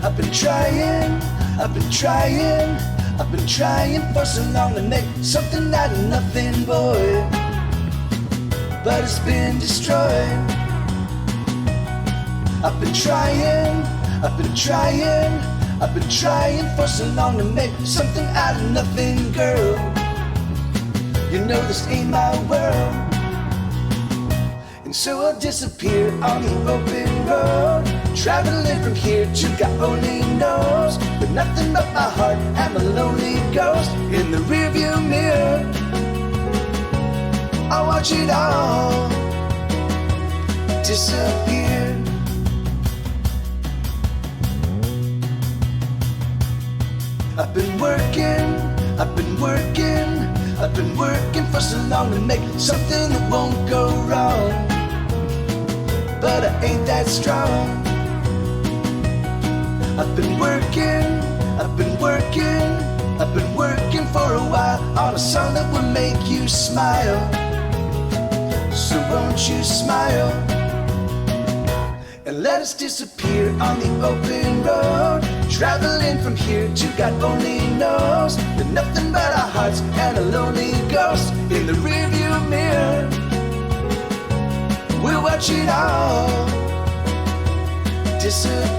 I've been trying for so long to make something out of nothing, boy. But it's been destroyed. I've been trying for so long to make something out of nothing, girl. You know this ain't my world. And so I'll disappear on the open road, traveling from here to God only knows, with nothing but my heart and my lonely ghost in the rearview mirror. I'll watch it all disappear. I've been working for so long to make something that won't go wrong. But I ain't that strong. I've been working for a while on a song that will make you smile. So won't you smile and let us disappear on the open road, traveling from here to God only knows, with nothing but our hearts and a lonely ghost in the rearview mirror. We'll watch it all disappear.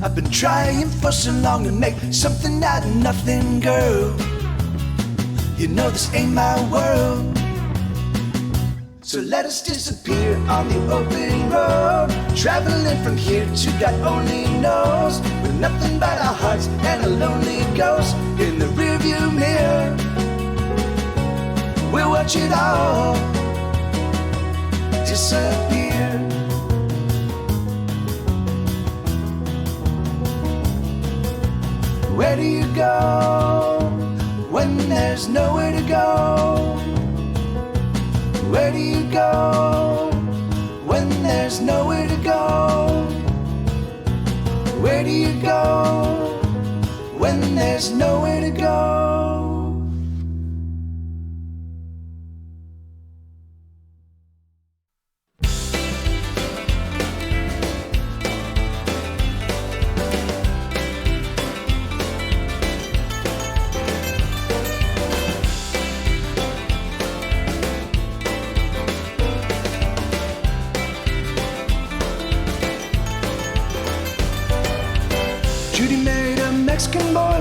I've been trying for so long to make something out of nothing, girl. You know this ain't my world. So let us disappear on the open road, traveling from here to God only knows, with nothing but our hearts and a lonely ghost in the rearview mirror. We'll watch it all disappear. Where do you go when there's nowhere to go? Where do you go when there's nowhere to go? Where do you go when there's nowhere to go?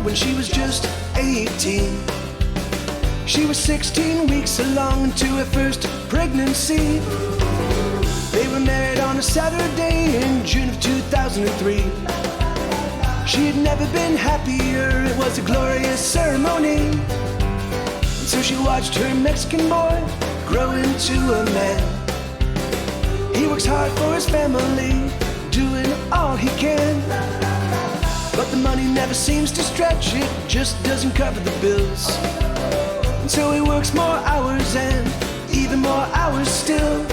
When she was just 18, she was 16 weeks along into her first pregnancy. They were married on a Saturday in June of 2003. She had never been happier, it was a glorious ceremony. And so she watched her Mexican boy grow into a man. He works hard for his family, doing all he can. But the money never seems to stretch, it just doesn't cover the bills. And so he works more hours and even more hours still.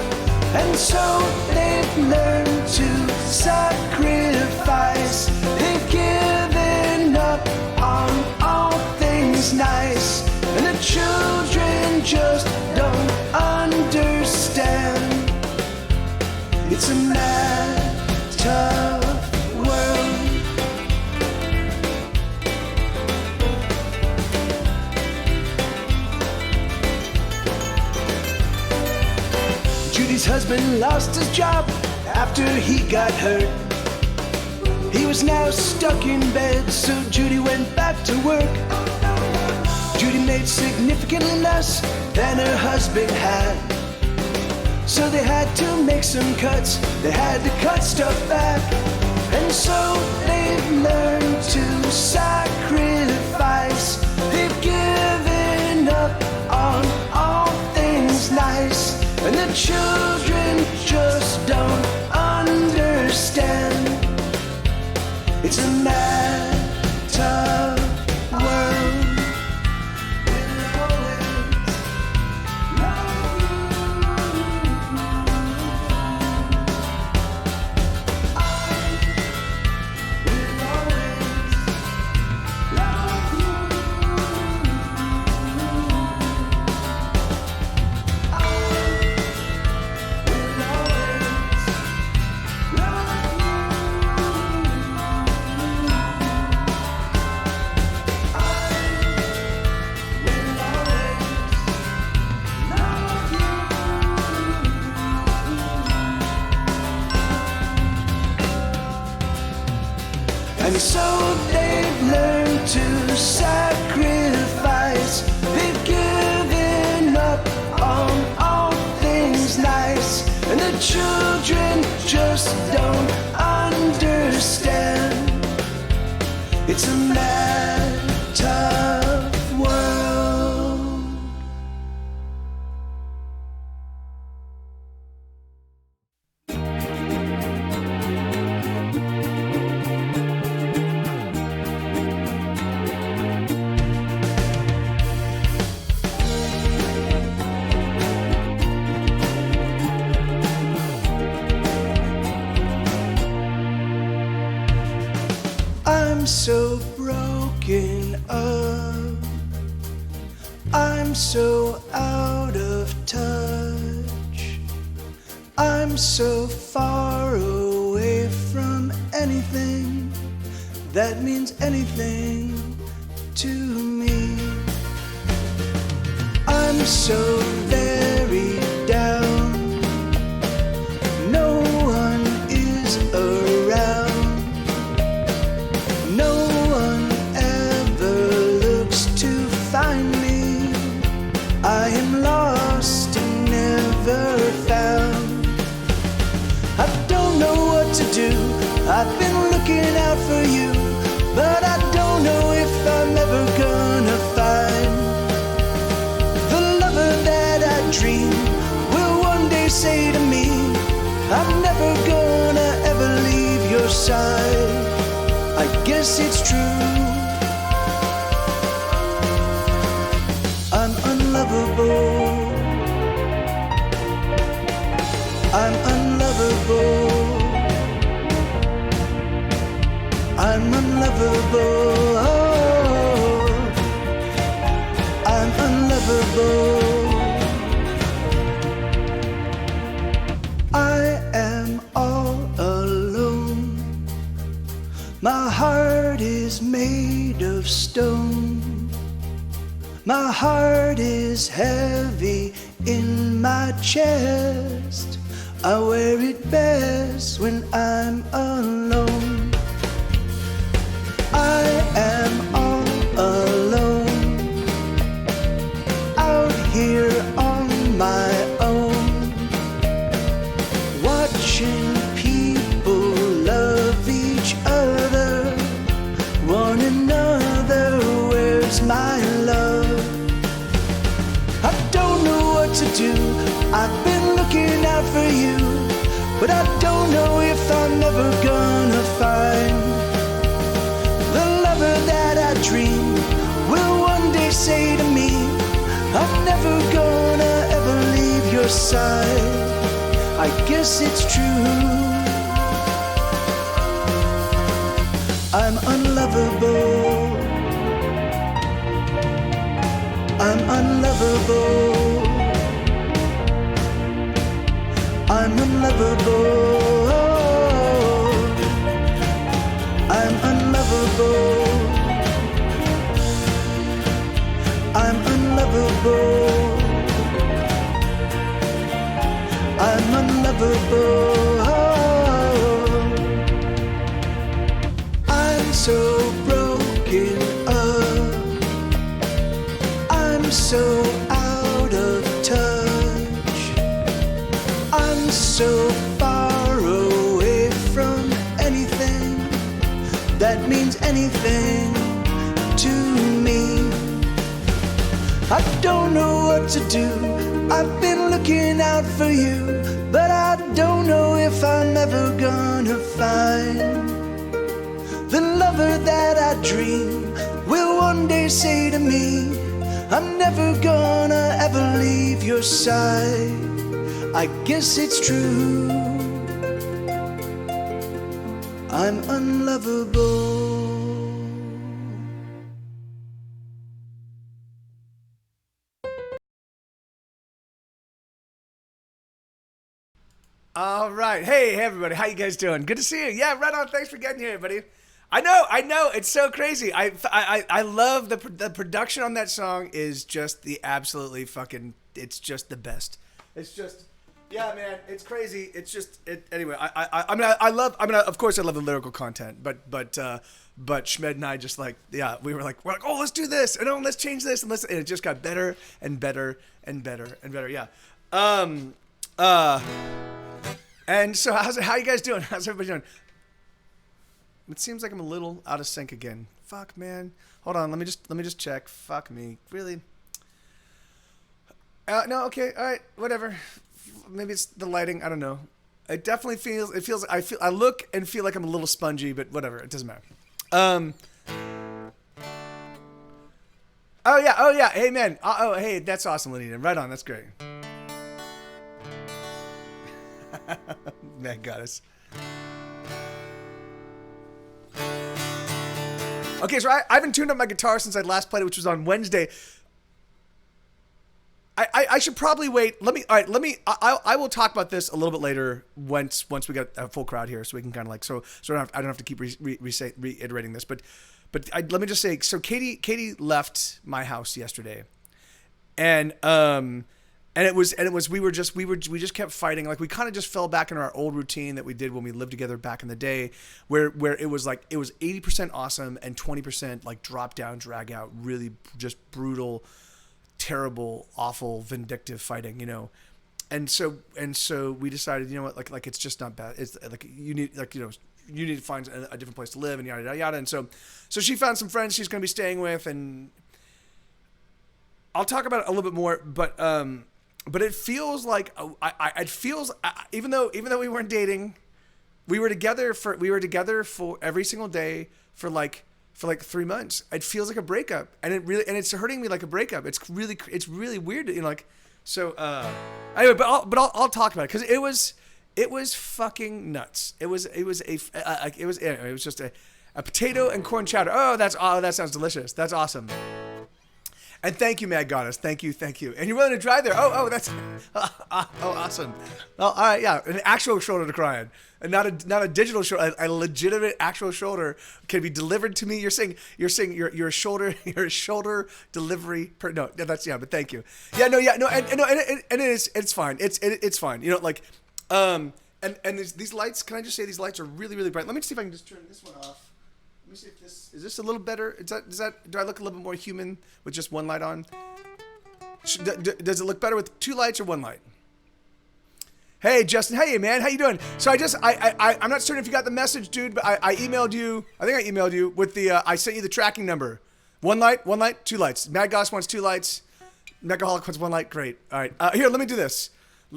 And so they've learned to sacrifice. They've given up on all things nice. And the children just don't understand. It's a mad, tough world. Judy's husband lost his job after he got hurt. He was now stuck in bed, so Judy went back to work. Judy made significantly less than her husband had, so they had to make some cuts. They had to cut stuff back. And so they've learned to sacrifice. They've given up on all things nice, and the children just don't understand. It's a mad, tough world. And so they've learned to sacrifice. They've given up on all things nice, and the children just don't understand. It's a mad, tough world. I'm so broken up, I'm so out of touch, I'm so far away from anything that means anything to me. I'm so very down, no one is around. No one ever looks to find me. I am lost and never found. I don't know what to do. I've been looking out for you, but I don't know if I'm ever gonna find the lover that I dream will one day say to me, I'm never gonna ever leave your side. I guess it's true. I'm unlovable. I'm unlovable. I'm unlovable. Oh, I'm unlovable. I am all alone. My heart is made of stone. My heart is heavy in my chest. I wear it best when I'm alone. I am all alone, out here on my own, watching people love each other, one another. Where's my love? I don't know what to do. I've been looking out for you, but I don't know if I'm ever gonna find the lover that I dream will one day say to me, I'm never gonna ever leave your side. I guess it's true. I'm unlovable. I'm unlovable. I'm unlovable. I'm unlovable. I'm unlovable. I'm unlovable. I'm so broken up. I'm so out of touch. I'm so far away from anything that means anything to me. I don't know what to do. I've been looking out for you, but I don't know if I'm ever gonna find the lover that I dream will one day say to me, I'm never gonna ever leave your side. I guess it's true, I'm unlovable. All right. Hey, everybody. How you guys doing? Good to see you. Yeah, right on. Thanks for getting here, buddy. I know. It's so crazy. I love the production on that song is just the absolutely fucking, it's just the best. It's just, yeah, man, it's crazy. It's just, anyway, of course I love the lyrical content, but Schmed and I just like, yeah, we're like, oh, let's do this, and oh, let's change this, and it just got better and better and better and better, yeah. And so how you guys doing? How's everybody doing? It seems like I'm a little out of sync again. Fuck, man. Hold on, let me just check. Fuck me. Really? No, okay, all right, whatever. Maybe it's the lighting, I don't know. It definitely feels I look and feel like I'm a little spongy, but whatever, it doesn't matter. Oh yeah. Hey man. Hey, that's awesome, Lenita. Right on, that's great. Man, goddess. Okay, so I haven't tuned up my guitar since I last played it, which was on Wednesday. I should probably wait. I will talk about this a little bit later once we get a full crowd here, so we can kind of like so I don't have to keep reiterating this, but let me just say, so Katie left my house yesterday, and it was we just kept fighting. Like, we kind of just fell back into our old routine that we did when we lived together back in the day, where it was 80% awesome and 20% like drop down, drag out, really just brutal, terrible, awful, vindictive fighting, you know. And so we decided, you know what, like it's just not bad. It's like you need to find a different place to live, and yada yada yada. And so she found some friends she's going to be staying with, and I'll talk about it a little bit more, but it feels like even though we weren't dating, we were together for every single day for like 3 months. It feels like a breakup, and it's hurting me like a breakup. It's really weird, you know, like, so anyway, but I'll talk about it, because it was fucking nuts. It was just a potato and corn chowder. That sounds delicious. That's awesome. And thank you, Mad Goddess. Thank you. And you're willing to drive there? That's awesome. Well, all right, yeah, an actual shoulder to cry on, and not a digital shoulder, a legitimate actual shoulder can be delivered to me. You're saying you're a shoulder delivery. No, that's, yeah, but thank you. Yeah, no, and it's fine. It's fine. You know, like, and these lights. Can I just say these lights are really, really bright? Let me see if I can just turn this one off. Let me see if is this a little better? Do I look a little bit more human with just one light on? Does it look better with two lights or one light? Hey, Justin. Hey, man. How you doing? So I'm not certain if you got the message, dude, but I emailed you. I think I emailed you with I sent you the tracking number. One light, two lights. Mad Goss wants two lights. Megaholic wants one light. Great. All right. Here, let me do this.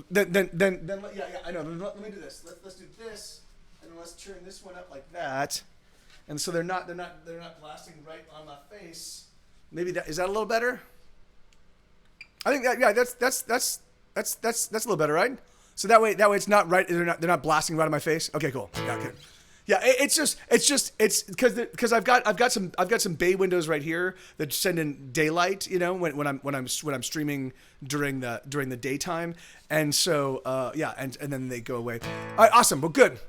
Then yeah, I know. Let me do this. Let's do this, and then let's turn this one up like that. And so they're not blasting right on my face. Maybe is that a little better? I think that, yeah, that's a little better, right? So that way it's not right. They're not blasting right on my face. Okay, cool. Yeah, okay. Yeah, it's because I've got some bay windows right here that send in daylight, you know, when I'm streaming during the daytime, and so and then they go away. All right, awesome. Well, good.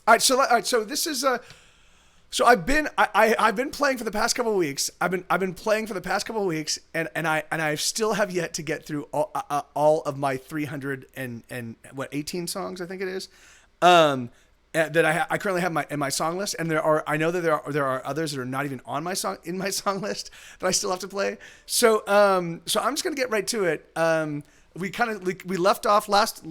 All right, so this is So I've been playing for the past couple of weeks. I've been playing for the past couple of weeks, and I still have yet to get through all of my 318 songs, I think it is, that I currently have in my song list. And I know that there are others that are not even on my song list that I still have to play. So I'm just gonna get right to it. We left off last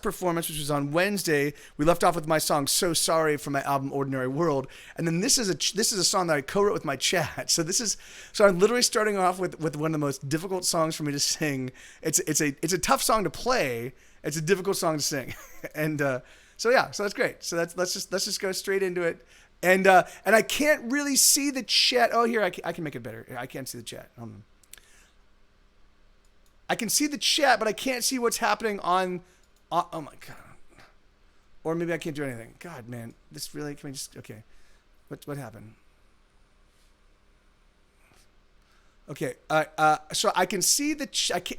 performance, which was on Wednesday. We left off with my song "So Sorry" from my album "Ordinary World," and then this is a song that I co-wrote with my chat. So I'm literally starting off with one of the most difficult songs for me to sing. It's a tough song to play. It's a difficult song to sing, and so that's great. So let's just go straight into it. And I can't really see the chat. Oh, here I can make it better. I can't see the chat. I can see the chat, but I can't see what's happening on. Oh my God. Or maybe I can't do anything. God, man. This really, can we just, okay. What happened? Okay. So I can see the,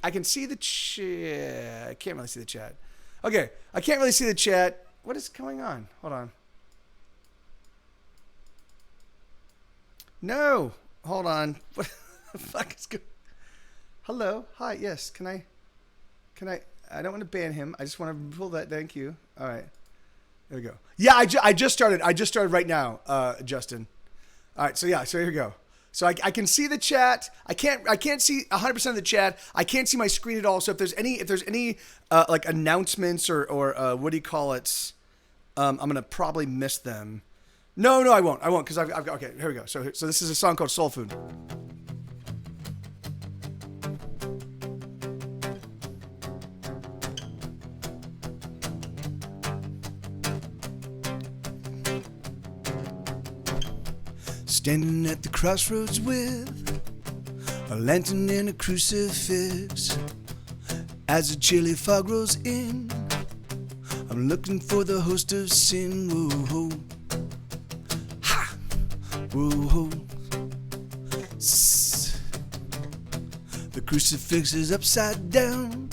I can see the chat. I can't really see the chat. Okay. I can't really see the chat. What is going on? Hold on. No. Hold on. What the fuck is going? Hello. Hi. Yes. Can I, I don't want to ban him. I just want to pull that. Thank you. All right. There we go. Yeah, I just started. I just started right now, Justin. All right. So here we go. So I can see the chat. I can't see 100% of the chat. I can't see my screen at all. So if there's any like announcements or what do you call it? I'm gonna probably miss them. No, I won't. Because I've got. Okay, here we go. So this is a song called Soul Food. Standing at the crossroads with a lantern and a crucifix. As the chilly fog rolls in, I'm looking for the host of sin. Whoa, ha, whoa. The crucifix is upside down,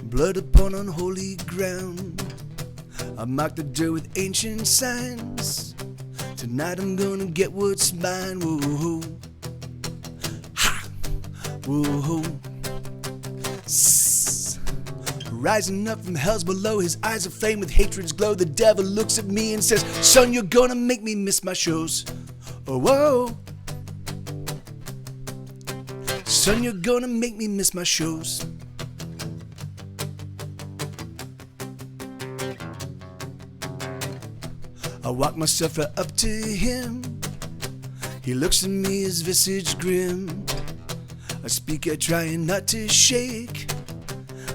blood upon unholy ground. I mark the dirt with ancient signs. Tonight I'm gonna get what's mine. Whoa, ha, whoa. Rising up from hell's below, his eyes aflame with hatred's glow. The devil looks at me and says, "Son, you're gonna make me miss my shows." Oh, whoa. Son, you're gonna make me miss my shows. I walk myself right up to him. He looks at me, his visage grim. I speak, I trying not to shake.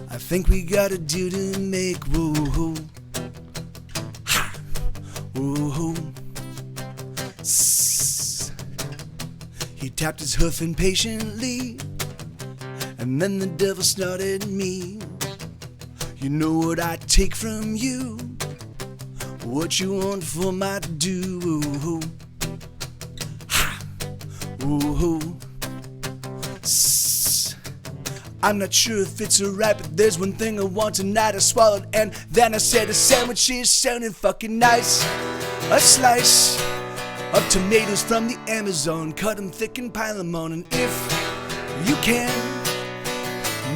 I think we got a deal to make. Whoa, ha, whoa. He tapped his hoof impatiently, and then the devil snarled at me. You know what I take from you? What you want for my due? Ha, whoa. I'm not sure if it's alright, but there's one thing I want tonight. I swallowed and then I said a sandwich is sounding fucking nice. A slice of tomatoes from the Amazon, cut them thick and pile them on. And if you can,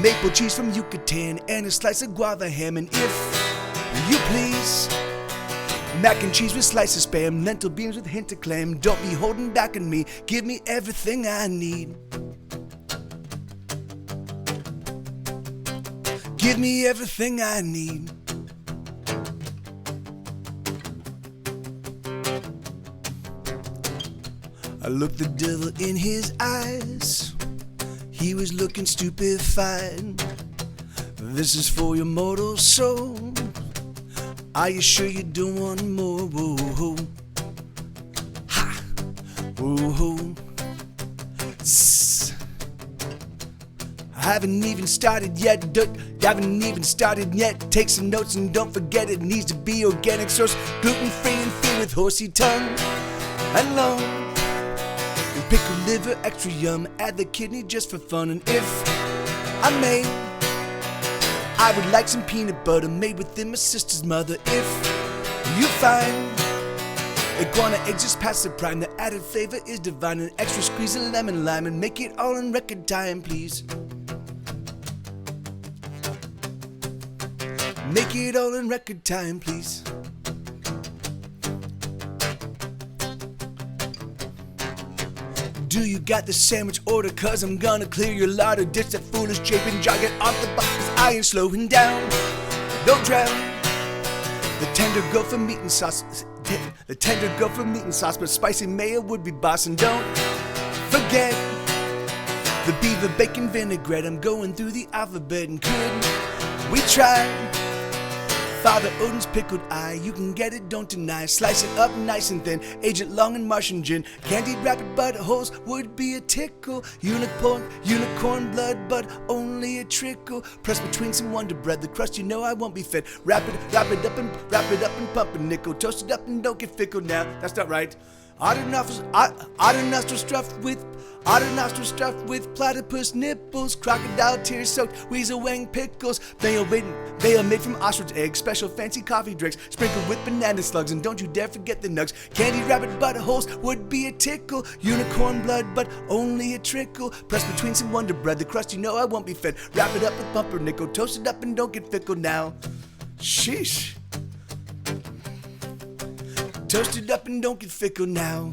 maple cheese from Yucatan and a slice of guava ham. And if you please, mac and cheese with slices of spam, lentil beans with a hint of clam. Don't be holding back on me, give me everything I need. Give me everything I need. I looked the devil in his eyes. He was looking stupefied. This is for your mortal soul. Are you sure you don't want more? Whoa, ha, whoa. I haven't even started yet. Haven't even started yet. Take some notes and don't forget it needs to be organic source, gluten-free and filled with horsey tongue and lung. And pickle liver, extra yum. Add the kidney just for fun. And if I may, I would like some peanut butter made within my sister's mother. If you find Iguana egg just past the prime. The added flavor is divine. An extra squeeze of lemon lime and make it all in record time, please. Make it all in record time, please. Do you got the sandwich order? Cause I'm gonna clear your larder. Ditch that foolish japing, jog it off the box. Cause I ain't slowing down. Don't drown. The tender go for meat and sauce. The tender go for meat and sauce, but spicy mayo would be boss. And don't forget the beaver bacon vinaigrette. I'm going through the alphabet, and could we try Father Odin's pickled eye? You can get it, don't deny. Slice it up nice and thin, age it long in Martian gin. Candied rabbit buttholes would be a tickle. Unicorn blood, but only a trickle. Press between some Wonder Bread, the crust you know I won't be fit. Wrap it up and pump a nickel. Toast it up and don't get fickle now. That's not right. Otter nostril stuffed with platypus nipples, crocodile tears soaked weasel wang pickles, mayo made from ostrich eggs, special fancy coffee drinks sprinkled with banana slugs, and don't you dare forget the nugs. Candied rabbit buttholes would be a tickle. Unicorn blood, but only a trickle. Press between some Wonder Bread, the crust you know I won't be fed. Wrap it up with pumpernickel, toast it up and don't get fickle now. Sheesh. Toast it up and don't get fickle now.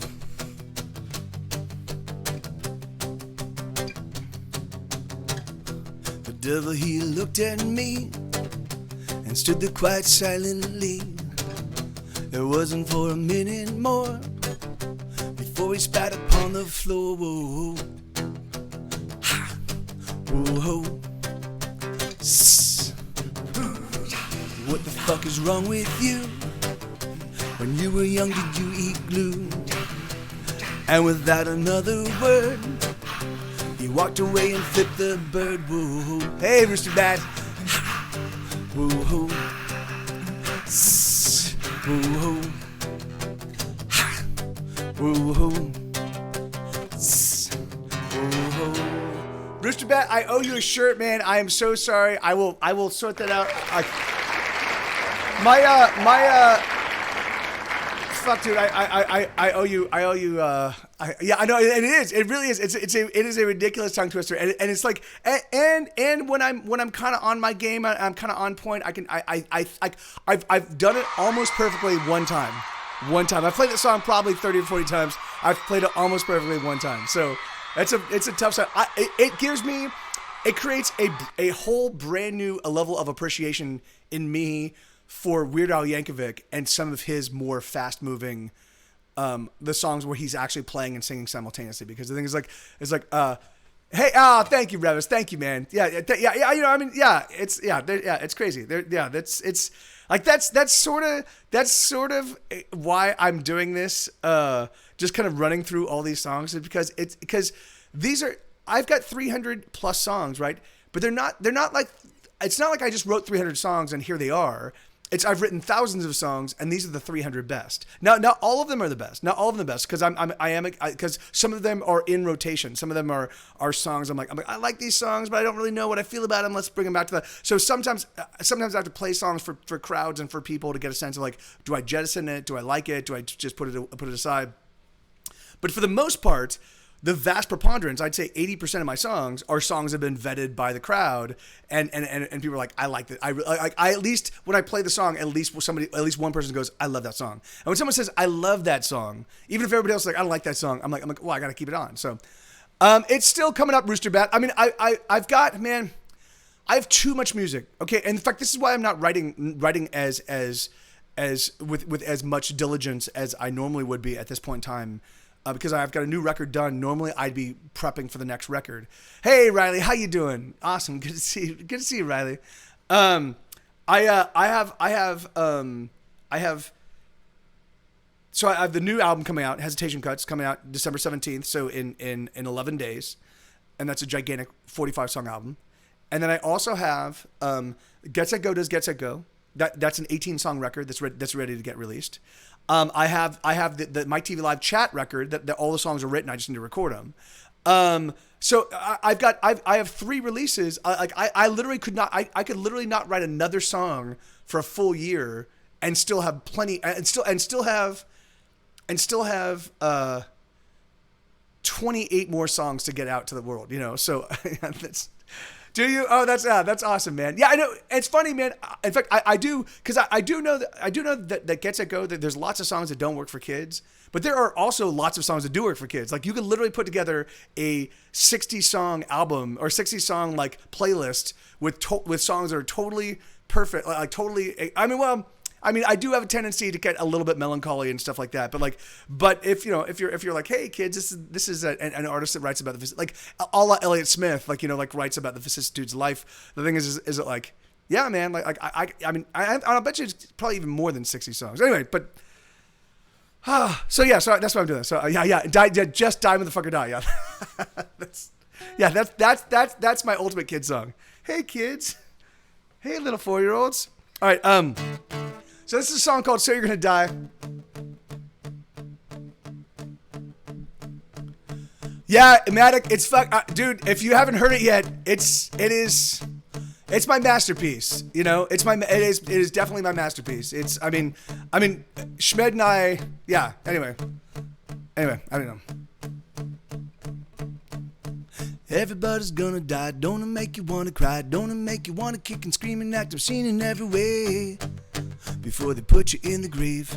The devil, he looked at me and stood there quite silently. It wasn't for a minute more before he spat upon the floor. Whoa, ha, whoa, what the fuck is wrong with you? When you were young, did you eat glue? And without another word, he walked away and flipped the bird. Whoa, hey, Mr. Bat. Whoa, whoa, whoa, whoa. Rooster Bat, I owe you a shirt, man. I am so sorry. I will sort that out. Fuck, dude, I owe you. Yeah, I know, and it is. It really is. It is a ridiculous tongue twister, and it's like, and when I'm kind of on my game, I'm kind of on point. I've done it almost perfectly one time. I've played the song probably 30 or 40 times. I've played it almost perfectly one time. So it's a tough song. It creates a whole brand new level of appreciation in me for Weird Al Yankovic and some of his more fast-moving, the songs where he's actually playing and singing simultaneously. Because the thing is hey, thank you, Revis, thank you, man. Yeah, you know, I mean, it's crazy. It's like that's sort of why I'm doing this. Just kind of running through all these songs, is because I've got 300 plus songs, right? But they're not like, it's not like I just wrote 300 songs and here they are. I've written thousands of songs, and these are the 300 best. Now, not all of them are the best. Not all of them the best, because some of them are in rotation. Some of them are songs. I'm like, I like these songs, but I don't really know what I feel about them. Let's bring them back to that. So sometimes I have to play songs for crowds and for people to get a sense of like, do I jettison it? Do I like it? Do I just put it aside? But for the most part, the vast preponderance, I'd say 80% of my songs are songs that have been vetted by the crowd, and people are like, I like that. I at least when I play the song, at least one person goes, I love that song. And when someone says I love that song, even if everybody else is like, I don't like that song, I'm like, well, I got to keep it on. So, it's still coming up, Rooster Bat. I mean, I have too much music. Okay, and in fact, this is why I'm not writing as with as much diligence as I normally would be at this point in time. Because I've got a new record done. Normally, I'd be prepping for the next record. Hey, Riley, how you doing? Awesome, good to see you. Good to see you, Riley. I have the new album coming out, Hesitation Cuts, coming out December 17th. So in 11 days, and that's a gigantic 45 song album. And then I also have Get Set Go Does Get Set Go. That's an 18 song record that's ready to get released. I have the MikeTVLive chat record that all the songs are written. I just need to record them. So I have 3 releases. I literally could not write another song for a full year and still have plenty and still have and still have 28 more songs to get out to the world, you know? So that's, do you? Oh, that's awesome, man. Yeah, I know. It's funny, man. In fact, I do, because I do know that Get Set Go, that there's lots of songs that don't work for kids, but there are also lots of songs that do work for kids. Like you could literally put together a 60 song album or 60 song like playlist with songs that are totally perfect, like totally. I mean, I do have a tendency to get a little bit melancholy and stuff like that. But if you're like, hey kids, this is an artist that writes about like a la Elliott Smith, like, you know, like writes about the vicissitudes of life. The thing is it like, yeah, man, like I mean, I'll bet you it's probably even more than 60 songs. Anyway, but so that's what I'm doing. So just die motherfucker die. Yeah, that's my ultimate kid song. Hey kids, hey little 4-year-olds. All right, so this is a song called "So You're Gonna Die." Yeah, Matic, it's dude. If you haven't heard it yet, it's my masterpiece. You know, it is definitely my masterpiece. I mean, Schmed and I. Yeah. Anyway, I don't know. Everybody's gonna die. Don't it make you wanna cry? Don't it make you wanna kick and scream and act obscene in every way before they put you in the grave?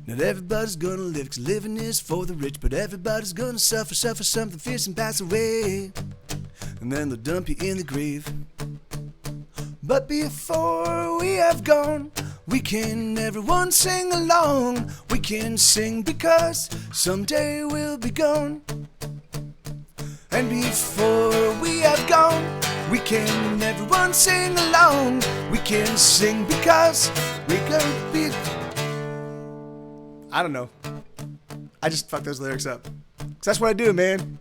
Not everybody's gonna live, 'cause living is for the rich, but everybody's gonna suffer something fierce and pass away, and then they'll dump you in the grave. But before we have gone, we can everyone sing along. We can sing because someday we'll be gone. And before we have gone, we can everyone sing along. We can sing because we're gonna be... I don't know. I just fucked those lyrics up. 'Cause that's what I do, man.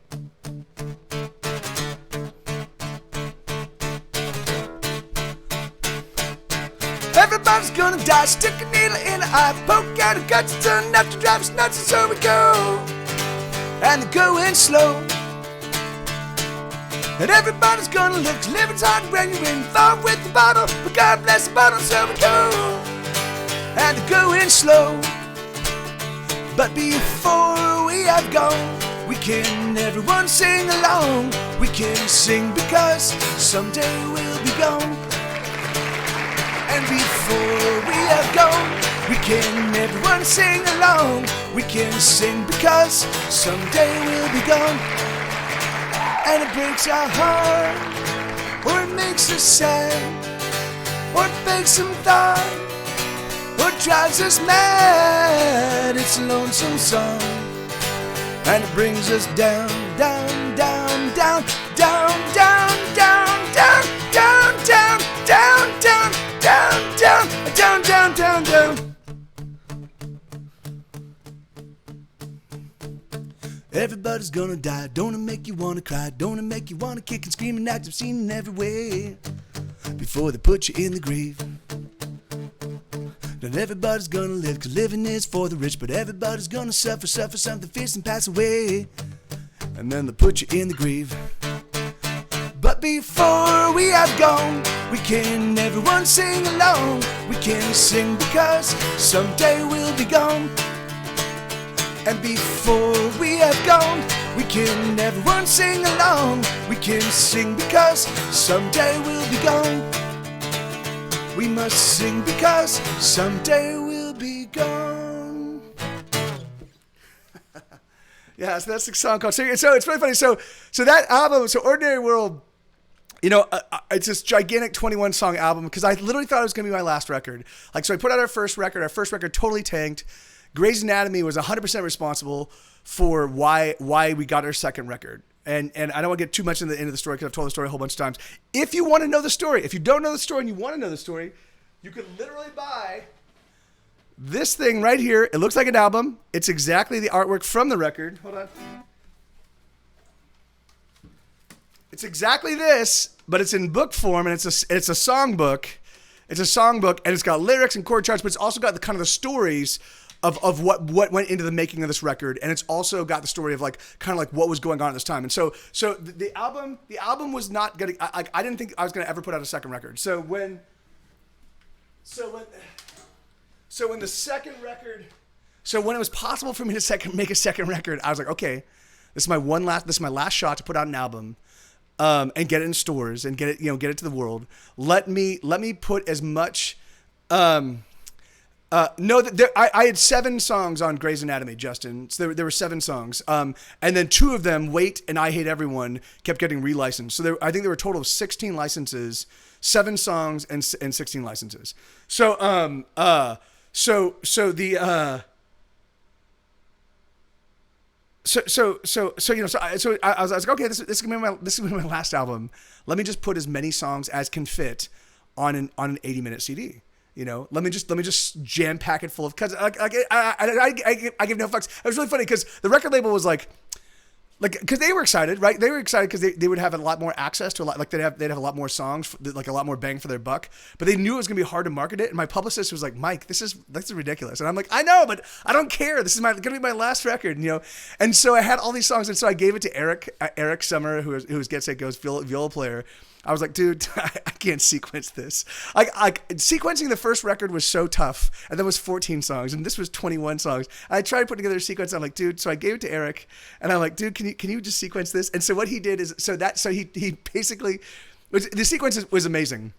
Everybody's gonna die. Stick a needle in the eye, poke out a gut, turn up to drive us nuts, and so we go. And they're going slow. And everybody's gonna look, 'cause living's hard when you're involved with the bottle. But God bless the bottle, so we go. And they're going slow. But before we have gone, we can everyone sing along. We can sing because someday we'll be gone. And before we have gone, we can everyone sing along. We can sing because someday we'll be gone. And it breaks our heart, or it makes us sad, or it makes some thought, or it drives us mad. It's a lonesome song, and it brings us down, down, down, down, down, down, down, down, down, down, down, down, down, down, down, down, down. Everybody's gonna die. Don't it make you wanna cry? Don't it make you wanna kick and scream and act obscene in every way before they put you in the grave? Not everybody's gonna live, 'cause living is for the rich, but everybody's gonna suffer something fierce and pass away, and then they'll put you in the grave. But before we have gone, we can everyone sing along. We can sing because someday we'll be gone. And before we have gone, we can everyone sing along. We can sing because someday we'll be gone. We must sing because someday we'll be gone. Yeah, so that's the song called Sing. So it's really funny. So that album, so Ordinary World, you know, it's this gigantic 21 song album, because I literally thought it was going to be my last record. Like, so I put out our first record. Our first record totally tanked. Grey's Anatomy was 100% responsible for why we got our second record. And I don't want to get too much into the story, because I've told the story a whole bunch of times. If you want to know the story, if you don't know the story and you want to know the story, you could literally buy this thing right here. It looks like an album. It's exactly the artwork from the record. Hold on. It's exactly this, but it's in book form, and it's a songbook. It's a songbook, and it's got lyrics and chord charts, but it's also got the kind of the stories of what went into the making of this record, and it's also got the story of like kind of like what was going on at this time. And so the album was not gonna. I didn't think I was gonna ever put out a second record. So when the second record So when it was possible for me to make a second record, I was like, okay, this is my last shot to put out an album, and get it in stores and get it to the world. Let me put as much. No, I had 7 songs on Grey's Anatomy, Justin. So there were 7 songs, and then 2 of them, Wait and I Hate Everyone, kept getting relicensed. So I think there were a total of 16 licenses, 7 songs and 16 licenses. So so the. So I was like, okay, this is gonna be my last album. Let me just put as many songs as can fit on an 80-minute CD. Let me just jam pack it full of, because I give no fucks. It was really funny because the record label was like, because they were excited, right? They were excited because they would have a lot more access to a lot, like they'd have a lot more songs, like a lot more bang for their buck. But they knew it was gonna be hard to market it. And my publicist was like, Mike, this is ridiculous. And I'm like, I know, but I don't care. This is gonna be my last record, And so I had all these songs, and so I gave it to Eric Summer, who was Get Set Go's viola player. I was like, dude, I can't sequence this. Sequencing the first record was so tough, and that was 14 songs, and this was 21 songs. I tried to put together a sequence. I'm like, dude, so I gave it to Eric, and I'm like, dude, can you just sequence this? And so what he did is, he basically, the sequence was amazing.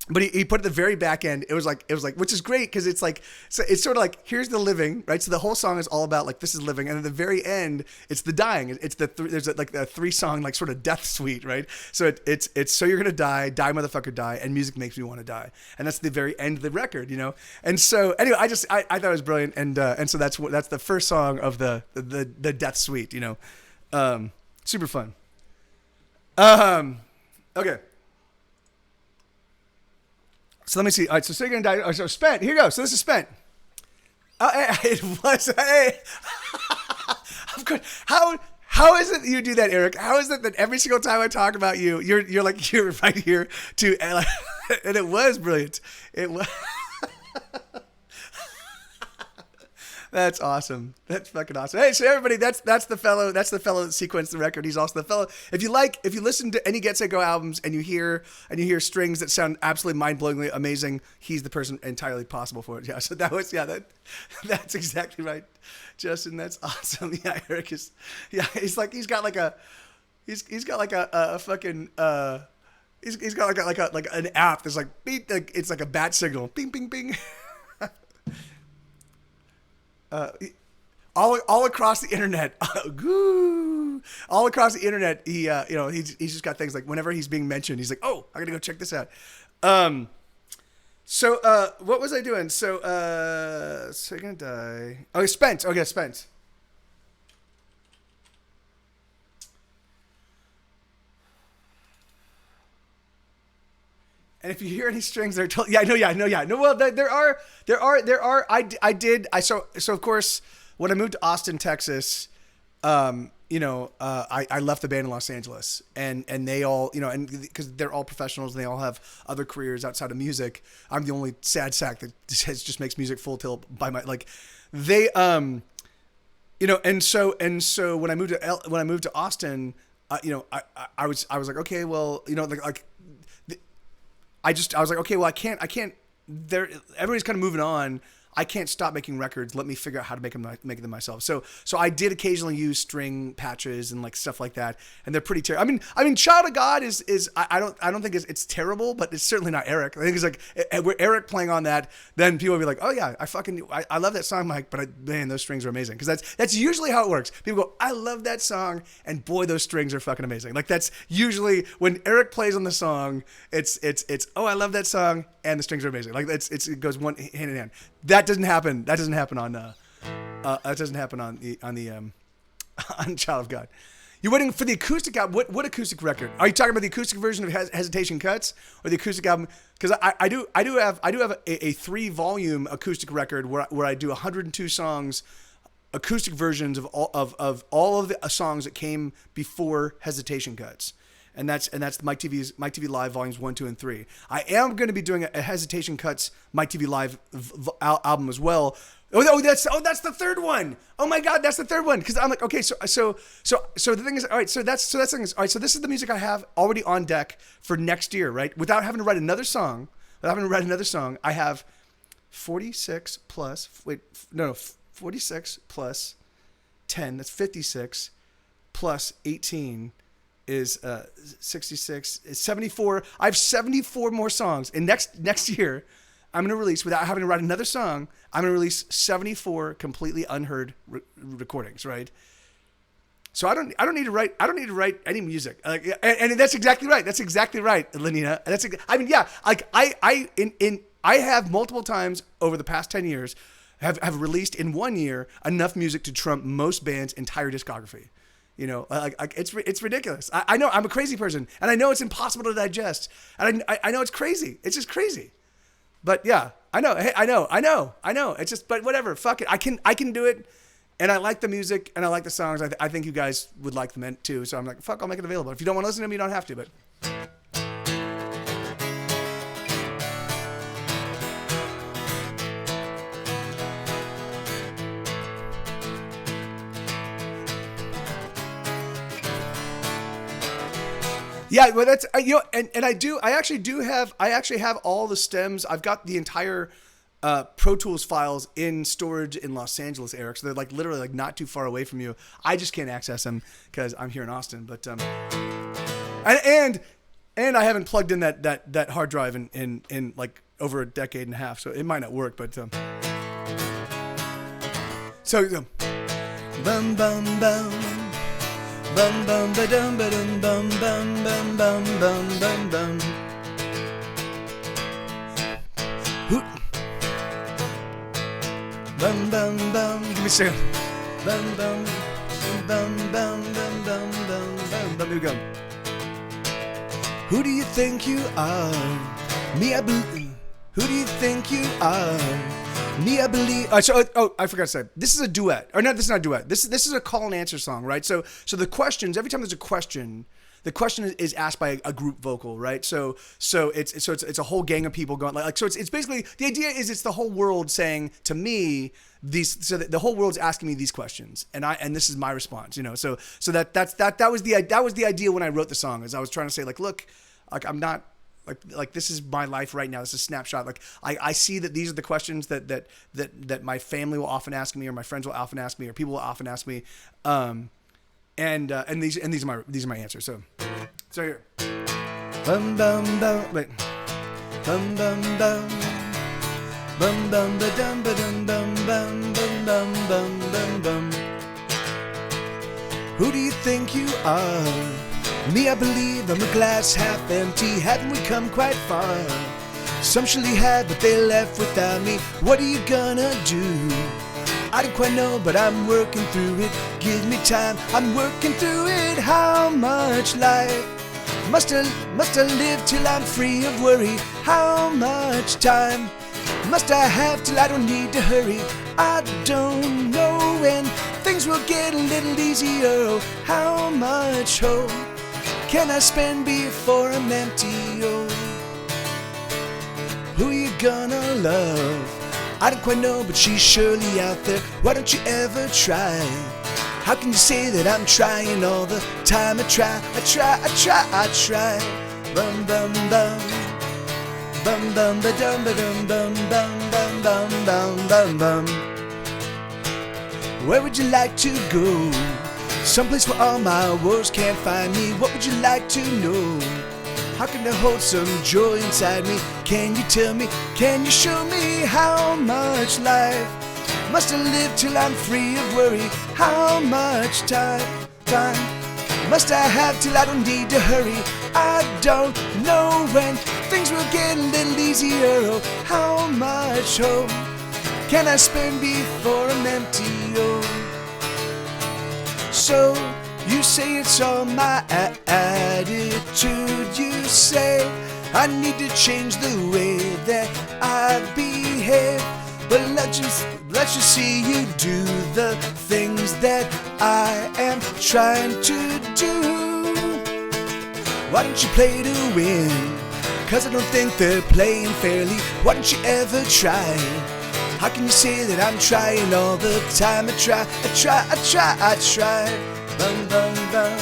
But he put it at the very back end. It was like, which is great because it's like, so it's sort of like, here's the living, right? So the whole song is all about like, this is living. And at the very end, it's the dying. It's there's like a 3-song, like sort of death suite, right? So it's So You're Gonna Die, Die Motherfucker Die, and Music Makes Me Want to Die. And that's the very end of the record, And so anyway, I thought it was brilliant. And so that's the first song of the death suite, super fun. Okay. So let me see. All right, so You're Gonna Die. Oh, so Spent. Here you go. So this is Spent. It was. Hey. Of course. How is it that you do that, Eric? How is it that every single time I talk about you, you're right here to, and it was brilliant. It was. That's awesome. That's fucking awesome. Hey, so everybody, that's the fellow that sequenced the record. He's also the fellow. If you listen to any Get Set Go albums and you hear strings that sound absolutely mind-blowingly amazing, he's the person entirely possible for it. Yeah. So that's exactly right, Justin. That's awesome. Yeah, Eric is. Yeah, he's got like a fucking. He's got like an app that's like beep. It's like a bat signal. Bing, bing, bing. All across the internet, all across the internet, he's just got things like whenever he's being mentioned, he's like, oh, I gotta go check this out. So what was I doing? So You're Gonna Die. Oh, Spent. Okay, Spent. And if you hear any strings, they're totally, I know. No, well, there are. So of course, when I moved to Austin, Texas, I left the band in Los Angeles, and they all, and because they're all professionals and they all have other careers outside of music. I'm the only sad sack that just makes music full tilt by my, like, they, and so when I moved to Austin, I was like, okay, well, I was like, okay, well, I can't, everybody's kind of moving on. I can't stop making records. Let me figure out how to make them myself. So I did occasionally use string patches and like stuff like that, and they're pretty terrible. I mean, Child of God is I don't think it's terrible, but it's certainly not Eric. I think it's like with Eric playing on that, then people will be like, oh yeah, I love that song, Mike, but man, those strings are amazing, because that's usually how it works. People go, I love that song, and boy, those strings are fucking amazing. Like that's usually when Eric plays on the song, it's oh, I love that song, and the strings are amazing. Like it goes one hand in hand. That doesn't happen. That doesn't happen on on Child of God. You're waiting for the acoustic album. What acoustic record? Are you talking about the acoustic version of Hesitation Cuts, or the acoustic album? Because I do have a 3-volume acoustic record where I do 102 songs, acoustic versions of all of the songs that came before Hesitation Cuts. And that's Mike TV Live volumes 1, 2, and 3. I am going to be doing a Hesitation Cuts Mike TV Live album as well. That's the third one. Oh my God, that's the third one. Because I'm like, okay, so the thing is, all right, so that's the thing is, all right, so this is the music I have already on deck for next year, right? Without having to write another song, I have 46 plus. 46 plus 10, that's 56, plus 18 is 66, is 74. I have 74 more songs. And next year, I'm going to release, without having to write another song, I'm going to release 74 completely unheard recordings, right? So I don't need to write any music. And that's exactly right. That's exactly right, Lenina. I have multiple times over the past 10 years have released in 1 year enough music to trump most bands' entire discography. You know, it's ridiculous. I know I'm a crazy person, and I know it's impossible to digest, and I know it's crazy. It's just crazy. But yeah, I know. Hey, I know. It's just, but whatever. Fuck it. I can do it. And I like the music, and I like the songs. I think you guys would like them too. So I'm like, fuck, I'll make it available. If you don't want to listen to them, you don't have to. But yeah, well, that's I actually have all the stems. I've got the entire Pro Tools files in storage in Los Angeles, Eric. So they're like literally like not too far away from you. I just can't access them because I'm here in Austin. But and I haven't plugged in that hard drive in like over a decade and a half, so it might not work. But so bum bum bum bum bum ba dum ba dum bum bum bum bum bum bum bum. Bum bum bum. Give me a second. Bum bum bum bum bum bum bum bum bum. Here we go. Who do you think you are? Me, I believe. Who do you think you are? Me, I believe. I forgot to say. This is a duet. Or no, this is not a duet. This is a call and answer song, right? So the questions. Every time there's a question. The question is asked by a group vocal, right? So it's a whole gang of people going like so. It's basically the idea is it's the whole world saying to me these. So the whole world's asking me these questions, and this is my response. You know, so that was the idea when I wrote the song. Is I was trying to say like, look, like I'm not like this is my life right now. This is a snapshot. Like I see that these are the questions that my family will often ask me, or my friends will often ask me, or people will often ask me. And these are my answers. So here. Bum bum bum. Wait. Bum bum bum. Bum bum ba dum ba dum bum bum bum bum bum bum bum. Who do you think you are? Me, I believe I'm a glass half empty. Haven't we come quite far? Some surely have, but they left without me. What are you gonna do? I don't quite know, but I'm working through it. Give me time, I'm working through it. How much life must I live till I'm free of worry? How much time must I have till I don't need to hurry? I don't know when things will get a little easier. Oh, how much hope can I spend before I'm empty? Oh, who you gonna love? I don't quite know, but she's surely out there. Why don't you ever try? How can you say that I'm trying all the time? I try. Bum bum bum. Bum bum ba dum ba dum bum bum bum bum bum bum bum. Where would you like to go? Someplace where all my woes can't find me. What would you like to know? How can I hold some joy inside me? Can you tell me? Can you show me how much life must I live till I'm free of worry? How much time must I have till I don't need to hurry? I don't know when things will get a little easier. Oh, how much hope can I spend before I'm empty? Oh, so you say it's all my attitude. You say I need to change the way that I behave. But let's just see you do the things that I am trying to do. Why don't you play to win? 'Cause I don't think they're playing fairly. Why don't you ever try? How can you say that I'm trying all the time? I try. Bum bum bum.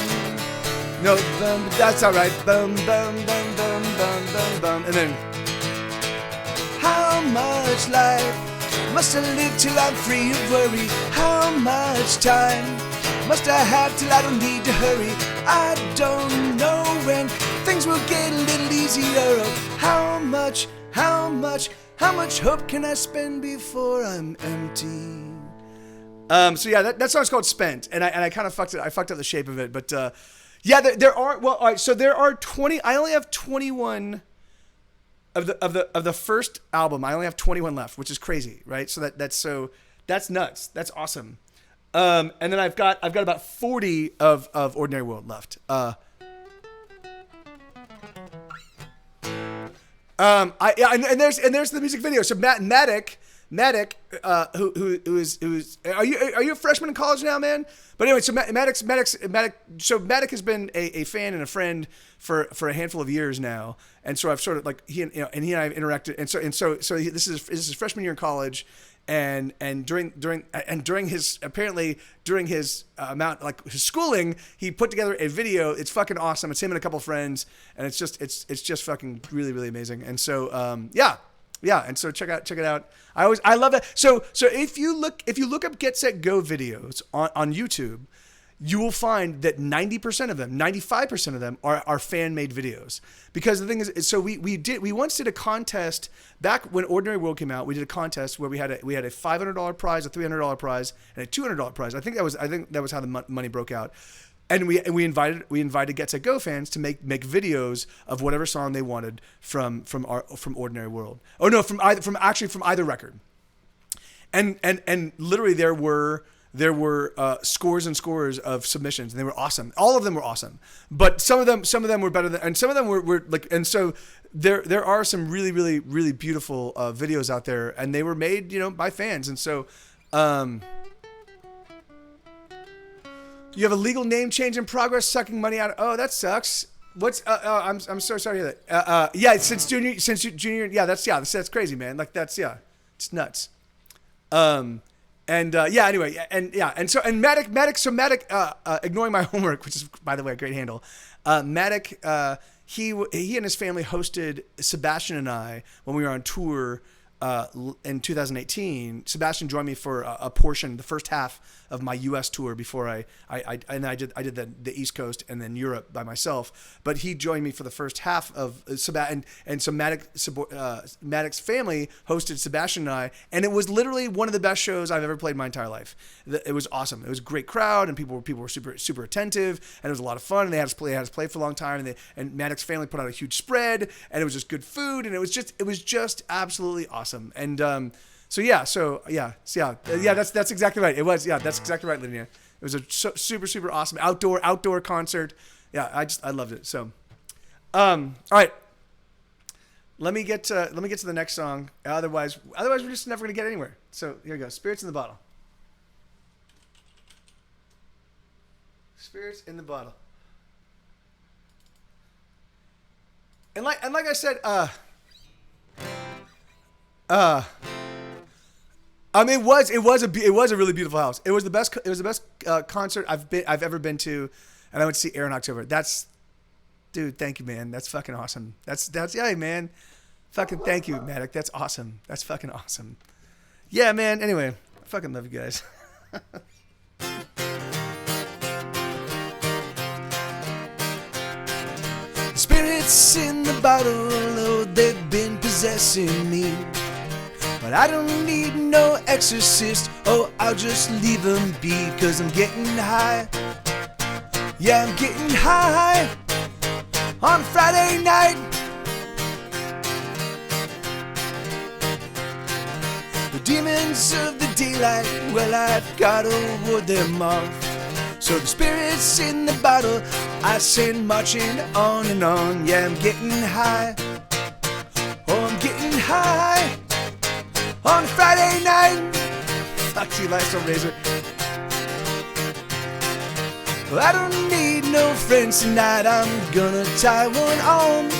No bum, but that's alright. Bum bum bum bum bum bum bum. And then how much life Must I live till I'm free of worry? How much time must I have till I don't need to hurry? I don't know when things will get a little easier. Oh, how much hope can I spend before I'm empty? So yeah, that song's called "Spent," and I kind of fucked it. I fucked up the shape of it, but yeah, there are. Well, all right. So there are 20. I only have 21 of the first album. I only have 21 left, which is crazy, right? So that's nuts. That's awesome. And then I've got about 40 of Ordinary World left. And there's the music video. So Matic, who is are you a freshman in college now, man? But anyway, so Matic has been a fan and a friend for a handful of years now, and so I've sort of like he and I have interacted, and so this is his freshman year in college. And during his amount, like his schooling, he put together a video. It's fucking awesome. It's him and a couple friends, and it's just fucking really, really amazing. And so yeah. And so check it out. I love that. So if you look up Get Set Go videos on YouTube, you will find that 90% of them, 95% of them are fan-made videos. Because the thing is, so we once did a contest back when Ordinary World came out. We did a contest where we had a $500 prize, a $300 prize, and a $200 prize. I think that was how the money broke out. And we invited Get Set Go fans to make videos of whatever song they wanted from Ordinary World. Oh no, from either record. And literally there were scores and scores of submissions, and they were awesome. All of them were awesome, but some of them were better than, and some of them were like, and so there are some really, really, really beautiful videos out there, and they were made, by fans. And so you have a legal name change in progress, sucking money out. Oh, that sucks. What's I'm so sorry to hear that. Yeah, since junior, yeah, that's crazy, man. Like it's nuts. Anyway, Matic, ignoring my homework, which is, by the way, a great handle. Matic, he and his family hosted Sebastian and I when we were on tour in 2018. Sebastian joined me for a portion, the first half of my U.S. tour before I did the East Coast and then Europe by myself. But he joined me for the first half of Sebastian, and so Matic's family hosted Sebastian and I, and it was literally one of the best shows I've ever played in my entire life. It was awesome. It was a great crowd, and people were super attentive, and it was a lot of fun. And they had us play for a long time, and Matic's family put out a huge spread, and it was just good food, and it was just absolutely awesome. And that's exactly right. It was, that's exactly right, Lydia. It was a super awesome outdoor concert. Yeah, I loved it. So, all right. Let me get to the next song. Otherwise we're just never gonna get anywhere. So here we go. Spirits in the Bottle. Spirits in the Bottle. And like I said, it was a really beautiful house. It was the best concert I've ever been to, and I went to see Air in October. Dude, thank you, man. That's fucking awesome. That's yeah, man. Fucking thank you, Matic. That's awesome. That's fucking awesome. Yeah, man. Anyway, I fucking love you guys. Spirits in the bottle, oh, they've been possessing me. But I don't need no exorcist, oh, I'll just leave them be, 'cause I'm getting high. Yeah, I'm getting high on Friday night. The demons of the daylight, well, I've gotta ward them off. So the spirits in the bottle, I send marching on and on. Yeah, I'm getting high. Oh, I'm getting high on Friday night. Fuck you, Lifestyle Razor. Well, I don't need no friends tonight, I'm gonna tie one on.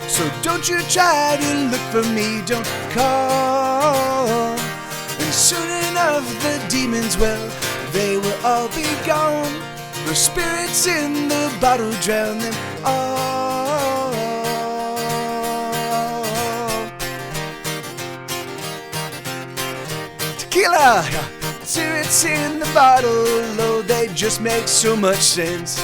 So don't you try to look for me, don't call. And soon enough the demons, well, they will all be gone. The spirits in the bottle drown them all. tequila. Spirits in the bottle, oh, they just make so much sense.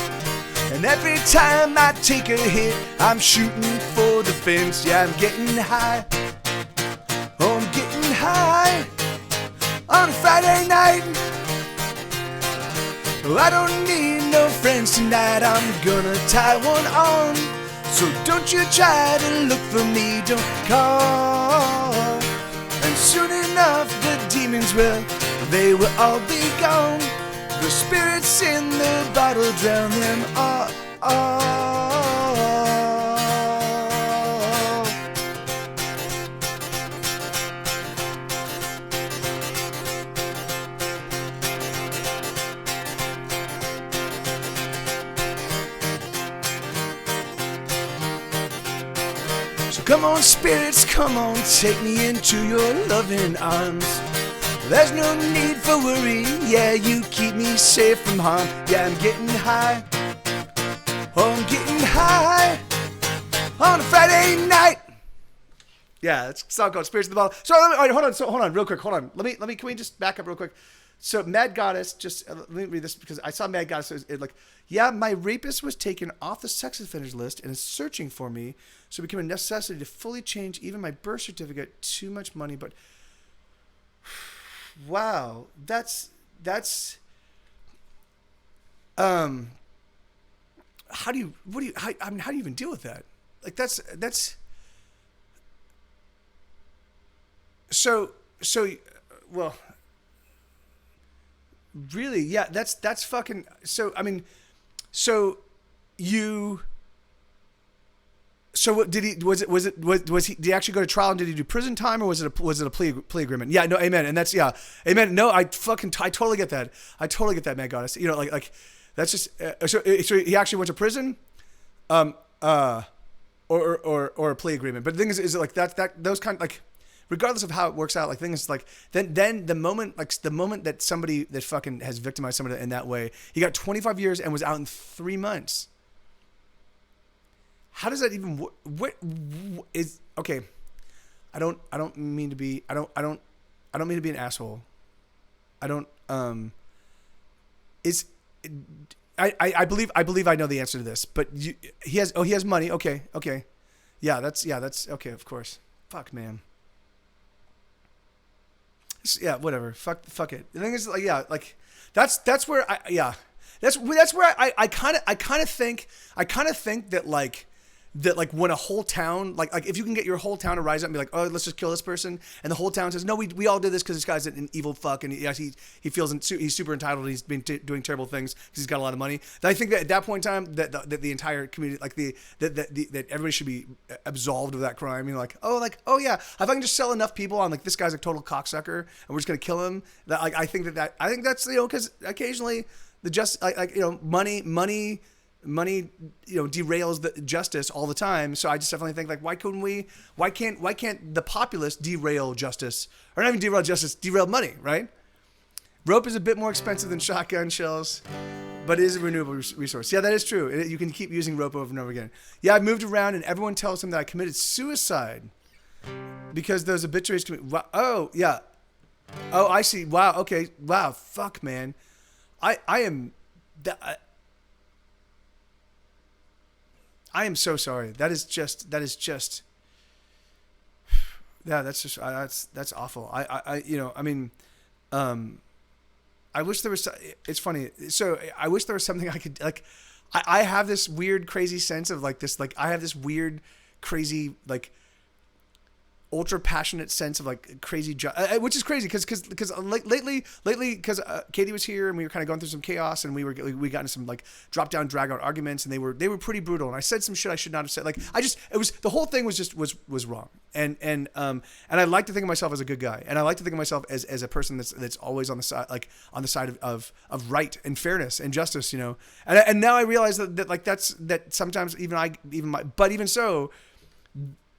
And every time I take a hit, I'm shooting for the fence. Yeah, I'm getting high. Oh, I'm getting high on a Friday night. Oh, I don't need no friends tonight. I'm gonna tie one on. So don't you try to look for me, don't call. And soon enough the demons will, they will all be gone. The spirits in the bottle drown them all. So come on, spirits, come on, take me into your loving arms. There's no need for worry, yeah, you keep me safe from harm. Yeah, I'm getting high, oh, I'm getting high on a Friday night. Yeah, it's a song called Spirits in the Bottle. So, all right, hold on, real quick, hold on. Let me, can we just back up real quick? So, Mad Goddess, just, let me read this because I saw Mad Goddess, it like, yeah, my rapist was taken off the sex offenders list and is searching for me, so it became a necessity to fully change even my birth certificate. Too much money, but... Wow, that's how do you even deal with that? Like that's so well, really, yeah, that's fucking, so I mean, so you, so what did he, was he, did he actually go to trial and did he do prison time or was it a plea agreement? Yeah, no, amen. And that's, yeah, amen. No, I totally get that. I totally get that, man, Goddess. You know, like that's just, so he actually went to prison, or a plea agreement. But the thing is like that those kind, like, regardless of how it works out, like things like then the moment that somebody that fucking has victimized somebody in that way, he got 25 years and was out in 3 months. How does that even, what is, okay, I don't mean to be an asshole. I believe I know the answer to this, but he has money. Okay. Yeah, that's okay. Of course. Fuck, man. Yeah, whatever. Fuck it. The thing is, like, yeah, like that's where that's where I kind of think that when a whole town, like if you can get your whole town to rise up and be like, oh, let's just kill this person, and the whole town says, no, we all did this because this guy's an evil fuck, and he feels he's super entitled, and he's been doing terrible things because he's got a lot of money. Then I think that at that point in time, that the entire community, like that everybody should be absolved of that crime. You know, oh yeah, if I can just sell enough people on like this guy's a total cocksucker, and we're just gonna kill him. That I think that's, you know, because occasionally money, you know, derails the justice all the time. So I just definitely think, like, why can't the populace derail justice, or not even derail justice, derail money, right? Rope is a bit more expensive than shotgun shells, but it is a renewable resource. Yeah, that is true. You can keep using rope over and over again. Yeah, I've moved around and everyone tells him that I committed suicide because those obituaries oh, yeah. Oh, I see. Wow. Okay. Wow. Fuck, man. I am so sorry. That is just yeah, that's awful. You know, I mean, I wish there was, it's funny. So I wish there was something I could, like, I have this weird, crazy sense of like this, like I have this weird, crazy, like ultra passionate sense of like crazy, which is crazy because lately because Katie was here and we were kind of going through some chaos and we got into some like drop down drag out arguments and they were pretty brutal and I said some shit I should not have said. Like the whole thing was wrong and I like to think of myself as a good guy and I like to think of myself as a person that's always on the side of right and fairness and justice, you know. And now I realize that sometimes even so,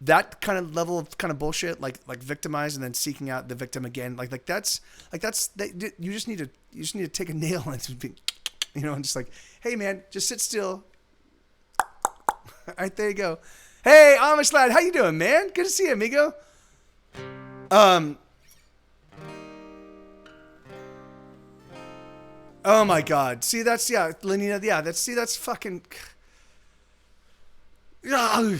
that kind of level of kind of bullshit, like victimize and then seeking out the victim again, you just need to take a nail and be, you know, and just like, hey man, just sit still. All right, there you go. Hey, Amish lad, how you doing, man? Good to see you, amigo. Oh my God. See, that's Lenina. Yeah, that's fucking. Yeah,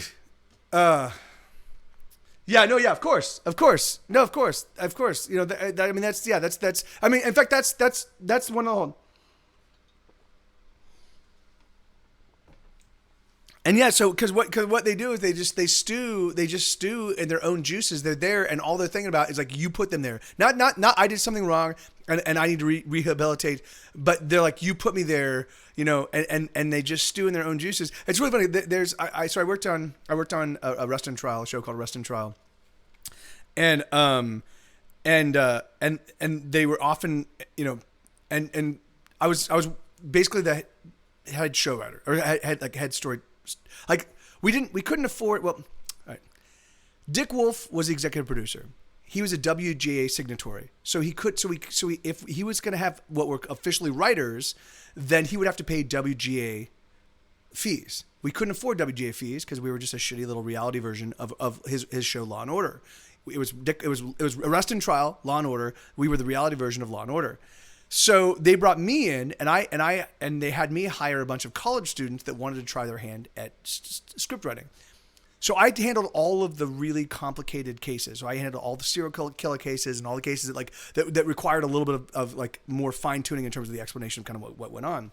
no, yeah, of course, no, of course. You know, I mean, that's. I mean, in fact, that's one of the. And yeah, so because what they do is they just stew in their own juices. They're there, and all they're thinking about is like you put them there. Not I did something wrong, and I need to rehabilitate. But they're like you put me there, you know, and they just stew in their own juices. It's really funny. There's I worked on a Arrest and Trial, a show called Arrest and Trial, and they were often, you know, and I was basically the head show writer or head story. Like we couldn't afford. Well, all right. Dick Wolf was the executive producer. He was a WGA signatory, so he if he was going to have what were officially writers, then he would have to pay WGA fees. We couldn't afford WGA fees because we were just a shitty little reality version of his show Law and Order. It was Arrest and Trial, Law and Order. We were the reality version of Law and Order. So they brought me in, and they had me hire a bunch of college students that wanted to try their hand at script writing. So I handled all of the really complicated cases. So I handled all the serial killer cases and all the cases that required a little bit of like more fine tuning in terms of the explanation of kind of what went on.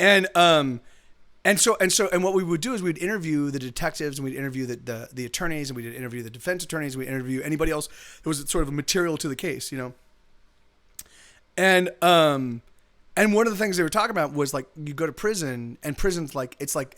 And what we would do is we'd interview the detectives and we'd interview the attorneys and we'd interview the defense attorneys and we'd interview anybody else that was sort of material to the case, you know. And one of the things they were talking about was like you go to prison and prison's like it's like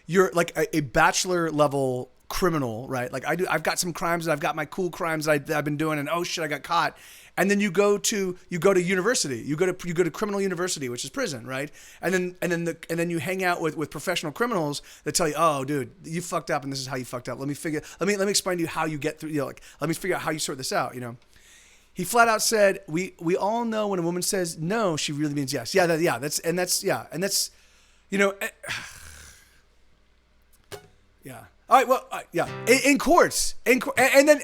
you're like a bachelor level criminal, right? Like I've got some crimes and I've got my cool crimes that I've been doing and oh shit I got caught. And then you go to university. You go to criminal university, which is prison, right? And then you hang out with professional criminals that tell you, "Oh, dude, you fucked up and this is how you fucked up. Let me explain to you how you get through, you know, like let me figure out how you sort this out, you know." He flat out said, "We all know when a woman says no, she really means yes." Yeah, that's you know, yeah. All right, well, yeah. In courts, and then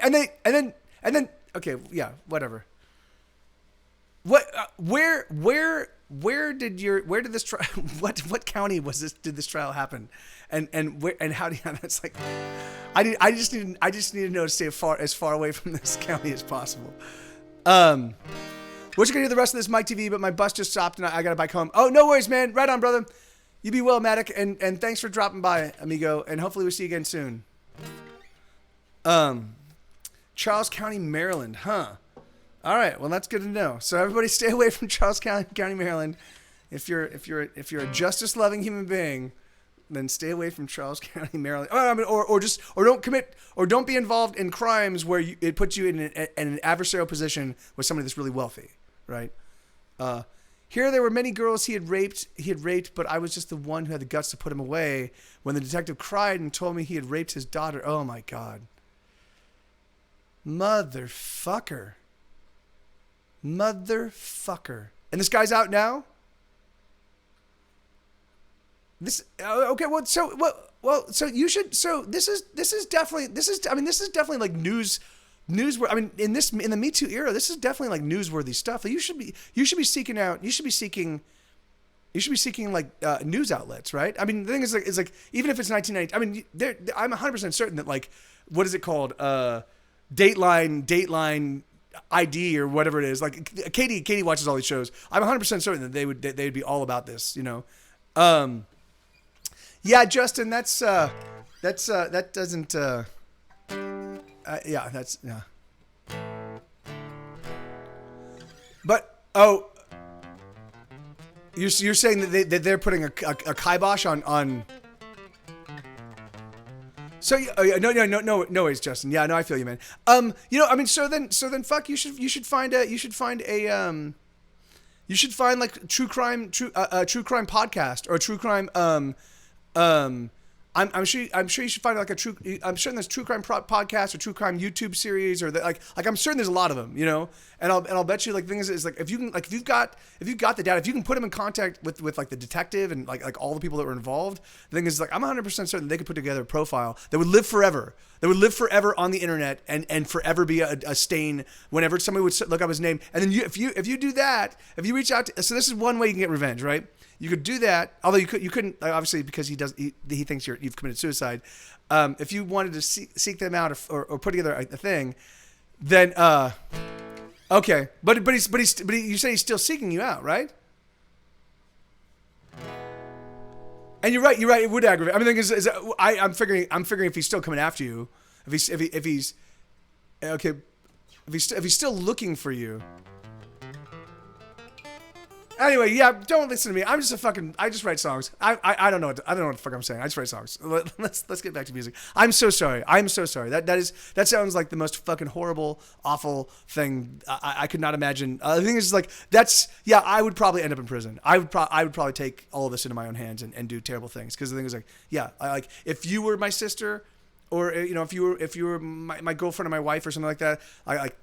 okay, yeah, whatever. What? Where did this trial? What county did this trial happen? And where and how do you? That's like, I just need to know to stay as far away from this county as possible. We're just gonna do the rest of this Mike TV, but my bus just stopped and I gotta bike home. Oh, no worries, man. Right on, brother. You be well, Matic, and thanks for dropping by, amigo. And hopefully we see you again soon. Charles County, Maryland, huh? All right, well that's good to know. So everybody, stay away from Charles County, Maryland. If you're a justice-loving human being, then stay away from Charles County, Maryland. Or don't be involved in crimes where it puts you in an adversarial position with somebody that's really wealthy, right? Here there were many girls he had raped, but I was just the one who had the guts to put him away. When the detective cried and told me he had raped his daughter, oh my God. Motherfucker. And this guy's out now? Okay, so you should, so this is definitely like news I mean, in the Me Too era, this is definitely like newsworthy stuff. Like you should be seeking like news outlets, right? I mean, the thing is like even if it's 1990, I mean, I'm 100% certain that like, what is it called? Dateline ID or whatever it is. Like Katie watches all these shows. I'm 100% certain that they'd be all about this, you know? Yeah, Justin, that doesn't, yeah, that's, yeah. But, oh, you're saying that they're putting a kibosh on. So no worries, Justin. Yeah, no, I feel you, man. You know, I mean, so then fuck, you should find like true crime podcast or true crime I'm sure you should find like a true. I'm sure there's true crime podcast or true crime YouTube series or like I'm certain there's a lot of them, you know. And I'll bet you like the thing is like if you've got the data, if you can put them in contact with like the detective and like all the people that were involved, the thing is like I'm 100% certain they could put together a profile that would live forever. That would live forever on the internet and forever be a stain whenever somebody would look up his name. And then if you do that, if you reach out to, so this is one way you can get revenge, right? You could do that, although you couldn't obviously because he thinks you've committed suicide. If you wanted to seek them out or put together a thing, then okay, but you say he's still seeking you out, right? And you're right. It would aggravate. I mean, the thing is I'm figuring if he's still coming after you, if he's still looking for you. Anyway, yeah, don't listen to me. I just write songs. I don't know what the fuck I'm saying. I just write songs. Let's get back to music. I'm so sorry. That sounds like the most fucking horrible, awful thing. I could not imagine. The thing is like I would probably end up in prison. I would probably take all of this into my own hands and do terrible things. Because the thing is like, like if you were my sister, or you know, if you were my girlfriend or my wife or something like that,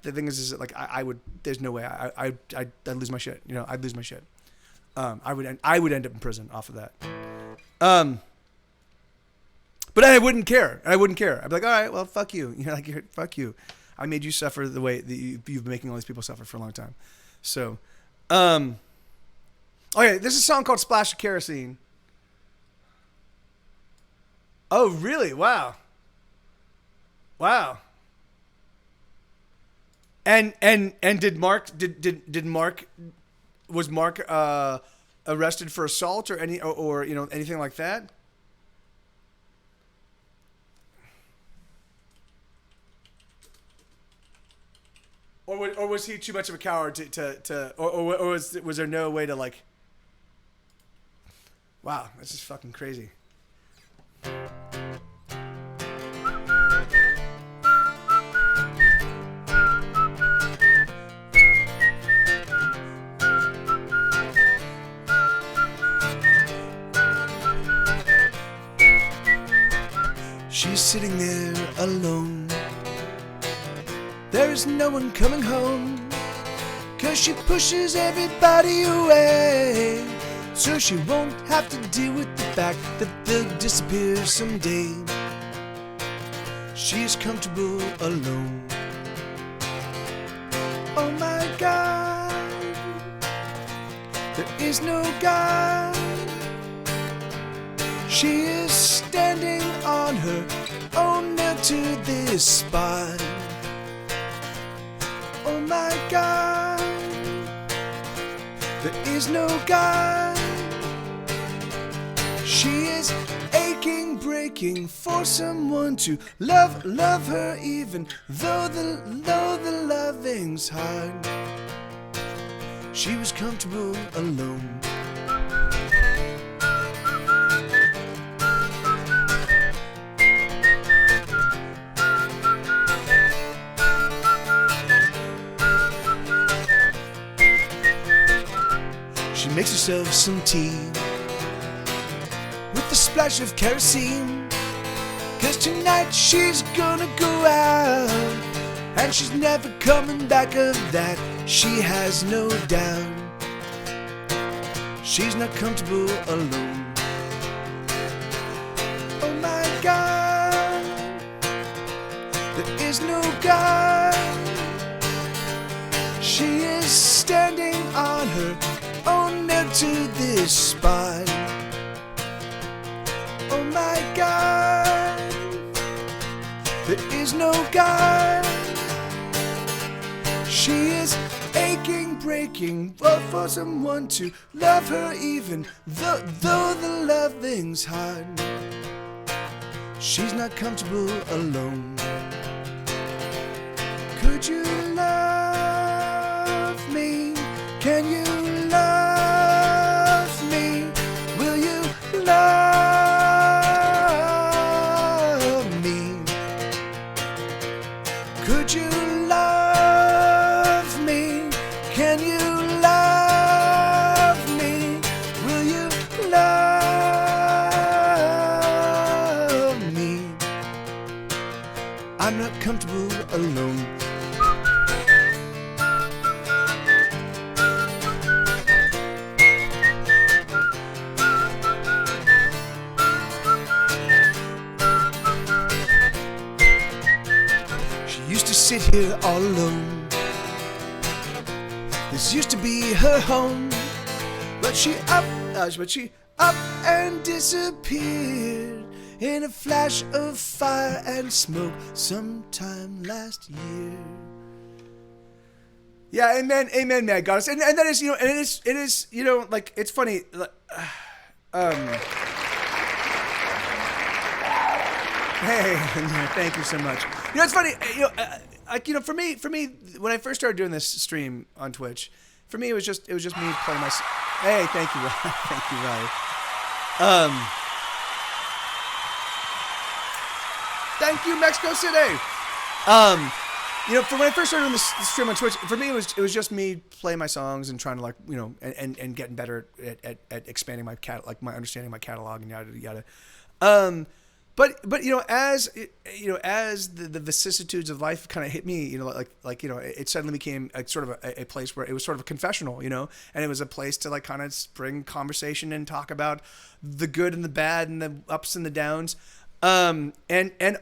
the thing is like I would. There's no way I'd lose my shit. You know, I'd lose my shit. I would end up in prison off of that. But I wouldn't care. I'd be like, all right, well, fuck you. You know, like fuck you. I made you suffer the way that you've been making all these people suffer for a long time. So, okay, this is a song called "Splash of Kerosene." Oh, really? Wow. And was Mark arrested for assault or you know anything like that? Or was he too much of a coward or was there no way to like? Wow, this is fucking crazy. She's sitting there alone. There is no one coming home, 'cause she pushes everybody away, so she won't have to deal with the fact that they'll disappear someday. She's comfortable alone. Oh my God, there is no God. She is standing on her own, nailed to this spot. Oh my God, there is no God. She is aching, breaking for someone to love her, even though the loving's hard. She was comfortable alone. She makes herself some tea with a splash of kerosene, 'cause tonight she's gonna go out, and she's never coming back, of that she has no doubt. She's not comfortable alone. Oh my God, there is no God. She is standing on her own, nailed to this spot. Oh my God, there is no God. She is aching, breaking for someone to love her, even though the loving's hard. She's not comfortable alone. Could you love me? Can you love me? Will you love me? Could you love me? Can you love me? Will you love alone. She used to sit here all alone. This used to be her home, but she up and disappeared in a flash of fire and smoke sometime last year. Yeah, amen, man, goddess, and that is, and it is, like, it's funny, Hey, thank you so much. It's funny, for me, when I first started doing this stream on Twitch, for me it was just me playing my. Hey, thank you, thank you, Riley. Thank you, Mexico City. For when I first started doing this stream on Twitch, for me it was just me playing my songs and trying to, like, and getting better at expanding my my understanding my catalog and yada yada. But as the vicissitudes of life kind of hit me, it suddenly became sort of a place where it was sort of a confessional, and it was a place to, like, kind of bring conversation and talk about the good and the bad and the ups and the downs. And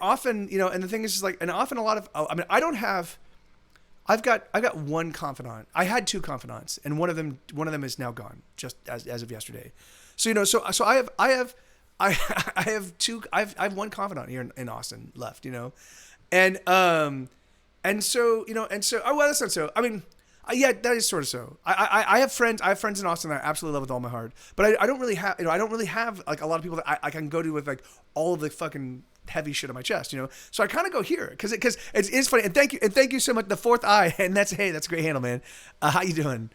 often, and the thing is like, and often a lot of, I've got one confidant. I had two confidants, and one of them is now gone, just as of yesterday. So so I have one confidant here in Austin left, and so oh, well, that's not so. I mean, yeah, that is sort of so. I have friends in Austin that I absolutely love with all my heart, but I don't really have, like, a lot of people that I can go to with, like, all of the fucking heavy shit on my chest, So I kind of go here because it's funny. And thank you so much. The fourth eye, and that's a great handle, man. How you doing?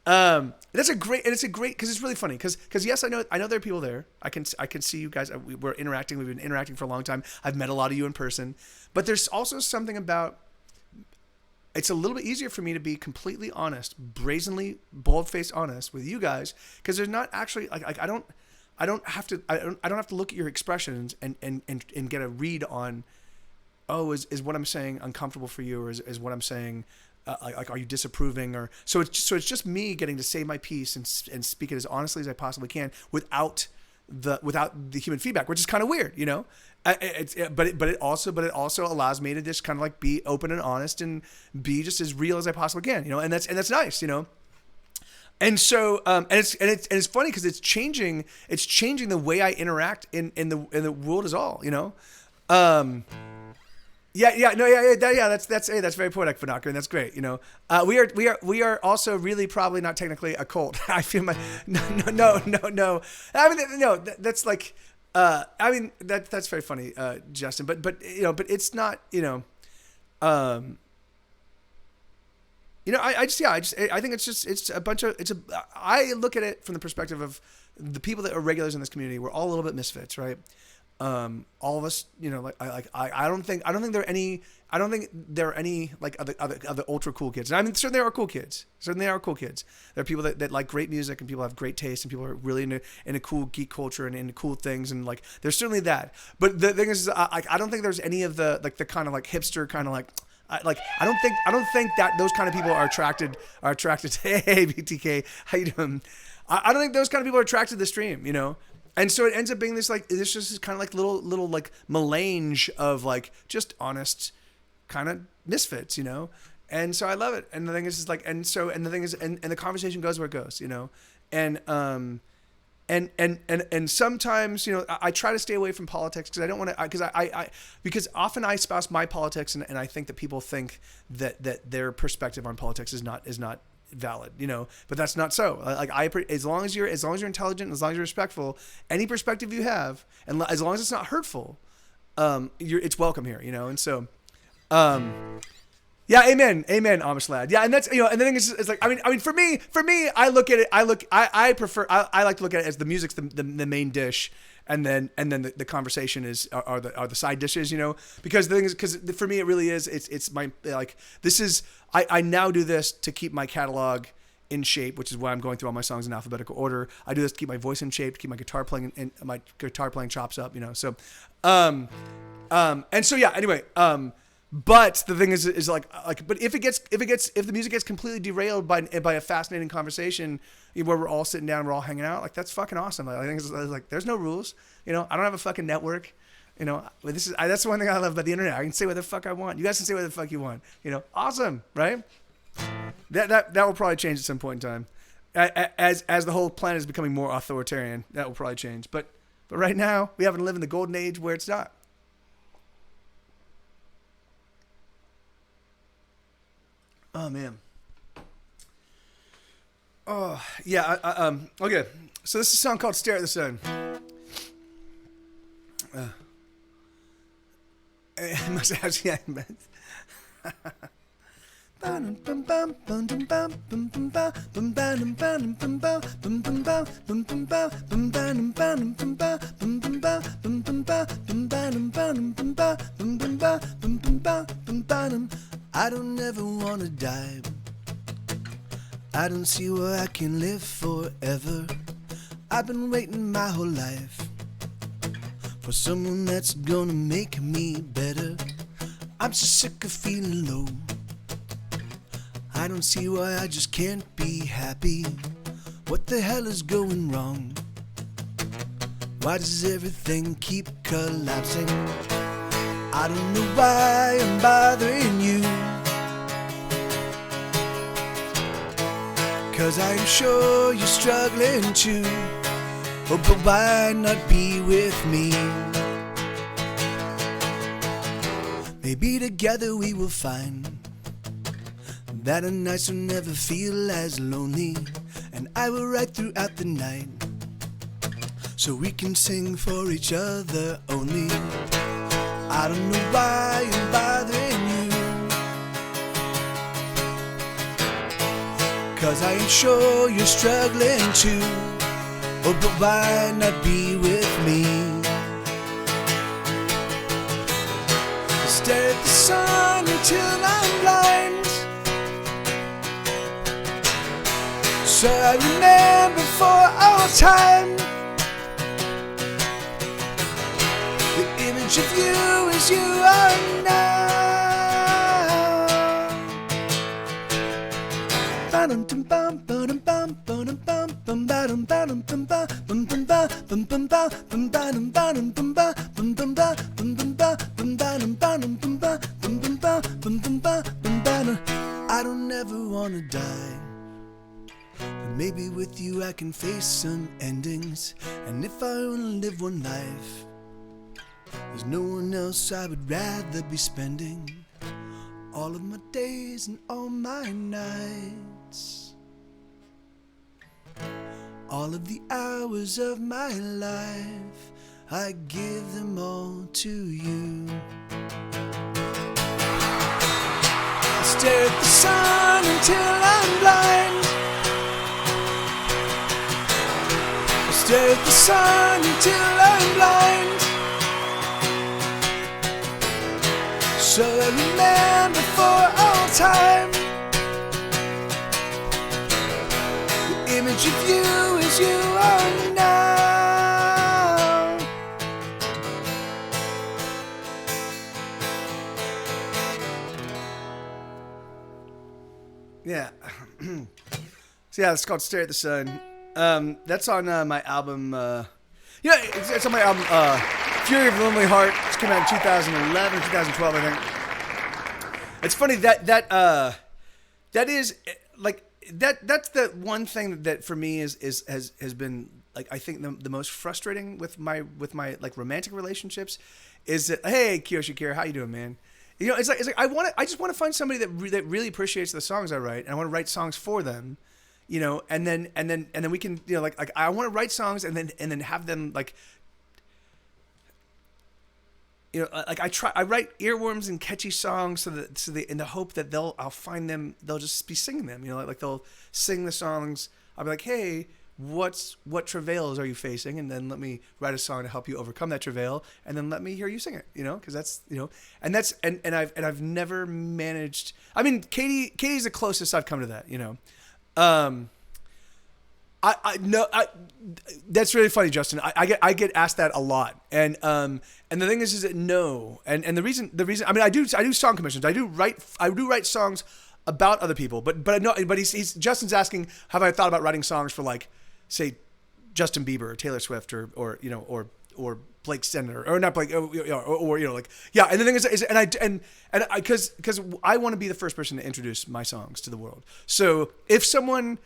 It's a great, because it's really funny because yes, I know there are people there. I can see you guys. We've been interacting for a long time. I've met a lot of you in person, but there's also something about, it's a little bit easier for me to be completely honest, brazenly, bald-faced honest with you guys, because there's not actually, like, I don't have to look at your expressions and get a read on, oh, is what I'm saying uncomfortable for you, or is what I'm saying like, are you disapproving, or so it's just me getting to say my piece and speak it as honestly as I possibly can without the human feedback, which is kind of weird, but it also allows me to just kind of, like, be open and honest and be just as real as I possibly can, and that's nice, And so, and it's funny because it's changing the way I interact in the world as all, That's very poetic, Vanaka, and that's great. We are also really probably not technically a cult. I feel no. I mean, no, that's like, that's very funny, Justin. But it's not, I think I look at it from the perspective of the people that are regulars in this community. We're all a little bit misfits, right? All of us, I don't think there are any like other ultra cool kids. And I mean, certainly there are cool kids. There are people that like great music, and people have great taste, and people are really into cool geek culture and into cool things. And, like, there's certainly that. But the thing is, I don't think there's any of the, like, the kind of, like, hipster kind of, like, I don't think that those kind of people are attracted to, hey, BTK, how you doing? I don't think those kind of people are attracted to the stream, And so it ends up being this kind of, like, little like melange of, like, just honest kind of misfits, And so I love it. And the thing is like, and the conversation goes where it goes, And sometimes, I try to stay away from politics because I don't want to, because often I espouse my politics, and I think that people think that their perspective on politics is not valid, but that's not so. Like, as long as you're intelligent, as long as you're respectful, any perspective you have, and as long as it's not hurtful, it's welcome here, And so, yeah, amen, Amish lad. Yeah, and that's, and the thing is like, I mean, for me, I look at it. I like to look at it as the music's the main dish, and then the conversation are the side dishes, Because the thing is, because for me it really is. It's my, like, this is, I now do this to keep my catalog in shape, which is why I'm going through all my songs in alphabetical order. I do this to keep my voice in shape, to keep my guitar playing and my guitar playing chops up, So, and so yeah. Anyway, But the thing is but if the music gets completely derailed by a fascinating conversation where we're all sitting down, we're all hanging out, like that's fucking awesome. Like, I think it's like there's no rules. You know, I don't have a fucking network. You know, that's the one thing I love about the internet. I can say what the fuck I want. You guys can say what the fuck you want. You know, awesome, right? That will probably change at some point in time, as the whole planet is becoming more authoritarian. That will probably change. But right now, we haven't lived in the golden age where it's not. Oh man. Oh yeah. Okay. So this is a song called "Stare at the Sun." It must have yeah. I don't ever wanna die. I don't see where I can live forever. I've been waiting my whole life for someone that's gonna make me better. I'm so sick of feeling low. I don't see why I just can't be happy. What the hell is going wrong? Why does everything keep collapsing? I don't know why I'm bothering you, 'cause I'm sure you're struggling too. Oh, but why not be with me? Maybe together we will find that our nights will never feel as lonely, and I will write throughout the night so we can sing for each other only. I don't know why I'm bothering you, 'cause I am sure you're struggling too. Oh, but why not be with me? Stare at the sun until I'm blind, so I remember for all time the image of you as you are now. I don't ever wanna die, but maybe with you I can face some endings. And if I only live one life, there's no one else I would rather be spending all of my days and all my nights, all of the hours of my life, I give them all to you. I stare at the sun until I'm blind. I stare at the sun until I'm blind, so I remember for all time the image of you as you are now. Yeah. So yeah, it's called "Stare at the Sun." That's on my album. It's on my album "Fury of the Lonely Heart." It came out in 2011 or 2012, I think. It's funny that is like that's the one thing that for me has been like, I think the most frustrating with my like romantic relationships is that, hey, Kiyoshi Kira, how you doing, man? You know, it's like I just want to find somebody that really appreciates the songs I write, and I want to write songs for them, you know, and then we can, you know, like I want to write songs and then have them, like, you know, like I write earworms and catchy songs so in the hope that I'll find them, they'll just be singing them, you know, like they'll sing the songs. I'll be like, hey, what travails are you facing? And then let me write a song to help you overcome that travail, and then let me hear you sing it, you know, because that's, you know, and I've never managed. I mean, Katie's the closest I've come to that, you know. I no, that's really funny, Justin. I get asked that a lot, and the thing is that no, and the reason I mean I do song commissions. I do write songs about other people, but no, but he's Justin's asking, have I thought about writing songs for, like, say, Justin Bieber or Taylor Swift or Blake Sender or not Blake or like, yeah. And the thing is and I because I want to be the first person to introduce my songs to the world. So if someone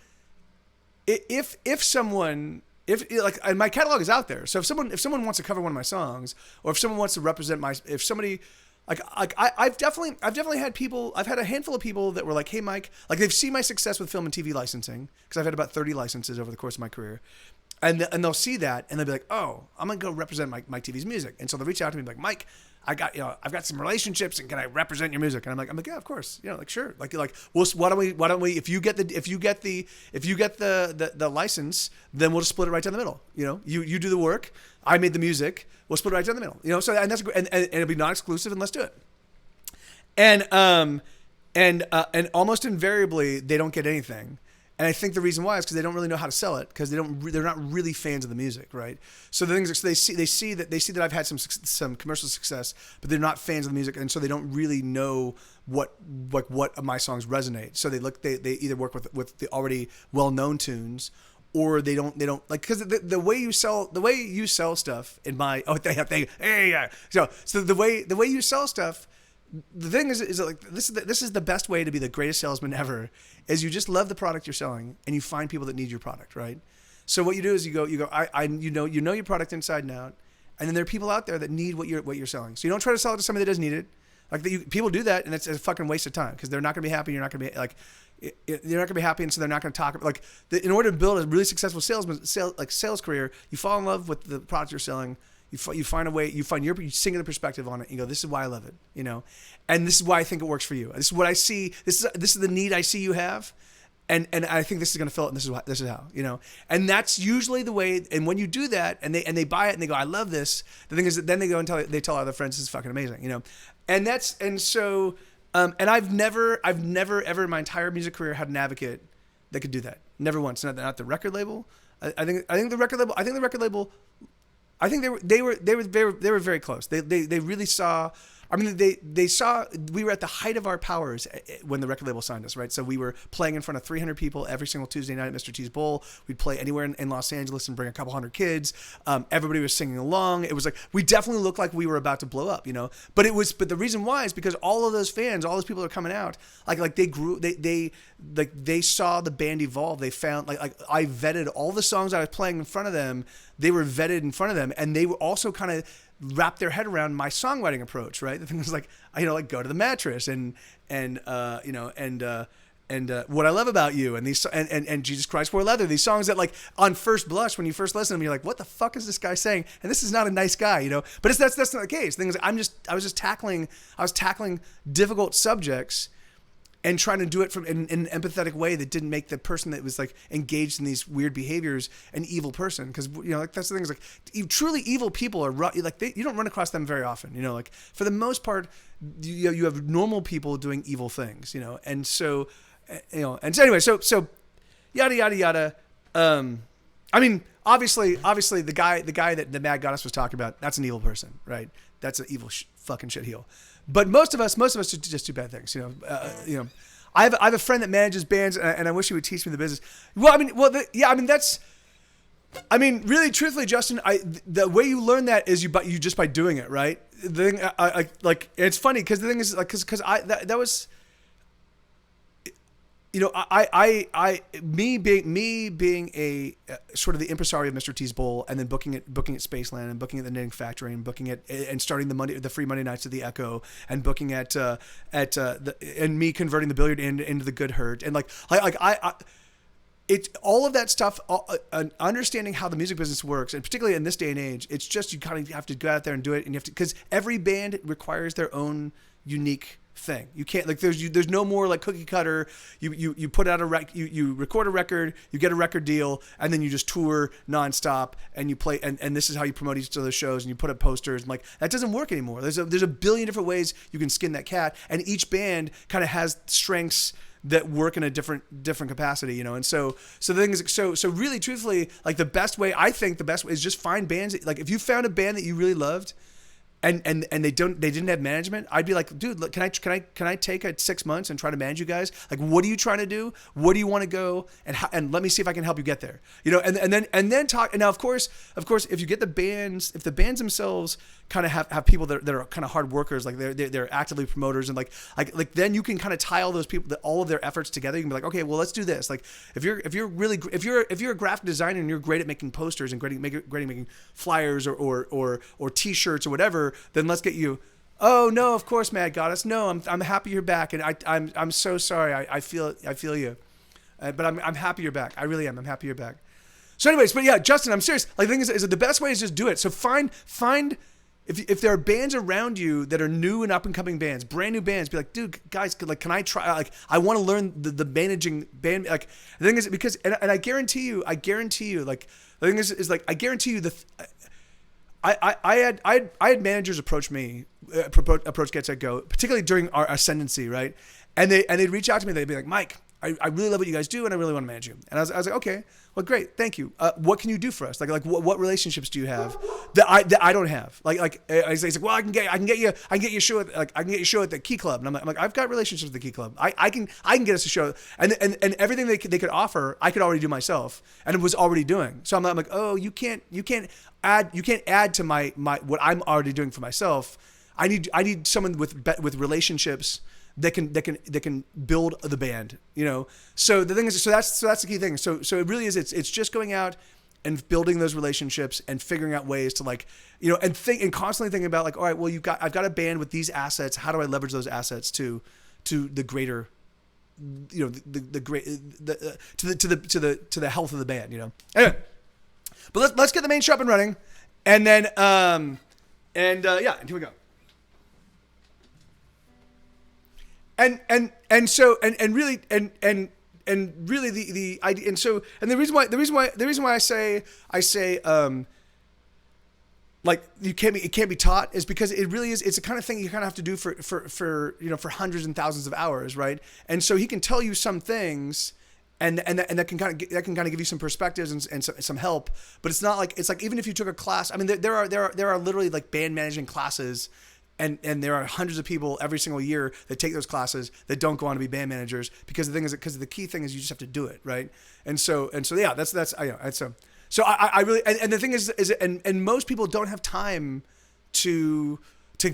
like, and my catalog is out there. So if someone wants to cover one of my songs, or if someone wants to represent if somebody like I've definitely had people. I've had a handful of people that were like, hey Mike, like they've seen my success with film and TV licensing, because I've had about 30 licenses over the course of my career. And they'll see that and they'll be like, oh, I'm gonna go represent Mike TV's music. And so they'll reach out to me and be like, Mike, I've got some relationships, and can I represent your music? And I'm like, yeah, of course, like, sure, like, well, why don't we if you get the license, then we'll just split it right down the middle. You do the work, I made the music, we'll split it right down the middle. So, and that's and it'll be non-exclusive, and let's do it. And almost invariably they don't get anything. And I think the reason why is because they don't really know how to sell it, because they're not really fans of the music, right? So the things are, so they see that I've had some commercial success, but they're not fans of the music, and so they don't really know what of my songs resonate. So they either work with the already well-known tunes, or they don't like, because the way you sell stuff in my so the way you sell stuff. The thing is like, this is the best way to be the greatest salesman ever, is you just love the product you're selling, and you find people that need your product, right? So what you do is you go you know your product inside and out, and then there are people out there that need what you're selling. So you don't try to sell it to somebody that doesn't need it. Like, people do that, and it's a fucking waste of time, because they're not going to be happy. You're not going to be like, you're not going to be happy, and so they're not going to talk. Like, in order to build a really successful sales career, you fall in love with the product you're selling. You find a way, you find your singular perspective on it. You go, this is why I love it, and this is why I think it works for you. This is what I see. This is the need I see you have, and I think this is going to fill it. And this is how, and that's usually the way. And when you do that, and they buy it, and they go, I love this. The thing is that then they go and tell other friends, this is fucking amazing, and so I've never ever in my entire music career had an advocate that could do that. Never once. Not the record label. I think the record label. I think they were very close. They really saw. I mean, they saw we were at the height of our powers when the record label signed us, right? So we were playing in front of 300 people every single Tuesday night at Mr. T's Bowl. We'd play anywhere in Los Angeles and bring a couple hundred kids. Everybody was singing along. It was like, we definitely looked like we were about to blow up, But the reason why is because all of those fans, all those people that are coming out, like they grew, they saw the band evolve. They found like I vetted all the songs I was playing in front of them. They were vetted in front of them, and they were also kind of wrap their head around my songwriting approach, right? The thing was like, like Go to the Mattress and What I Love About You and these and Jesus Christ Wore Leather. These songs that, like, on first blush, when you first listen to them, you're like, what the fuck is this guy saying? And this is not a nice guy, But that's not the case. The thing is, I was tackling difficult subjects and trying to do it in an empathetic way that didn't make the person that was, like, engaged in these weird behaviors an evil person. Because, like, that's the thing is, like, truly evil people are, like, you don't run across them very often, like, for the most part, you have normal people doing evil things, and so, and so anyway, so yada, yada, yada. I mean, obviously the guy that the Mad Goddess was talking about, that's an evil person, right? That's an evil fucking shitheel. But most of us just do bad things, I have a friend that manages bands, and I wish he would teach me the business. Really, truthfully, Justin, the way you learn that is you just by doing it, right? The thing, like, it's funny because the thing is, like, because that was, me being a sort of the impresario of Mr. T's Bowl, and then booking at Spaceland, and booking at the Knitting Factory, and booking it, and starting the free Monday nights at the Echo, and booking and me converting the Billiard Inn into the Good Hurt, and it's all of that stuff, understanding how the music business works, and particularly in this day and age, it's just, you kind of have to go out there and do it, and you have to, because every band requires their own unique thing. You can't, like, there's no more like cookie cutter. You put out you record a record, you get a record deal, and then you just tour nonstop, and you play, and this is how you promote each of the shows, and you put up posters, and, like, that doesn't work anymore. There's a billion different ways you can skin that cat, and each band kind of has strengths that work in a different capacity, and so the thing is, so really truthfully, like the best way is just find bands. Like if you found a band that you really loved, and they didn't have management, I'd be like, dude, look, can I take 6 months and try to manage you guys? Like, what are you trying to do? What do you want to go? And let me see if I can help you get there. And then talk. And now, of course, if you get the bands, if the bands themselves kind of have people that are kind of hard workers, like they're actively promoters, and like then you can kind of tie all those people, all of their efforts together. You can be like, okay, well, let's do this. Like if you're a graphic designer and you're great at making posters and great at making flyers or T-shirts or whatever, then let's get you. Oh no, of course, Mad Goddess. No, I'm happy you're back, and I'm so sorry. I feel you, but I'm happy you're back. I really am. I'm happy you're back. So, anyways, but yeah, Justin, I'm serious. Like the thing is that the best way is just do it. So find if there are bands around you that are new and up and coming bands, brand new bands, be like, dude, guys, like, can I try? Like, I want to learn the managing band. Like the thing is because and I guarantee you, like the thing is like I guarantee you I had managers approach me, approach Get Set Go, particularly during our ascendancy, right? And they'd reach out to me. They'd be like, Mike, I really love what you guys do, and I really want to manage you. And I was like, okay, well, great, thank you. What can you do for us? Like what relationships do you have that I don't have? He's like, well, I can get you a show at the Key Club. And I'm like, I've got relationships with the Key Club. I can get us a show, and everything they could offer, I could already do myself, and it was already doing. So I'm like, oh, you can't add to my what I'm already doing for myself. I need someone with relationships that can build the band, So the thing is, so that's the key thing. So it really is. It's just going out and building those relationships and figuring out ways to and constantly thinking about like, all right, well, I've got a band with these assets. How do I leverage those assets to the greater, the great to the health of the band, Anyway, but let's get the main show up and running, and then and here we go. And really the idea, and the reason why I say like it can't be taught is because it really is. It's the kind of thing you kind of have to do for hundreds and thousands of hours, right? And so he can tell you some things, and that can kind of give you some perspectives and some help. But it's not like, it's like even if you took a class. I mean, there are literally like band managing classes. And there are hundreds of people every single year that take those classes that don't go on to be band managers, because the key thing is you just have to do it, right? And so yeah, that's so I really, and the thing is and most people don't have time to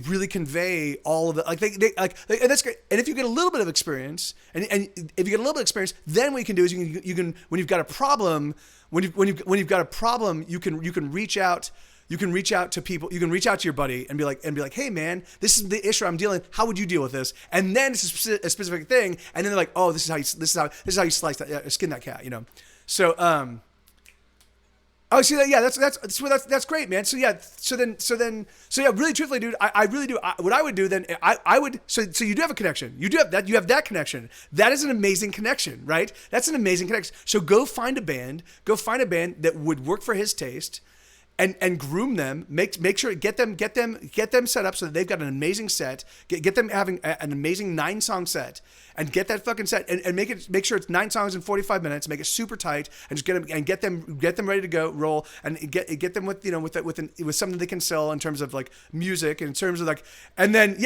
really convey all of the, like they and that's great. And if you get a little bit of experience, and if you get a little bit of experience, then what you can do is you can when you've got a problem, when you've got a problem, you can reach out. You can reach out to people. You can reach out to your buddy and be like, hey man, this is the issue I'm dealing. How would you deal with this? And then it's a specific thing. And then they're like, oh, this is how you slice that, skin that cat, So oh, see that? Yeah, that's great, man. So yeah, so yeah, really truthfully, dude, I really do. What I would do then, I would. So you do have a connection. You have that connection. That is an amazing connection, right? That's an amazing connection. So go find a band that would work for his taste. And groom them, make sure get them set up so that they've got an amazing set. Get them having an amazing 9-song set, and get that fucking set and make sure it's 9 songs in 45 minutes. Make it super tight, and just get them ready to go roll, and get them with with something they can sell in terms of like music, in terms of like, and then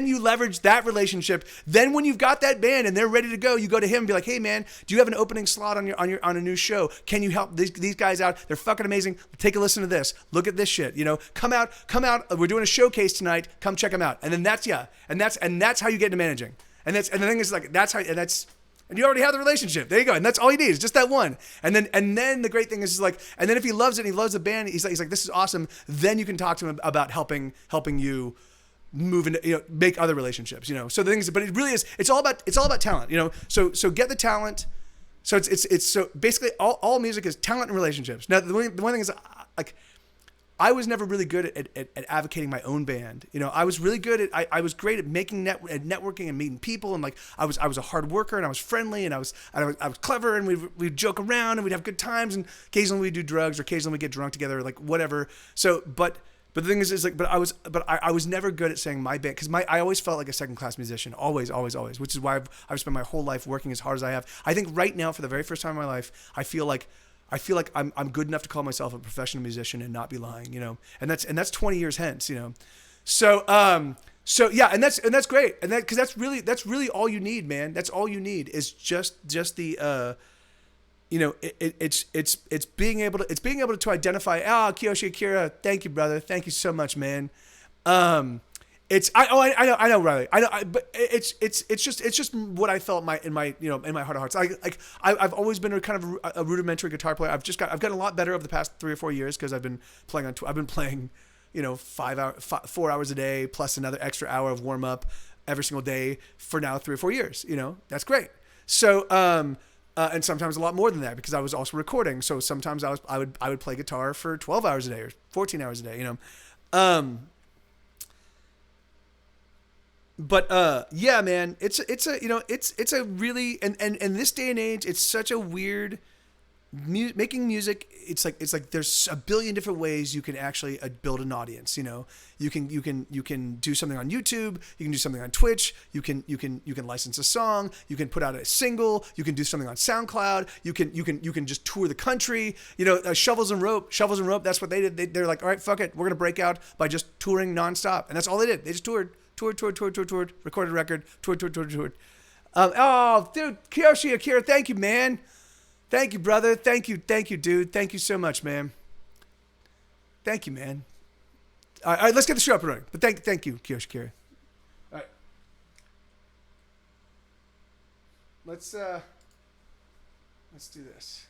you leverage that relationship. Then when you've got that band and they're ready to go, you go to him and be like, hey man, do you have an opening slot on a new show? Can you help these guys out? They're fucking amazing. Take a listen to this. Look at this shit. Come out. We're doing a showcase tonight. Come check them out. And then that's how you get into managing. And the thing is like, and you already have the relationship. There you go. And that's all you need is just that one. And then the great thing is like, and then if he loves it and he loves the band, he's like, this is awesome. Then you can talk to him about helping you move into, make other relationships, So the thing is, but it really is, it's all about talent, So get the talent. So it's so basically all music is talent and relationships. Now the one thing is, like, I was never really good at advocating my own band. I was really good at I was great at making networking and meeting people, and like I was a hard worker, and I was friendly, and I was clever, and we'd joke around and we'd have good times, and occasionally we'd do drugs, or occasionally we'd get drunk together, or like whatever. So but But the thing is like, I was never good at saying my band, because I always felt like a second class musician, always, which is why I've spent my whole life working as hard as I have. I think right now, for the very first time in my life, I feel like I'm good enough to call myself a professional musician and not be lying, and that's 20 years hence, So yeah, and that's great, and because that's really all you need, man. That's all you need is just the it's being able to identify. Kiyoshi Akira, thank you, brother, thank you so much, man. I know, Riley, I know, but it's just what I felt in my heart of hearts. I've always been a kind of a rudimentary guitar player. I've gotten a lot better over the past 3 or 4 years because I've been playing 4 hours a day plus another extra hour of warm up every single day for now 3 or 4 years. That's great. So and sometimes a lot more than that because I was also recording. So sometimes I would play guitar for 12 hours a day or 14 hours a day. But yeah, man, it's a really and this day and age, it's such a weird. Making music, it's like there's a billion different ways you can actually build an audience. You can do something on YouTube, you can do something on Twitch, you can license a song, you can put out a single, you can do something on SoundCloud, you can just tour the country. Shovels and Rope, that's what they did. They're like, all right, fuck it, we're gonna break out by just touring nonstop, and that's all they did. They just toured, recorded a record, toured. Oh, dude, Kiyoshi Akira, thank you, man. Thank you, brother. Thank you, dude. Thank you so much, man. Thank you, man. All right, let's get the show up and running. But thank you, Kiyoshi Akira. All right. Let's do this.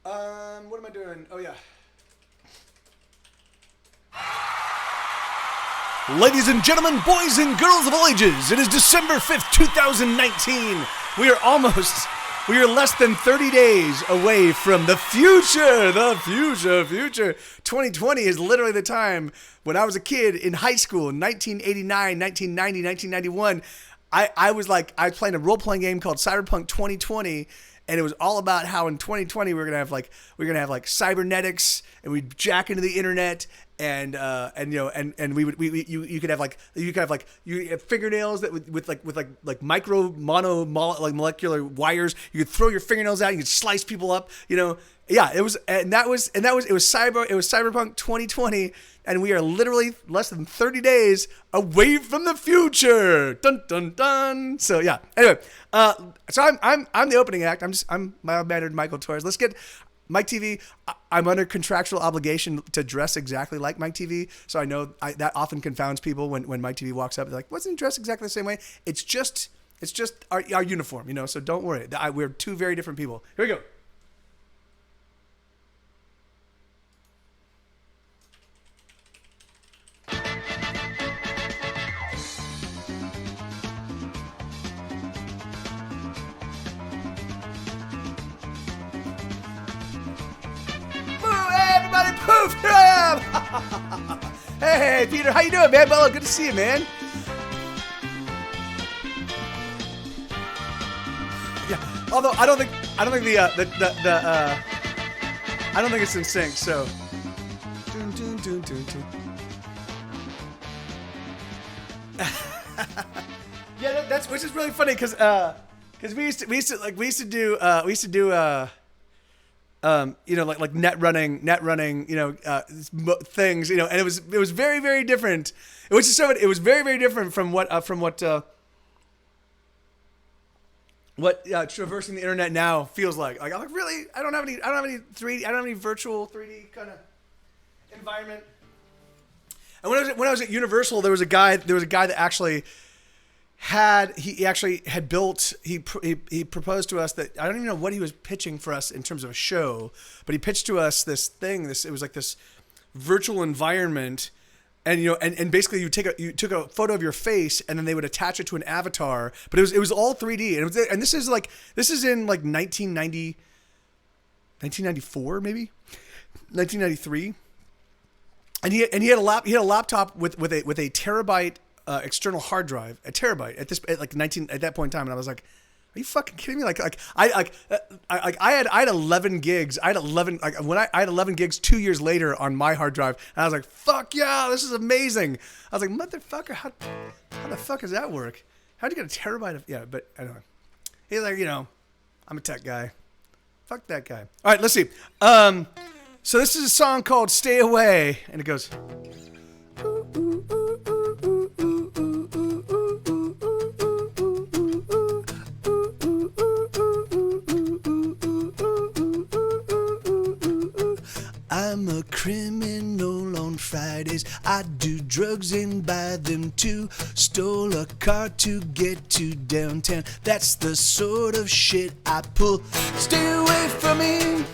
What am I doing? Oh yeah. Ladies and gentlemen, boys and girls of all ages, it is December 5th, 2019. We are less than 30 days away from the future. 2020 is literally the time when I was a kid in high school in 1989, 1990, 1991. I was playing a role-playing game called Cyberpunk 2020, and it was all about how in 2020 we're gonna have cybernetics, and we'd jack into the internet, and you could have fingernails that with micro molecular wires. You could throw your fingernails out, you could slice people up. Yeah, it was Cyberpunk 2020, and we are literally less than 30 days away from the future. Dun dun dun. So yeah. Anyway, so I'm the opening act. I'm mild-mannered Michael Torres. Let's get Mike TV. I'm under contractual obligation to dress exactly like Mike TV. So I know that often confounds people when Mike TV walks up. They're like, "Wasn't he dressed exactly the same way?" It's just our uniform, So don't worry. We're two very different people. Here we go. Poof! Here I am! Hey, Peter, how you doing, man? Bello, good to see you, man. Yeah. Although I don't think it's in sync. So. Yeah, that's which is really funny because we used to do. Like net running, things, and it was very, very different. It was very, very different from what traversing the internet now feels like. Like I'm like, really, I don't have any virtual 3D kind of environment. And when I was at Universal, there was a guy that actually had built. He proposed to us that I don't even know what he was pitching for us in terms of a show, but he pitched to us this thing. It was like this virtual environment, and and basically you took a photo of your face, and then they would attach it to an avatar. But it was all 3D, and this is in 1990, 1994 maybe, 1993, and he had a laptop with a terabyte. External hard drive, a terabyte at that point in time, and I was like, Are you fucking kidding me? I had 11 gigs. I had 11 I had 11 gigs 2 years later on my hard drive, and I was like, fuck yeah, this is amazing. I was like, motherfucker, how the fuck does that work? How'd you get a terabyte of but anyway. He's like, I'm a tech guy. Fuck that guy. All right, let's see. So this is a song called "Stay Away," and it goes. I'm a criminal on Fridays. I do drugs and buy them too. Stole a car to get to downtown. That's the sort of shit I pull. Stay away from me.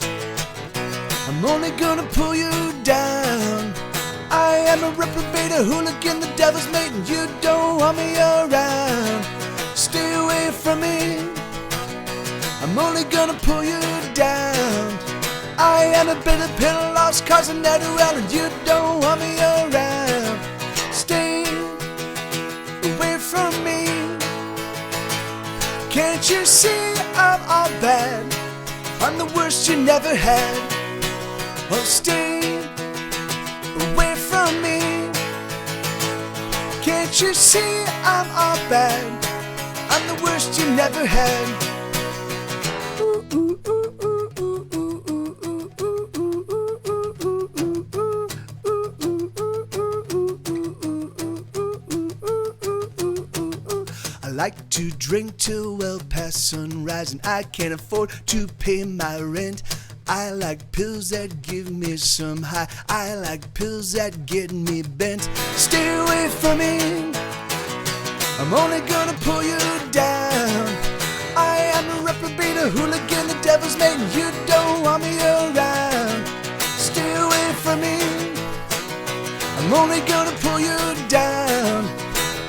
I'm only gonna pull you down. I am a reprobate, a hooligan, the devil's mate, and you don't want me around. Stay away from me. I'm only gonna pull you down. I am a bitter pill, lost cause I never well, and you don't want me around. Stay away from me. Can't you see I'm all bad? I'm the worst you never had. Oh, stay away from me. Can't you see I'm all bad? I'm the worst you never had. I like to drink till well past sunrise, and I can't afford to pay my rent. I like pills that give me some high. I like pills that get me bent. Stay away from me. I'm only gonna pull you down. I am a reprobate, a hooligan, the devil's mate, and you don't want me around. Stay away from me. I'm only gonna pull you down.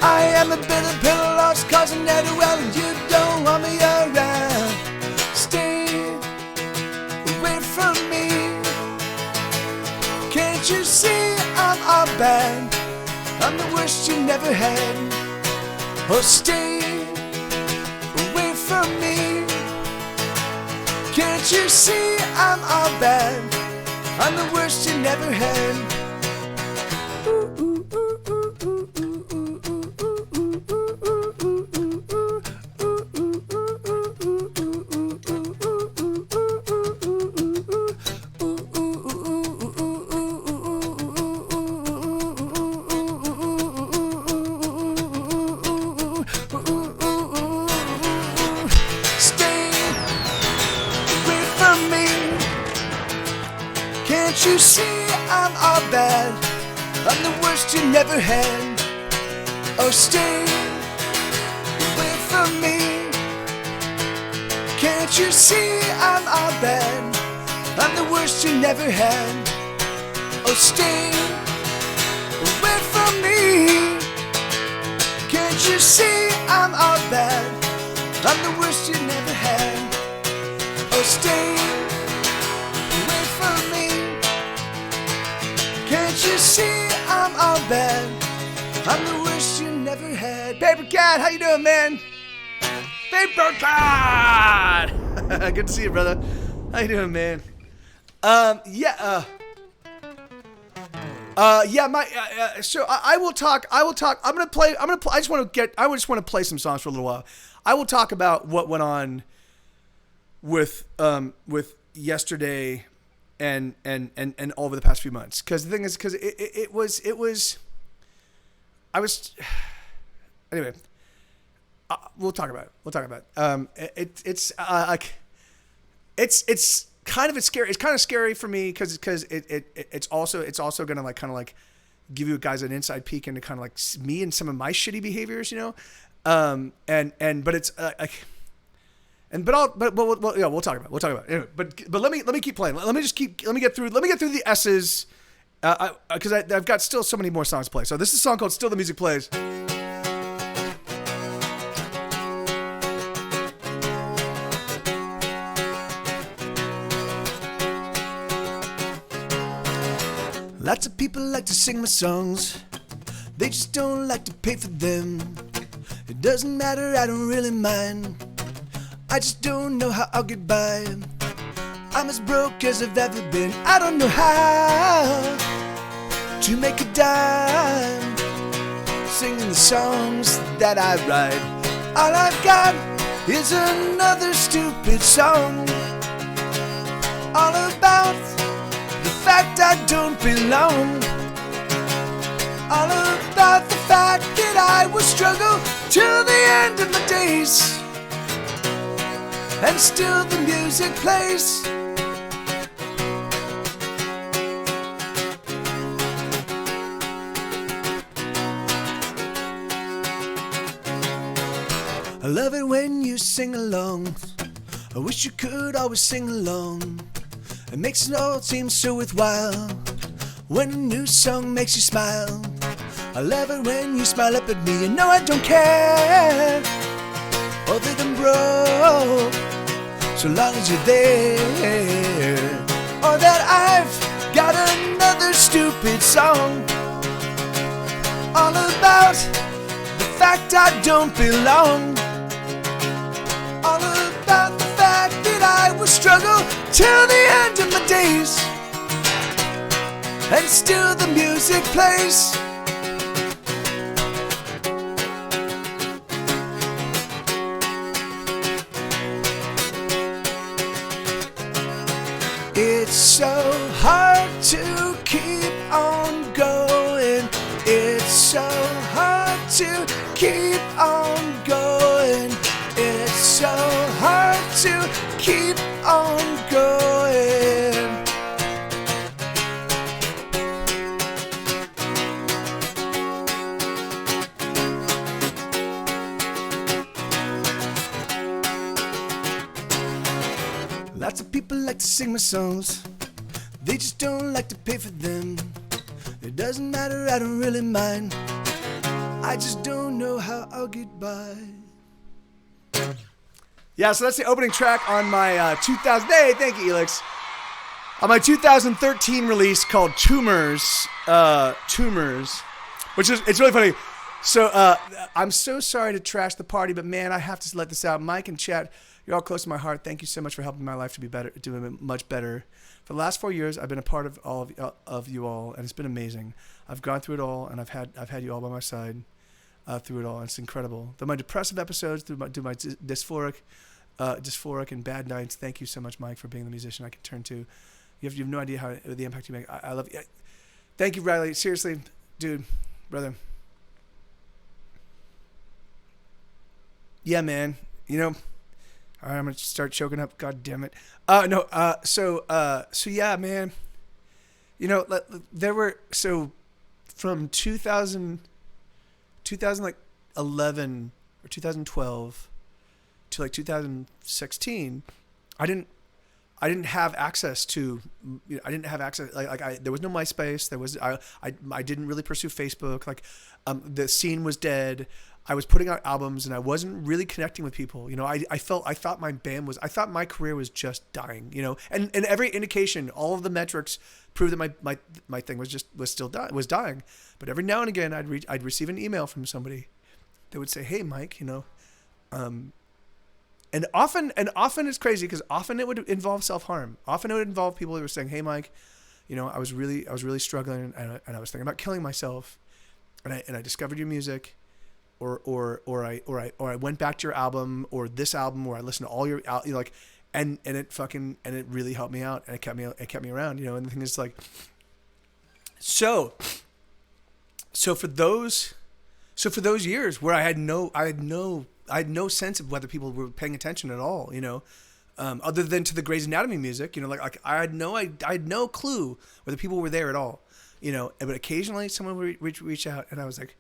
I am a bitter pill, lost cause I never well, and you don't want me around. Stay away from me. Can't you see I'm all bad? I'm the worst you never had. Oh, stay away from me. Can't you see I'm all bad? I'm the worst you never had. Can't you see I'm all bad? I'm the worst you never had. Oh, stay away from me. Can't you see I'm all bad? I'm the worst you never had. Oh, stay away from me. Can't you see I'm all bad? I'm the worst you never had. Oh, stay away from me. Can't you see I'm all bad? I'm the worst you never had. Paper Cat, how you doing, man? Paper Cat! Good to see you, brother. How you doing, man? Yeah, so I will talk. I just want to play some songs for a little while. I will talk about what went on with yesterday and over the past few months. Because the thing is, because anyway. We'll talk about it. It's kind of scary. It's kind of scary for me because it's also gonna like kind of like give you guys an inside peek into kind of like me and some of my shitty behaviors, you know. But it's we'll talk about it. Anyway, but let me keep playing. Let me get through the S's because I've got still so many more songs to play. So this is a song called "Still the Music Plays." Lots of people like to sing my songs, they just don't like to pay for them. It doesn't matter, I don't really mind. I just don't know how I'll get by. I'm as broke as I've ever been. I don't know how to make a dime singing the songs that I write. All I've got is another stupid song, all about the fact I don't belong, all about the fact that I will struggle till the end of my days, and still the music plays. I love it when you sing along. I wish you could always sing along. It makes it all seem so worthwhile when a new song makes you smile. I love it when you smile up at me. You know I don't care or that I'm broke, so long as you're there. Or that I've got another stupid song, all about the fact I don't belong, all about the fact that I will struggle till the end of my days, and still the music plays. It's so hard to keep on going. It's so hard to keep on going. It's so hard to keep on going. Lots of people like to sing my songs, they just don't like to pay for them. It doesn't matter, I don't really mind. I just don't know how I'll get by. Yeah, so that's the opening track on my 2000. Hey, thank you, Elix. On my 2013 release called Tumors, which is, it's really funny. So I'm so sorry to trash the party, but man, I have to let this out. Mike and Chad, you're all close to my heart. Thank you so much for helping my life to be better, doing much better. For the last 4 years, I've been a part of all of you all, and it's been amazing. I've gone through it all, and I've had you all by my side through it all. And it's incredible. Through my depressive episodes, through my dysphoric and bad nights. Thank you so much, Mike, for being the musician I can turn to. You have no idea how the impact you make. I love you. Thank you, Riley. Seriously, dude, brother. Yeah, man. You know. All right, I'm gonna start choking up. God damn it. So yeah, man. You know, there were from 2011 or 2012 to like 2016, I didn't have access to. There was no MySpace. I didn't really pursue Facebook. The scene was dead. I was putting out albums and I wasn't really connecting with people. You know, I thought my career was just dying, you know, and every indication, all of the metrics proved that my thing was dying. But every now and again I'd receive an email from somebody that would say, "Hey, Mike, you know," and often it's crazy because often it would involve self-harm. Often it would involve people who were saying, "Hey, Mike, you know, I was really struggling and I was thinking about killing myself, and I discovered your music." Or I went back to your album or this album, or I listened to all your and it really helped me out, and it kept me around, you know. And the thing is, like, so for those years where I had no sense of whether people were paying attention at all, you know, other than to the Grey's Anatomy music, you know, like I had no clue whether people were there at all, you know. But occasionally someone would reach out, and I was like,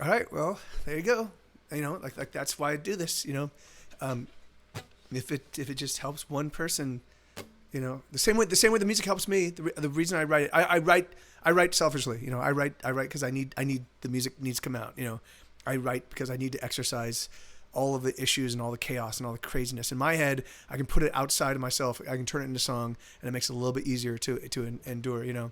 all right, well, there you go. You know, like that's why I do this, you know. If it just helps one person, you know, the same way the music helps me. The reason I write it, I write selfishly, you know. I write because I need the music needs to come out, you know. I write because I need to exercise all of the issues and all the chaos and all the craziness in my head. I can put it outside of myself. I can turn it into song, and it makes it a little bit easier to endure, you know.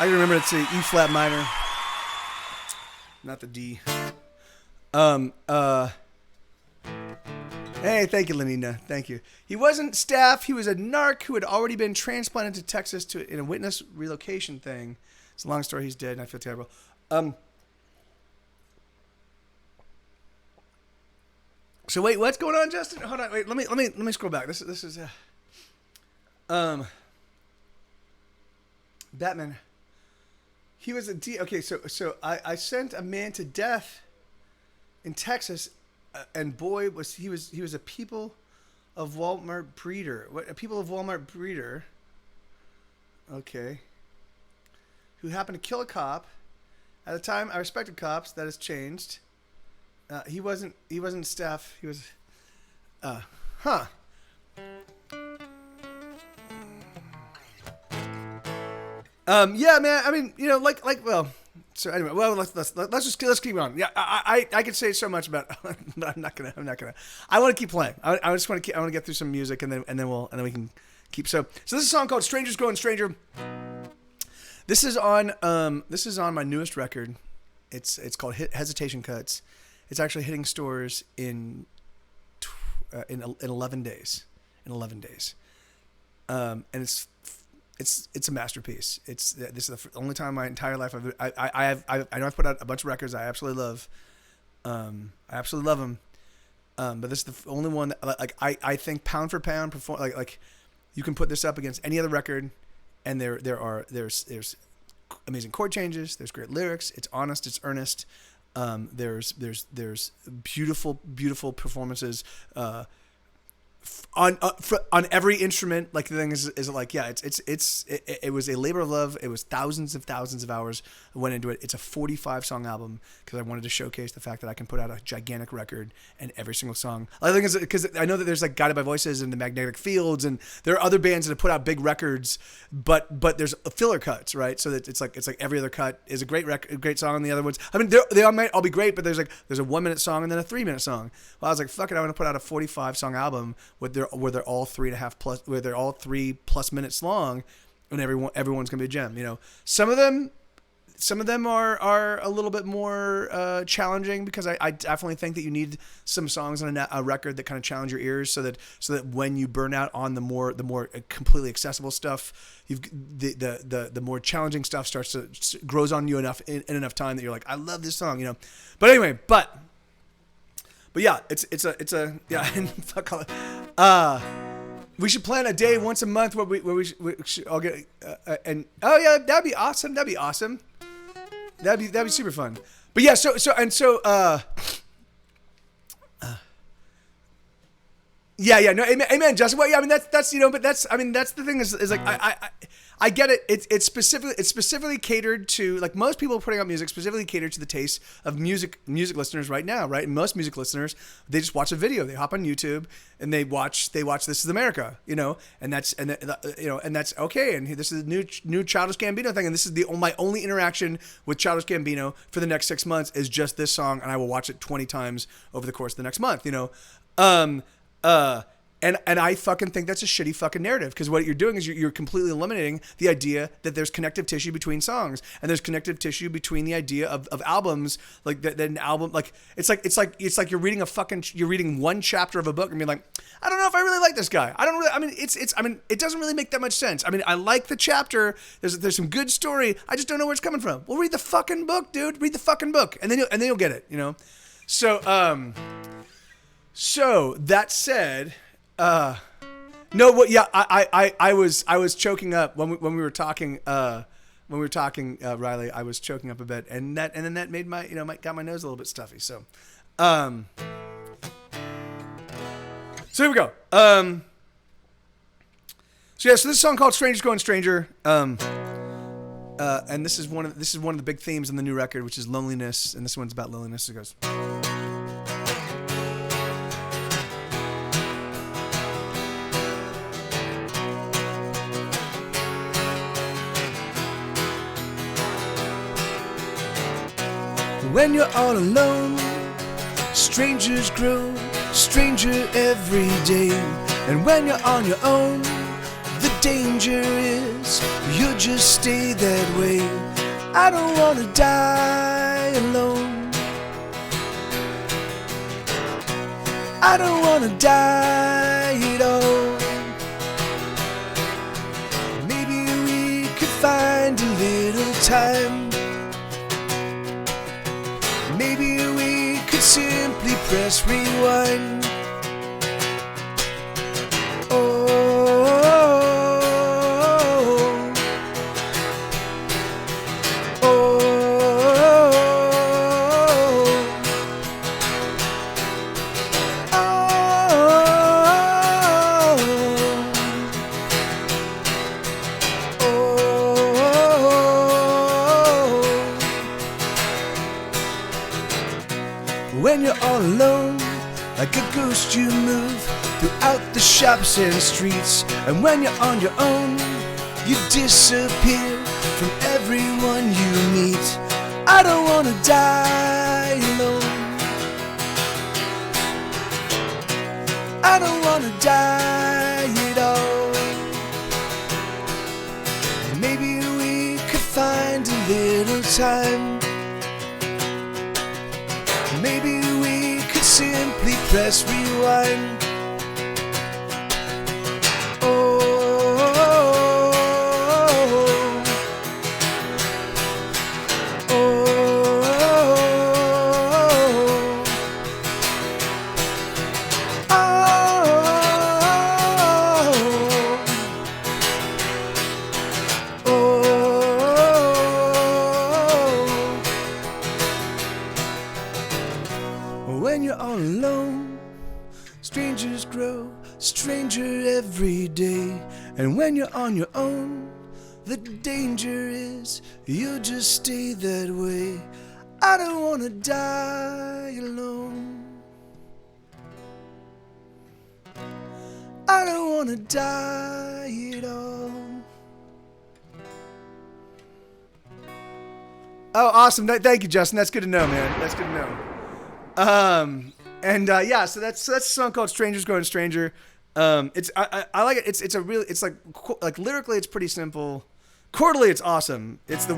I remember it's a E flat minor, not the D. Hey, thank you, Lenina. Thank you. He wasn't staff. He was a narc who had already been transplanted to Texas in a witness relocation thing. It's a long story. He's dead, and I feel terrible. So wait, what's going on, Justin? Hold on. Wait, let me scroll back. This is Batman. He was a D. Okay, so I sent a man to death in Texas. And boy, he was a People of Walmart breeder. What, a People of Walmart breeder? Okay. Who happened to kill a cop. At the time, I respected cops. That has changed. He wasn't staff. He was. Yeah, man. I mean, well. So anyway, well, let's keep on. Yeah, I could say so much about, but I'm not gonna. I want to keep playing. I just want to get through some music, and then we can keep. So this is a song called "Strangers Growing Stranger." This is on my newest record. It's called Hesitation Cuts. It's actually hitting stores in 11 days. And it's a masterpiece. This is the only time in my entire life I know I've put out a bunch of records I absolutely love. I absolutely love them. But this is the only one that I think pound for pound like you can put this up against any other record, and there's amazing chord changes. There's great lyrics. It's honest. It's earnest. There's beautiful performances. On every instrument, like the thing is like, yeah, it was a labor of love. It was thousands of hours went into it. It's a 45 song album because I wanted to showcase the fact that I can put out a gigantic record and every single song. I think is because I know that there's like Guided by Voices and the Magnetic Fields, and there are other bands that have put out big records, but there's filler cuts, right? So that it's like every other cut is a great song, and the other ones, I mean, they all might all be great, but there's a 1 minute song and then a 3 minute song. Well, I was like, fuck it, I want to put out a 45 song album where they're all 3+ minutes long, and everyone's gonna be a gem. You know, some of them are a little bit more challenging because I definitely think that you need some songs on a record that kind of challenge your ears so that when you burn out on the more completely accessible stuff, the more challenging stuff grows on you enough in enough time that you're like, I love this song, you know. But anyway, but yeah, it's a yeah. Fuck all it. We should plan a day once a month where we should all get and oh yeah, that'd be awesome. That'd be super fun. But yeah, so yeah, no, amen, Justin. Well, yeah, I mean that's you know, but that's the thing is like I get it. It's specifically catered to, like, most people putting out music specifically catered to the taste of music listeners right now, right? And most music listeners, they just watch a video, they hop on YouTube and they watch This Is America, you know, and that's okay. And this is a new Childish Gambino thing, and this is my only interaction with Childish Gambino for the next 6 months is just this song, and I will watch it 20 times over the course of the next month, you know. And I fucking think that's a shitty fucking narrative, because what you're doing is you're completely eliminating the idea that there's connective tissue between songs, and there's connective tissue between the idea of albums, like that an album, like it's like you're reading one chapter of a book and being like, I don't know if I really like this guy. It doesn't really make that much sense. I mean, I like the chapter. There's some good story. I just don't know where it's coming from. Well, read the fucking book, dude. Read the fucking book, and then you'll get it, you know. So that said. No, what? Yeah, I was choking up when we were talking. Riley, I was choking up a bit, and then that made got my nose a little bit stuffy. So, so here we go. So yeah, so this is a song called "Strangers Growing Stranger," and this is one of the big themes on the new record, which is loneliness, and this one's about loneliness. It goes. When you're all alone, strangers grow stranger every day. And when you're on your own, the danger danger is you'll just stay that way. I don't wanna die alone. I don't wanna die at all. Maybe we could find a little time. Maybe we could simply press rewind. Oh, when you're all alone, like a ghost you move throughout the shops and streets. And when you're on your own, you disappear from everyone you meet. I don't wanna die alone. I don't wanna die at all. Maybe we could find a little time. Maybe we could simply press rewind. When you're all alone, strangers grow stranger every day. And when you're on your own, the danger is you'll just stay that way. I don't wanna die alone. I don't wanna die at all. Oh, awesome. Thank you, Justin. That's good to know, man. That's good to know. Yeah, so that's a song called "Strangers Growing Stranger." I like it. It's like lyrically, it's pretty simple. Chordally, it's awesome. It's the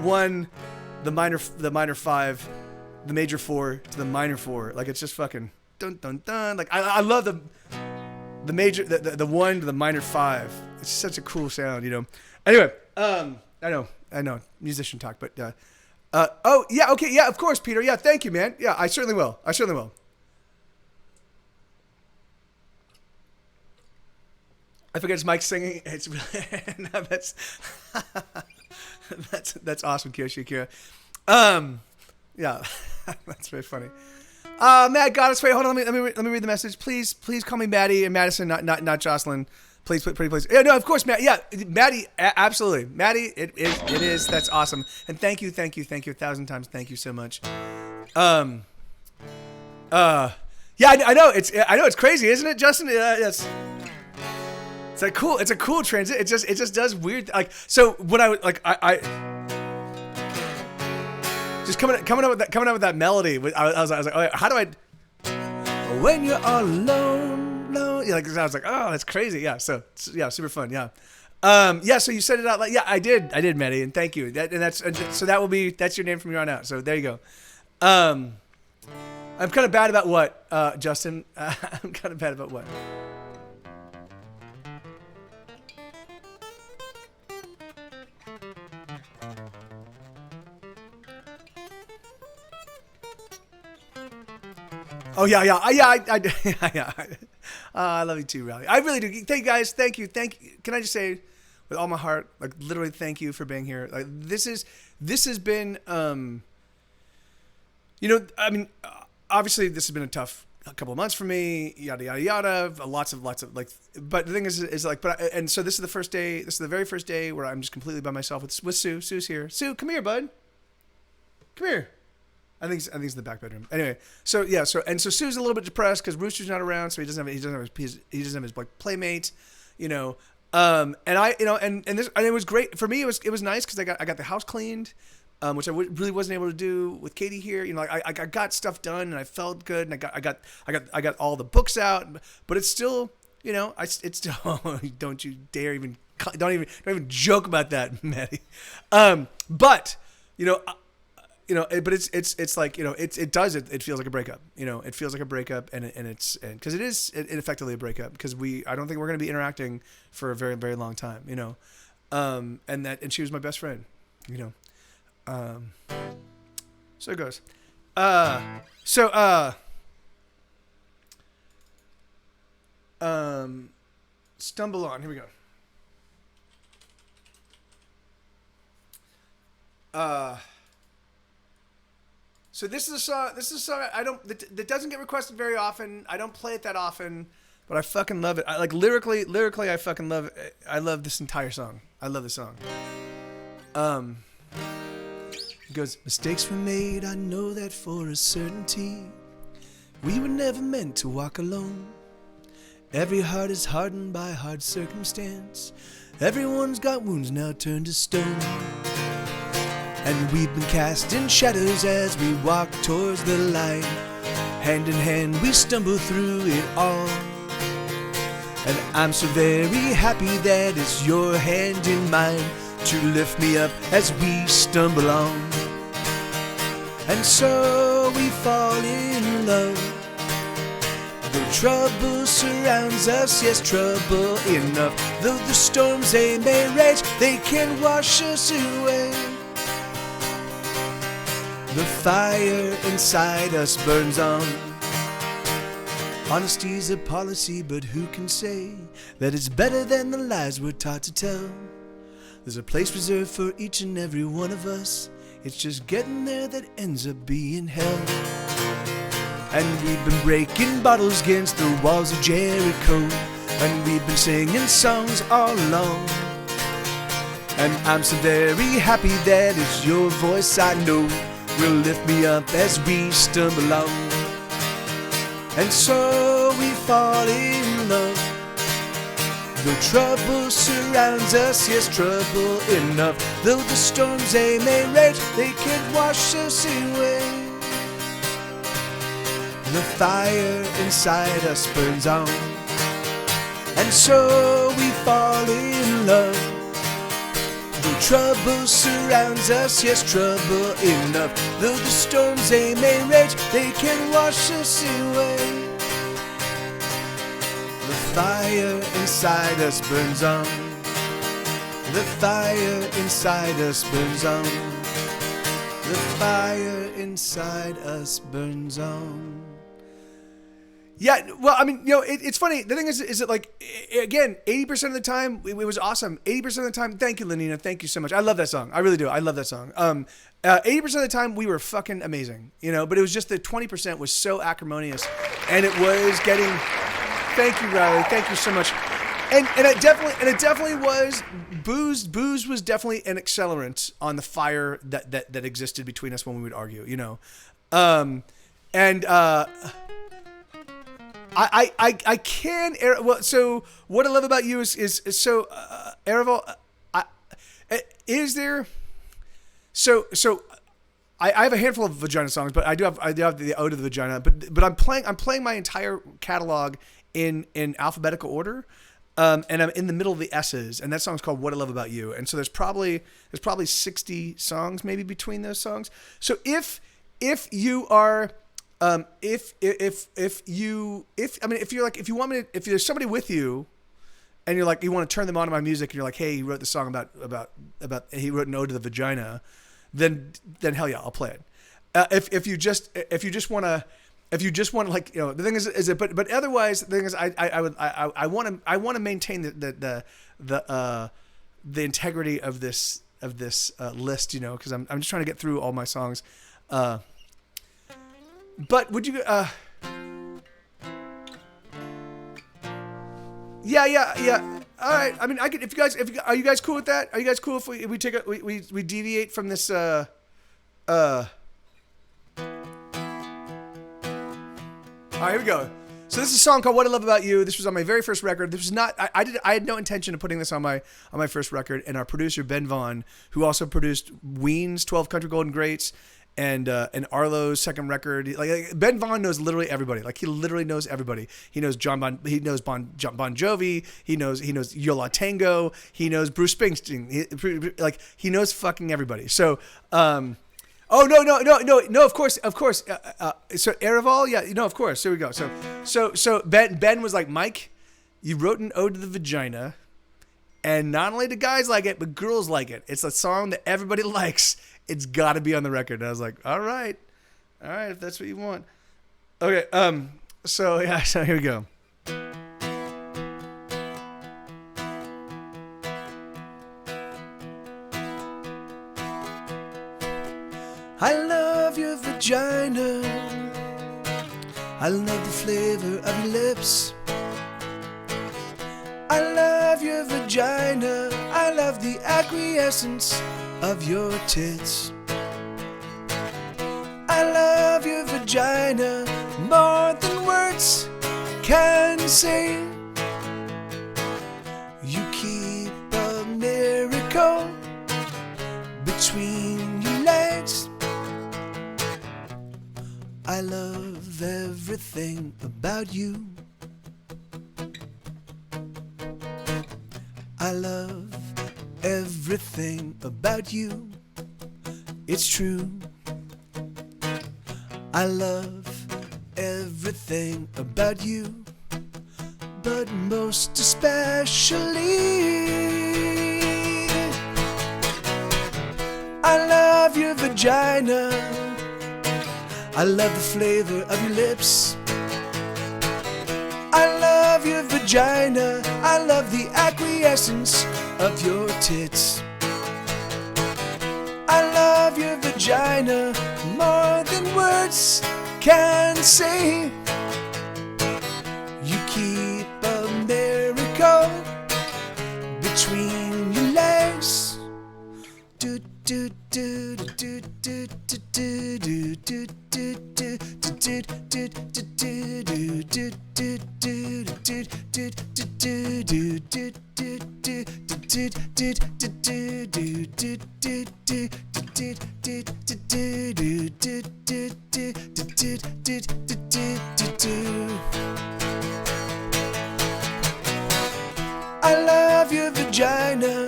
minor 5, the major 4 to the minor 4. Like it's just fucking dun dun dun. Like I love the major the 1 to the minor 5. It's such a cool sound, you know. Anyway, I know, musician talk, but. Oh, yeah, okay, yeah, of course, Peter. Yeah, thank you, man. Yeah, I certainly will. I forget it's Mike singing. It's really, no, that's awesome, Kyoshi Akira. Yeah, that's very funny. Matt got us. Wait, hold on. Let me read the message. Please call me Maddie and Madison, not Jocelyn. Please, pretty please. Yeah, no, of course, Matt. Yeah, Maddie, absolutely, Maddie. It is. That's awesome. And thank you 1,000 times. Thank you so much. Yeah, I know it's crazy, isn't it, Justin? Yes. It's like cool. It's a cool transit. It just does weird. Like so when I just coming up with that melody. I was like, oh, how do I? When you're all alone. Yeah, like I was like, oh, that's crazy. Yeah, so yeah, super fun. Yeah, yeah. So you said it out like, yeah, I did, Maddie, and thank you. That's your name from here on out. So there you go. I'm kind of bad about what, Justin? I'm kind of bad about what? Oh yeah. I love you too, Raleigh. I really do. Thank you guys. Thank you. Can I just say, with all my heart, like literally, thank you for being here. Like this has been, you know, I mean, obviously this has been a tough couple of months for me. Yada yada yada. Lots of like. But the thing is like, and so this is the first day. This is the very first day where I'm just completely by myself with Sue. Sue's here. Sue, come here, bud. Come here. I think it's in the back bedroom. Anyway, so Sue's a little bit depressed because Rooster's not around, so he doesn't have his like playmate, you know. And I, you know, and it was great for me. It was nice because I got the house cleaned, which I really wasn't able to do with Katie here. You know, like I got stuff done and I felt good, and I got all the books out, but it's still, you know, it's still don't you dare even don't even joke about that, Maddie. But but it's like, it feels like a breakup. It feels like a breakup, and it's because it is effectively a breakup, because I don't think we're going to be interacting for a very, very long time. And she was my best friend. So it goes. Stumble On. Here we go. So this is a song. That doesn't get requested very often. I don't play it that often, but I fucking love it. I like lyrically. I fucking love it. I love this entire song. I love this song. It goes, mistakes were made, I know that for a certainty. We were never meant to walk alone. Every heart is hardened by hard circumstance. Everyone's got wounds now turned to stone. And we've been cast in shadows as we walk towards the light. Hand in hand we stumble through it all. And I'm so very happy that it's your hand in mine to lift me up as we stumble on. And so we fall in love. Though trouble surrounds us, yes, trouble enough. Though the storms they may rage, they can wash us away. The fire inside us burns on. Honesty's a policy, but who can say that it's better than the lies we're taught to tell? There's a place reserved for each and every one of us. It's just getting there that ends up being hell. And we've been breaking bottles against the walls of Jericho. And we've been singing songs all along. And I'm so very happy that it's your voice I know will lift me up as we stumble on. And so we fall in love. Though trouble surrounds us, yes, trouble enough. Though the storms they may rage, they can't wash us away. The fire inside us burns on. And so we fall in love. Though trouble surrounds us, yes, trouble enough. Though the storms they may rage, they can't wash us away. The fire inside us burns on. The fire inside us burns on. The fire inside us burns on. Yeah, well, I mean, it's funny. The thing is that, like, again, 80% of the time, it was awesome. 80% of the time, thank you, Lenina. Thank you so much. I love that song. I really do. I love that song. 80% of the time, we were fucking amazing, but it was just the 20% was so acrimonious, and it was getting... Thank you, Riley. Thank you so much. And it definitely was booze. Booze was definitely an accelerant on the fire that existed between us when we would argue, I can. Well, so what I love about you is so Araval. Is there? So I have a handful of vagina songs, but I do have the Ode to the Vagina. But I'm playing my entire catalog in alphabetical order, and I'm in the middle of the S's, and that song's called What I Love About You. And so there's probably 60 songs maybe between those songs. So if you are if there's somebody with you and you're like, you want to turn them on to my music and you're like, hey, he wrote the song about he wrote an Ode to the Vagina, then hell yeah, I'll play it. If you just want to, like, the thing is it, but otherwise the thing is I want to maintain the integrity of this list, because I'm just trying to get through all my songs. But would you yeah. All right. I mean, I could, are you guys cool with that? Are you guys cool if we take we deviate from this All right, here we go. So this is a song called What I Love About You. This was on my very first record. This was not, I had no intention of putting this on my first record. And our producer, Ben Vaughn, who also produced Ween's 12 Country Golden Greats and Arlo's second record. Like Ben Vaughn knows literally everybody. Like he literally knows everybody. He knows Bon Jovi. He knows Yo La Tango. He knows Bruce Springsteen. He knows fucking everybody. So. Oh no! Of course. So Ereval, yeah, of course. There we go. So Ben was like, Mike, you wrote an ode to the vagina, and not only do guys like it, but girls like it. It's a song that everybody likes. It's got to be on the record. And I was like, all right, if that's what you want. Okay. So here we go. I love your vagina. I love the flavor of your lips. I love your vagina. I love the acquiescence of your tits. I love your vagina more than words can say. You keep a miracle between your legs. I love everything about you. I love everything about you. It's true. I love everything about you, but most especially I love your vagina. I love the flavor of your lips. I love your vagina. I love the acquiescence of your tits. I love your vagina more than words can say. You keep a miracle between your legs. Do do do do do do do do do do do do do I love your vagina.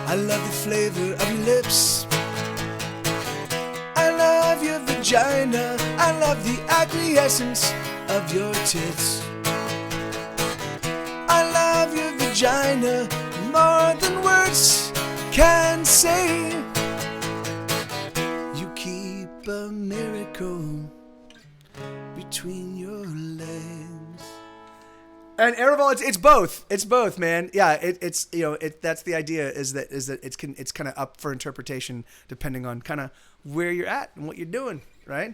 I love the flavor of your lips. I love your vagina. I love the acquiescence of your tits. I love your vagina more than words can say. You keep a miracle between your legs. And Ereval, it's both. It's both, man. Yeah, it's that's the idea is that it's kind of up for interpretation depending on kind of where you're at and what you're doing, right?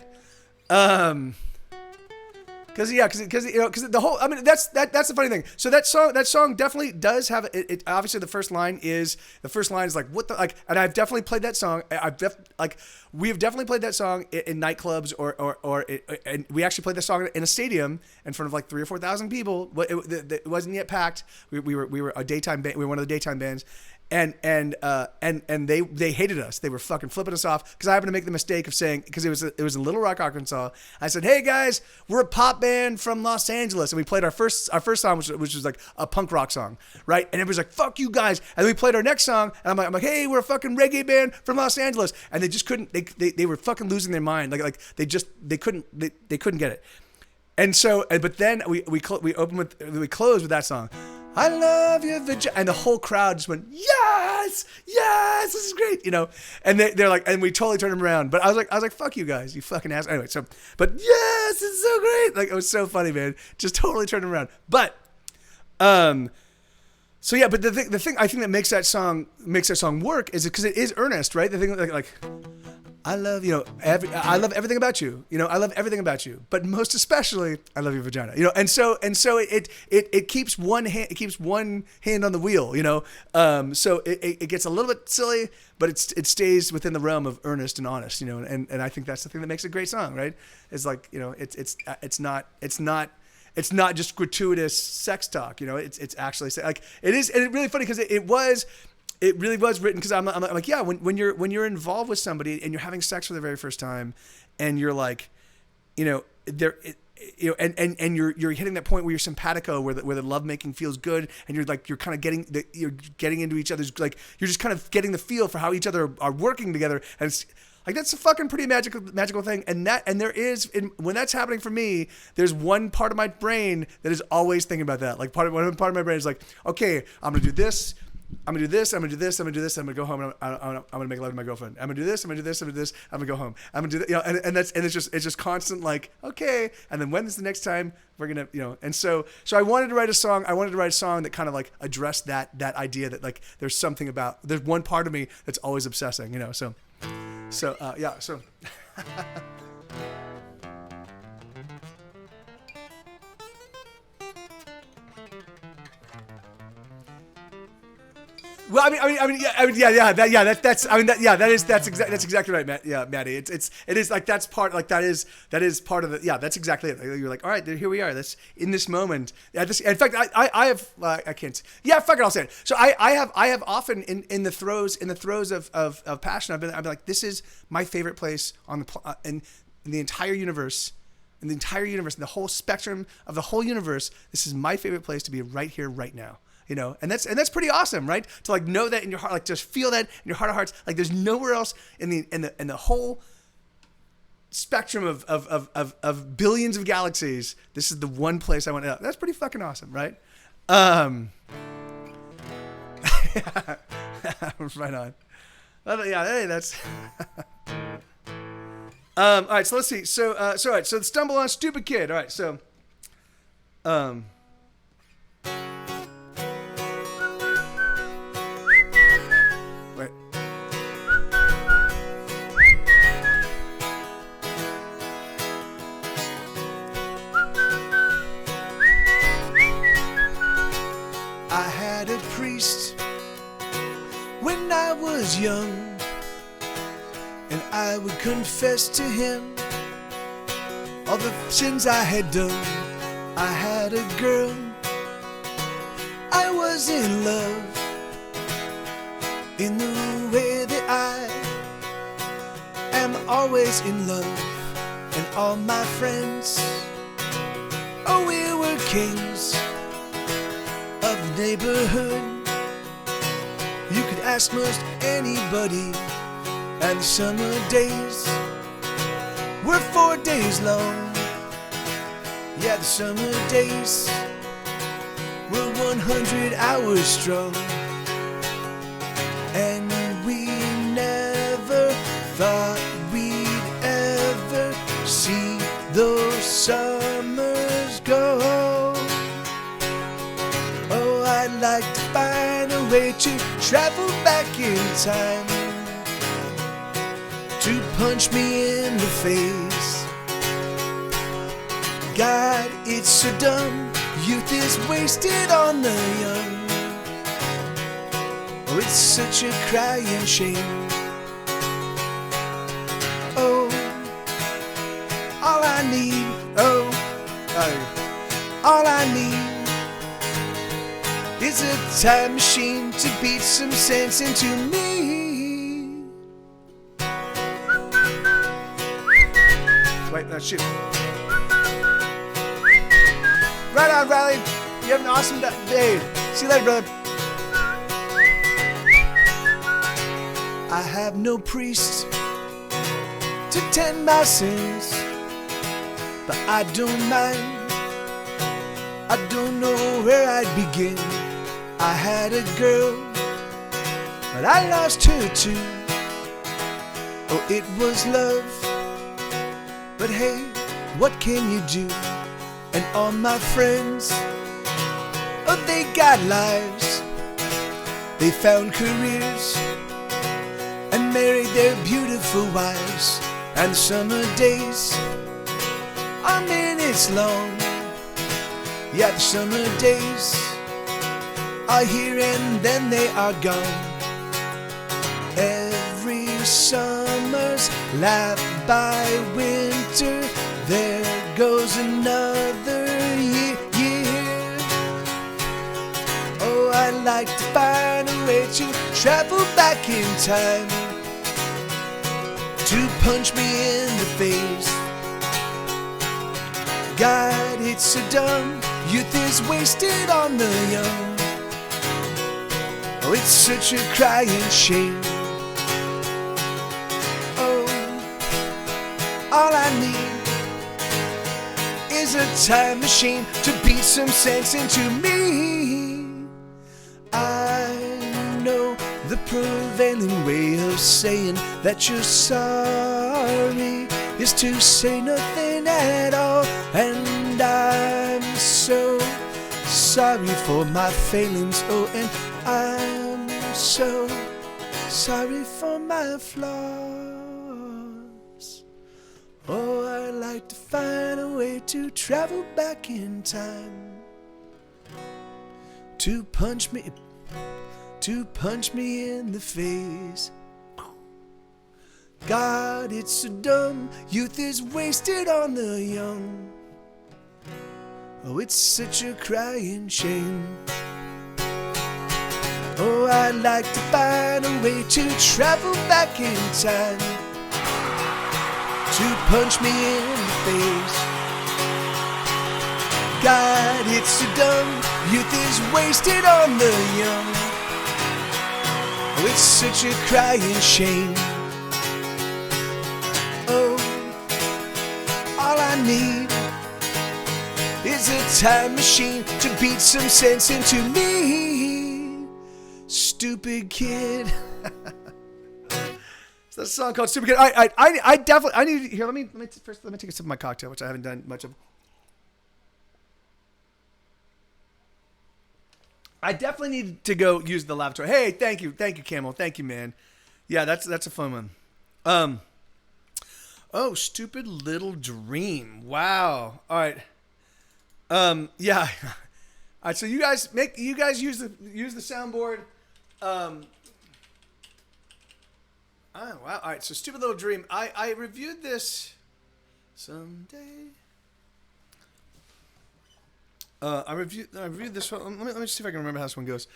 Because the whole, I mean, that's the funny thing. So that song definitely does have it. Obviously, the first line is like what the like, and I've definitely played that song. We've definitely played that song in nightclubs and we actually played that song in a stadium in front of like 3,000 or 4,000 people. It wasn't yet packed. We were a daytime band. We were one of the daytime bands. And they hated us. They were fucking flipping us off because I happened to make the mistake of saying, because it was in Little Rock, Arkansas. I said, "Hey guys, we're a pop band from Los Angeles," and we played our first song, which was like a punk rock song, right? And everybody's like, "Fuck you guys!" And then we played our next song, and I'm like, "Hey, we're a fucking reggae band from Los Angeles," and they just couldn't. They were fucking losing their mind. They couldn't get it. And so, but then we closed with that song. I love your vagina, and the whole crowd just went, yes, this is great, And they're like, and we totally turned them around. But I was like, fuck you guys, you fucking ass. Anyway, but yes, it's so great. Like it was so funny, man. Just totally turned them around. But, so yeah, but the thing I think that makes that song work is because it is earnest, right? The thing like. I love, I love everything about you. I love everything about you, but most especially, I love your vagina. And so it keeps one hand on the wheel. So it gets a little bit silly, but it stays within the realm of earnest and honest. And I think that's the thing that makes a great song, right? It's like it's not just gratuitous sex talk. It's actually like it is, and it's really funny because it it really was written because I'm like, yeah, when you're involved with somebody and you're having sex for the very first time, and you're like, and you're hitting that point where you're simpatico, where the lovemaking feels good, and you're kind of you're getting into each other's, like, you're just kind of getting the feel for how each other are working together, and it's like, that's a fucking pretty magical thing. And there is, when that's happening for me, there's one part of my brain that is always thinking about that. Like, one part of my brain is like, okay, I'm gonna do this. I'm gonna do this. I'm gonna do this. I'm gonna do this. I'm gonna go home. And I'm gonna make love to my girlfriend. I'm gonna do this. I'm gonna do this. I'm gonna do this. I'm gonna go home. I'm gonna do that. And it's just constant, like, okay. And then when is the next time we're gonna, And so I wanted to write a song. I wanted to write a song that kind of like addressed that idea that, like, there's one part of me that's always obsessing. So yeah. So. Well, that's exactly right, Matt. Yeah, Maddie. It is like, that's part, like, that is part of the, yeah, that's exactly it. You're like, all right, here we are. That's in this moment. In fact, I have, I can't. Yeah, fuck it, I'll say it. So I have often in the throes of passion, I've been like, this is my favorite place on the in the entire universe. In the whole spectrum of the whole universe, this is my favorite place to be, right here, right now. And that's pretty awesome, right? To, like, know that in your heart, like, just feel that in your heart of hearts. Like, there's nowhere else in the whole spectrum of billions of galaxies. This is the one place I want to. That's pretty fucking awesome, right? Yeah. Right on. Yeah, hey, that's. All right, so let's see. So all right, so Stumble on Stupid Kid. All right, so. Wait. I had a priest when I was young, and I would confess to him all the sins I had done. I had a girl, I was in love, in the way that I am always in love. And all my friends, oh, we were kings of the neighborhood. You could ask most anybody, and the summer days were 4 days long. Yeah, the summer days were 100 hours strong. And we never thought we'd ever see those summers go. Oh, I'd like to find a way to travel back in time, to punch me in the face. God, it's so dumb. Youth is wasted on the young. Oh, it's such a crying shame. Oh, all I need, all I need is a time machine to beat some sense into me. Wait, no, shoot. Right on, Riley. You have an awesome day. See you later, brother. I have no priest to tend my sins, but I don't mind. I don't know where I'd begin. I had a girl, but I lost her too. Oh, it was love, but hey, what can you do? And all my friends, oh, they got lives. They found careers and married their beautiful wives. And the summer days are minutes long. Yeah, the summer days are here and then they are gone. Every summer's lapped by winter. There goes another year. Oh, I'd like to find a way to travel back in time to punch me in the face. God, it's so dumb. Youth is wasted on the young. Oh, it's such a crying shame. Oh, all I need is a time machine to beat some sense into me. I know the prevailing way of saying that you're sorry is to say nothing at all. And I'm so sorry for my failings. Oh, and I'm so sorry for my flaws. Oh, I'd like to find a way to travel back in time to punch me in the face. God, it's so dumb. Youth is wasted on the young. Oh, it's such a crying shame. Oh, I'd like to find a way to travel back in time to punch me in the face. God, it's so dumb. Youth is wasted on the young. Oh, it's such a crying shame. Oh, all I need is a time machine to beat some sense into me. Stupid kid. It's a song called Stupid Kid. I definitely, I need to, here, let me take a sip of my cocktail, which I haven't done much of. I definitely need to go use the lavatory. Hey, thank you, Camel. Thank you, man. Yeah, that's a fun one. Oh, Stupid Little Dream. Wow. All right. Yeah. All right. So you guys use the soundboard. Oh wow. All right. So Stupid Little Dream. I reviewed this someday. I reviewed this one. Let me see if I can remember how this one goes.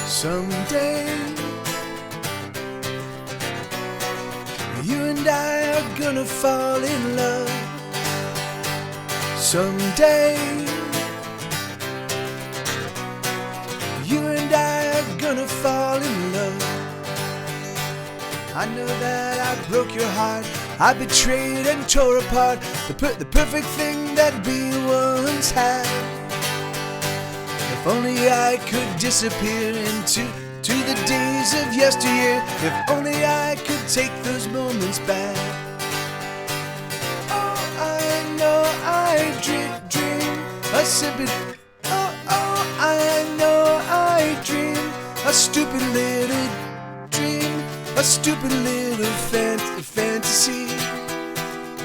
Someday, you and I are gonna fall in love. Someday, you and I are gonna fall in love. I know that I broke your heart, I betrayed and tore apart the perfect thing that we once had. If only I could disappear into the days of yesteryear. If only I could take those moments back. Oh, I know I dream a stupid. Oh, I know I dream a stupid little dream, a stupid little fantasy.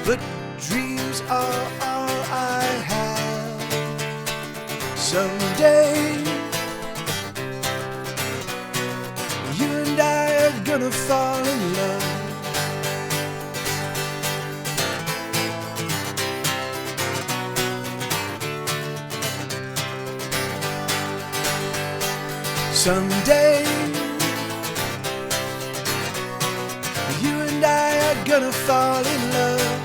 But dreams are all I have. Someday, you and I are gonna fall in love. Someday, you and I are gonna fall in love.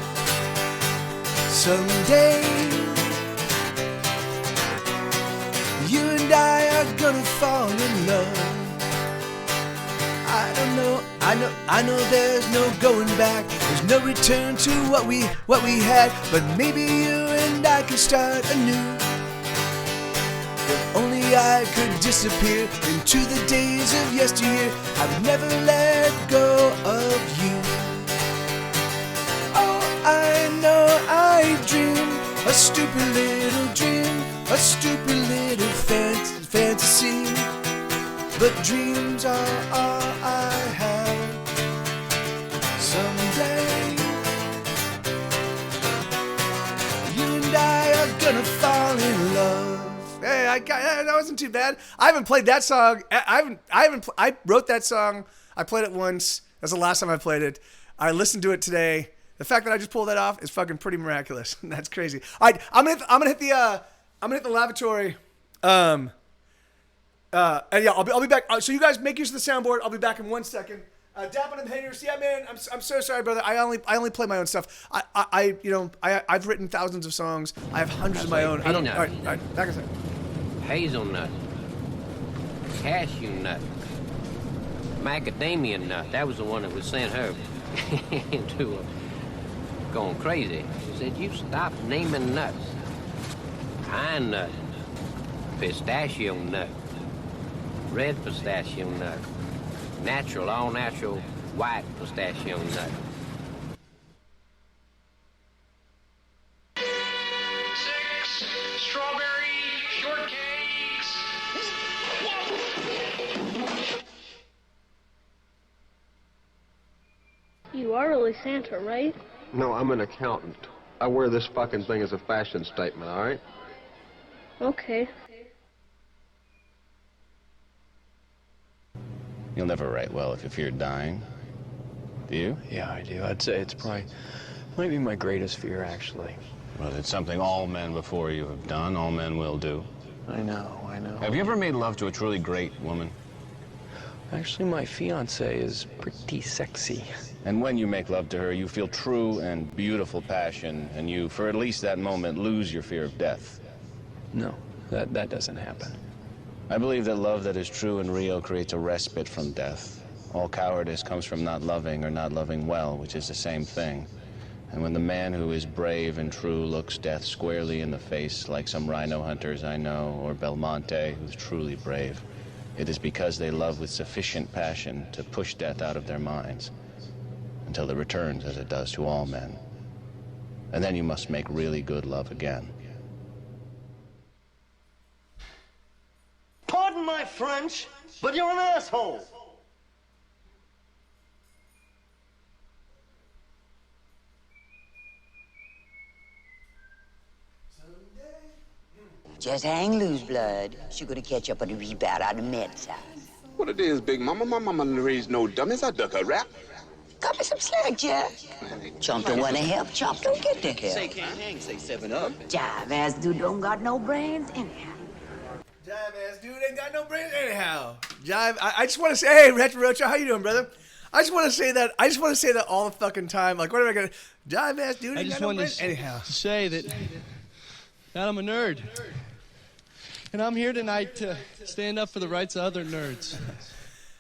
Someday, you and I are gonna fall in love. I know there's no going back. There's no return to what we had. But maybe you and I can start anew. If only I could disappear into the days of yesteryear, I would never let go of you. Oh, I know I dream a stupid little dream, a stupid little fantasy. But dreams are all I have. Someday, you and I are gonna fall in love. Hey, that wasn't too bad. I haven't played that song. I wrote that song. I played it once. That's the last time I played it. I listened to it today. The fact that I just pulled that off is fucking pretty miraculous. That's crazy. All right, I'm gonna hit the lavatory. And yeah, I'll be back. So you guys make use of the soundboard. I'll be back in 1 second. Dapping and haters. Yeah, man. I'm so sorry, brother. I only play my own stuff. I've written thousands of songs. I have hundreds of my own. I don't. All right. Back in a second. Hazelnut, cashew nut, macadamia nut. That was the one that was sent her into going crazy. She said, "You stop naming nuts. Pine nut, pistachio nut, red pistachio nut, natural, all natural, white pistachio nut." You are really Santa, right? No, I'm an accountant. I wear this fucking thing as a fashion statement, all right? Okay. You'll never write well if you fear dying. Do you? Yeah, I do. I'd say it's might be my greatest fear, actually. Well, it's something all men before you have done, all men will do. I know. Have you ever made love to a truly great woman? Actually, my fiancée is pretty sexy. And when you make love to her, you feel true and beautiful passion, and you, for at least that moment, lose your fear of death. No, that doesn't happen. I believe that love that is true and real creates a respite from death. All cowardice comes from not loving or not loving well, which is the same thing. And when the man who is brave and true looks death squarely in the face, like some rhino hunters I know, or Belmonte, who's truly brave, it is because they love with sufficient passion to push death out of their minds until it returns as it does to all men. And then you must make really good love again. Pardon my French, but you're an asshole. Just hang loose, blood. She gonna catch up on the rebound on the men's side. What it is, Big Mama? My mama raised no dummies. I duck a rap. Cut me some slack, Jack. Chump don't wanna help. Chump don't get the help. Say can't hang, say 7-Up. Jive ass dude don't got no brains anyhow. Jive ass dude ain't got no brains anyhow. Jive. I just want to say, hey, Retro Rocha, how you doing, brother? I just want to say that all the fucking time. Like, what am I gonna? Jive ass dude ain't got no brains anyhow. To say that I'm a nerd. And I'm here tonight to stand up for the rights of other nerds.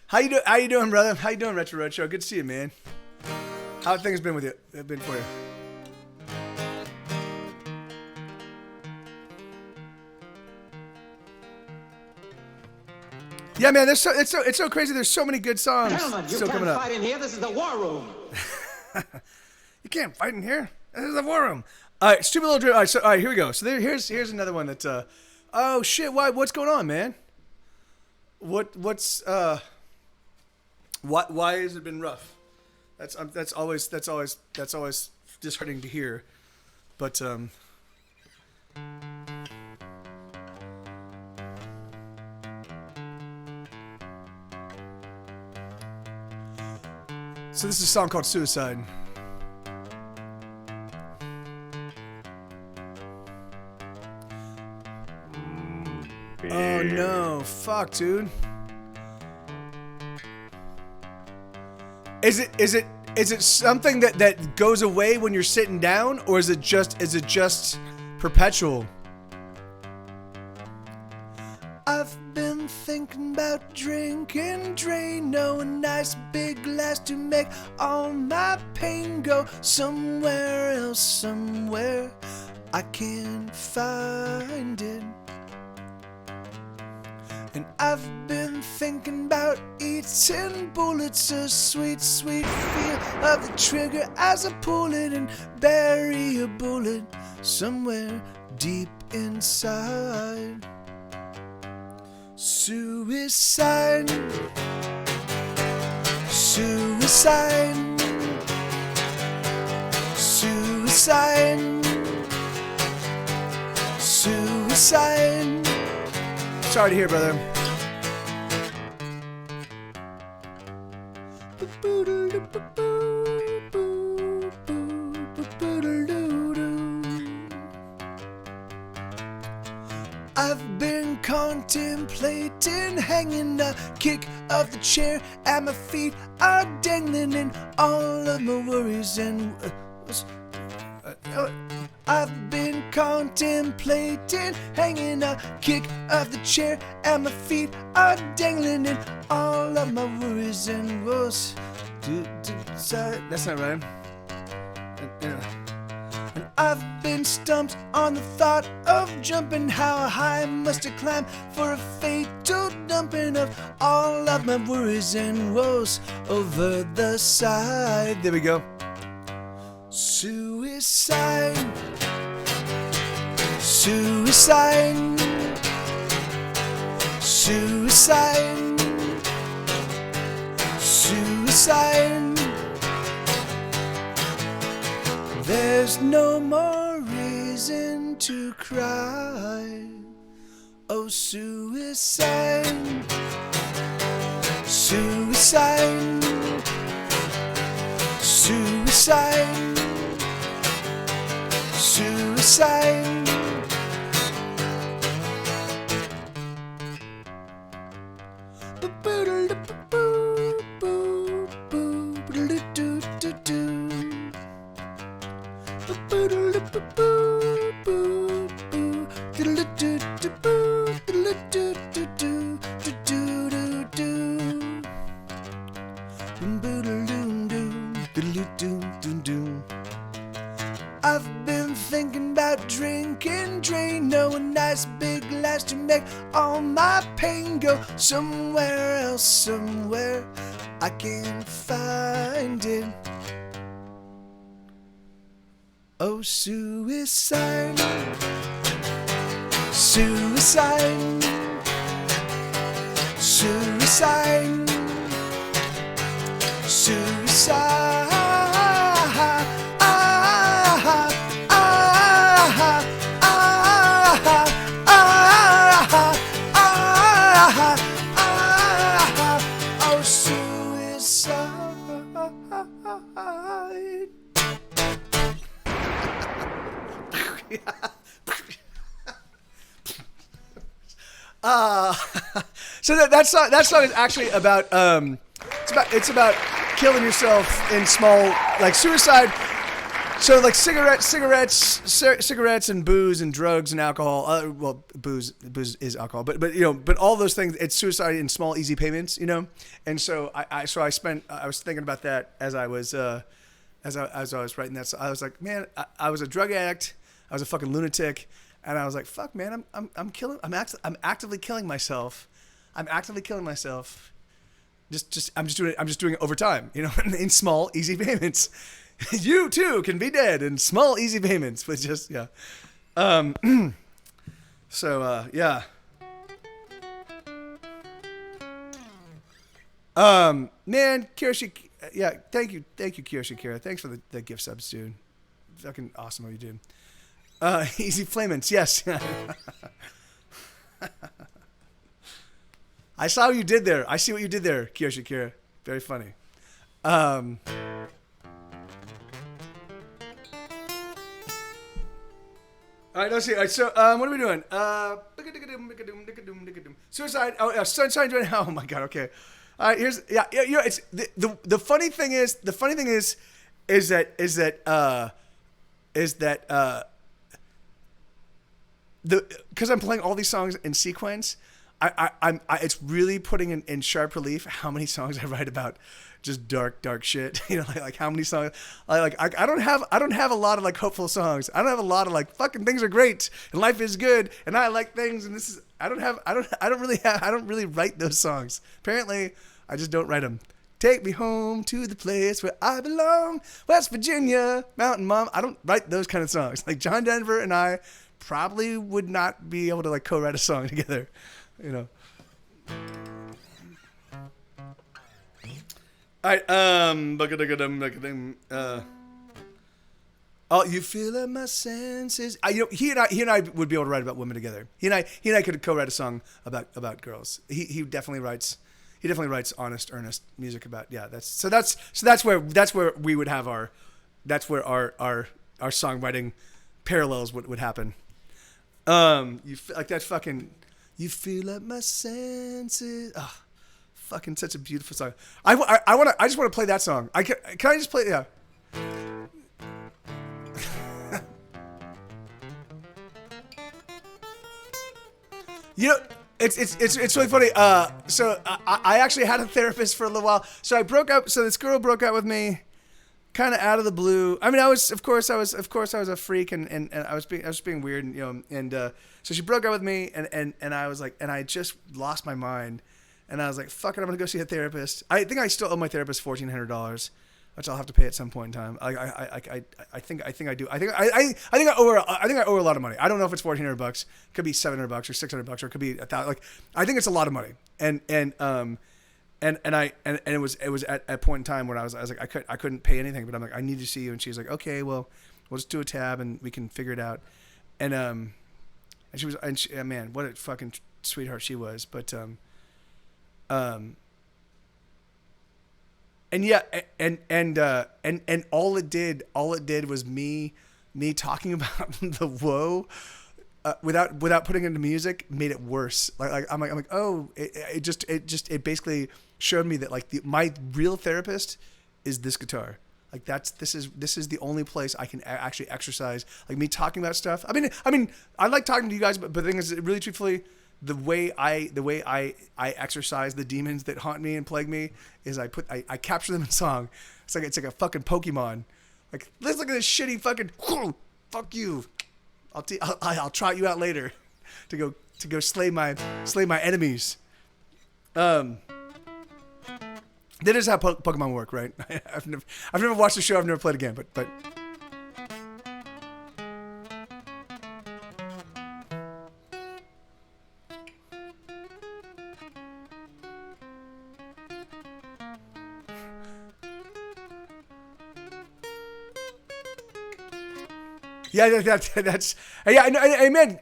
How you doing, brother? How you doing, Retro Roadshow? Good to see you, man. How have things been with you? Been for you? Yeah, man. It's so crazy. There's so many good songs still coming up. Fight in here. This is the war room. You can't fight in here. This is the war room. All right, stupid little drill. All right, here we go. So here's another one that. Oh shit! What's going on, man? What's why has it been rough? That's always disheartening to hear, but So this is a song called Suicide. Oh no, fuck, dude. Is it something that goes away when you're sitting down, or is it just perpetual? I've been thinking about drinking Drano, a nice big glass to make all my pain go somewhere else, somewhere I can't find it. And I've been thinking about eating bullets, a sweet, sweet feel of the trigger as I pull it and bury a bullet somewhere deep inside. Suicide, suicide, suicide, suicide. Sorry to hear, brother. I've been contemplating hanging a kick of the chair at my feet are dangling in all of my worries and I've been contemplating hanging a kick of the chair and my feet are dangling in all of my worries and woes. That's not right. And I've been stumped on the thought of jumping. How high must I climb for a fatal dumping of all of my worries and woes over the side? There we go. Suicide. Suicide. Suicide. Suicide. There's no more reason to cry. Oh, suicide. Suicide. Suicide. Suicide. I've been thinking about drinking, Drano, a nice big glass to make all my pain go somewhere else, somewhere I can find it. Oh, suicide. Suicide. Suicide. Suicide. Oh, suicide. So that song is actually about it's about killing yourself in small, like suicide. So like cigarettes and booze and drugs and alcohol. Well, booze is alcohol, but you know, but all those things, it's suicide in small, easy payments, you know. And so I was thinking about that as I was writing that. So I was like, man, I was a drug addict, I was a fucking lunatic, and I was like, fuck, man, I'm actively killing myself. I'm actively killing myself. I'm just doing it over time, you know, in small, easy payments. You too can be dead in small, easy payments, but just yeah. So yeah. Man, Kiyoshi, yeah, thank you, Kiyoshi Kira. Thanks for the gift subs, dude. Fucking awesome what you did. Easy flaments, yes. I saw what you did there. I see what you did there, Kiyoshi Kira. Very funny. All right, let's see. All right, so what are we doing? Suicide. Oh, Sunshine. Oh my God. Okay. All right. Here's it's the funny thing is that because I'm playing all these songs in sequence, I'm it's really putting in sharp relief how many songs I write about just dark shit. You know, like how many songs I don't have a lot of like hopeful songs. I don't have a lot of like fucking things are great and life is good and I like things and this is I don't really write those songs. Apparently, I just don't write them. Take me home to the place where I belong, West Virginia, Mountain Mom. I don't write those kind of songs. Like John Denver and I probably would not be able to like co-write a song together, you know. All right, oh, you feel in my senses. He and I would be able to write about women together. He and I could co-write a song about girls. He definitely writes honest, earnest music about that's where we would have our songwriting parallels would happen. Like that fucking, you feel like my senses. Oh, fucking such a beautiful song. I just want to play that song. Can I just play? Yeah. You know, it's really funny. So I actually had a therapist for a little while. So I broke up. So this girl broke up with me, kind of out of the blue. I mean, I was a freak, and I was being weird, and so she broke up with me, and I was like, and I just lost my mind, and I was like, fuck it, I'm gonna go see a therapist. I think I still owe my therapist $1,400. Which I'll have to pay at some point in time. I think I do. I think I owe her a lot of money. I don't know if it's $1,400. It could be $700 or $600, or it could be $1,000. Like, I think it's a lot of money. And it was at a point in time when I was like, I couldn't pay anything, but I'm like, I need to see you. And she's like, okay, well, we'll just do a tab and we can figure it out. And she was, man, what a fucking sweetheart she was. But and yeah, and all it did was me talking about the woe, without putting it into music, made it worse. I'm like, oh, it basically showed me that like my real therapist is this guitar. Like this is the only place I can actually exercise. Like me talking about stuff. I mean, I like talking to you guys, but the thing is, really truthfully, the way I exercise the demons that haunt me and plague me is I capture them in song. It's like a fucking Pokemon. Like, let's look at this shitty fucking fuck you. I'll trot you out later to go slay my enemies. That is how Pokemon work, right? I've never watched the show. I've never played a game, but. Yeah, that's yeah.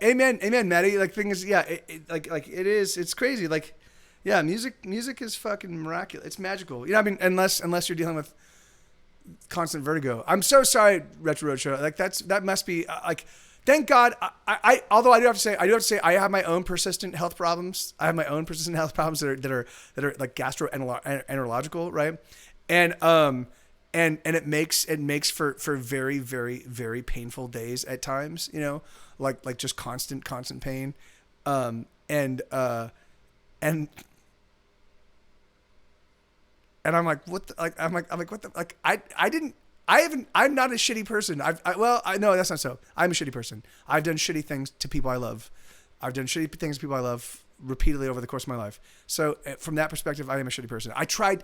Amen, Maddie. Like, thing is, yeah, it's crazy. Like, yeah, music is fucking miraculous. It's magical. You know, I mean, unless you're dealing with constant vertigo. I'm so sorry, Retro Roadshow. Like, that must be like. Thank God. Although I do have to say I have my own persistent health problems. I have my own persistent health problems that are like gastroenterological, right? And it makes for very, very, very painful days at times, you know, like just constant pain. And I'm like, what the, like, I'm like, what the, like, I'm not a shitty person. No, that's not so. I'm a shitty person. I've done shitty things to people I love. I've done shitty things to people I love repeatedly over the course of my life. So from that perspective, I am a shitty person. I tried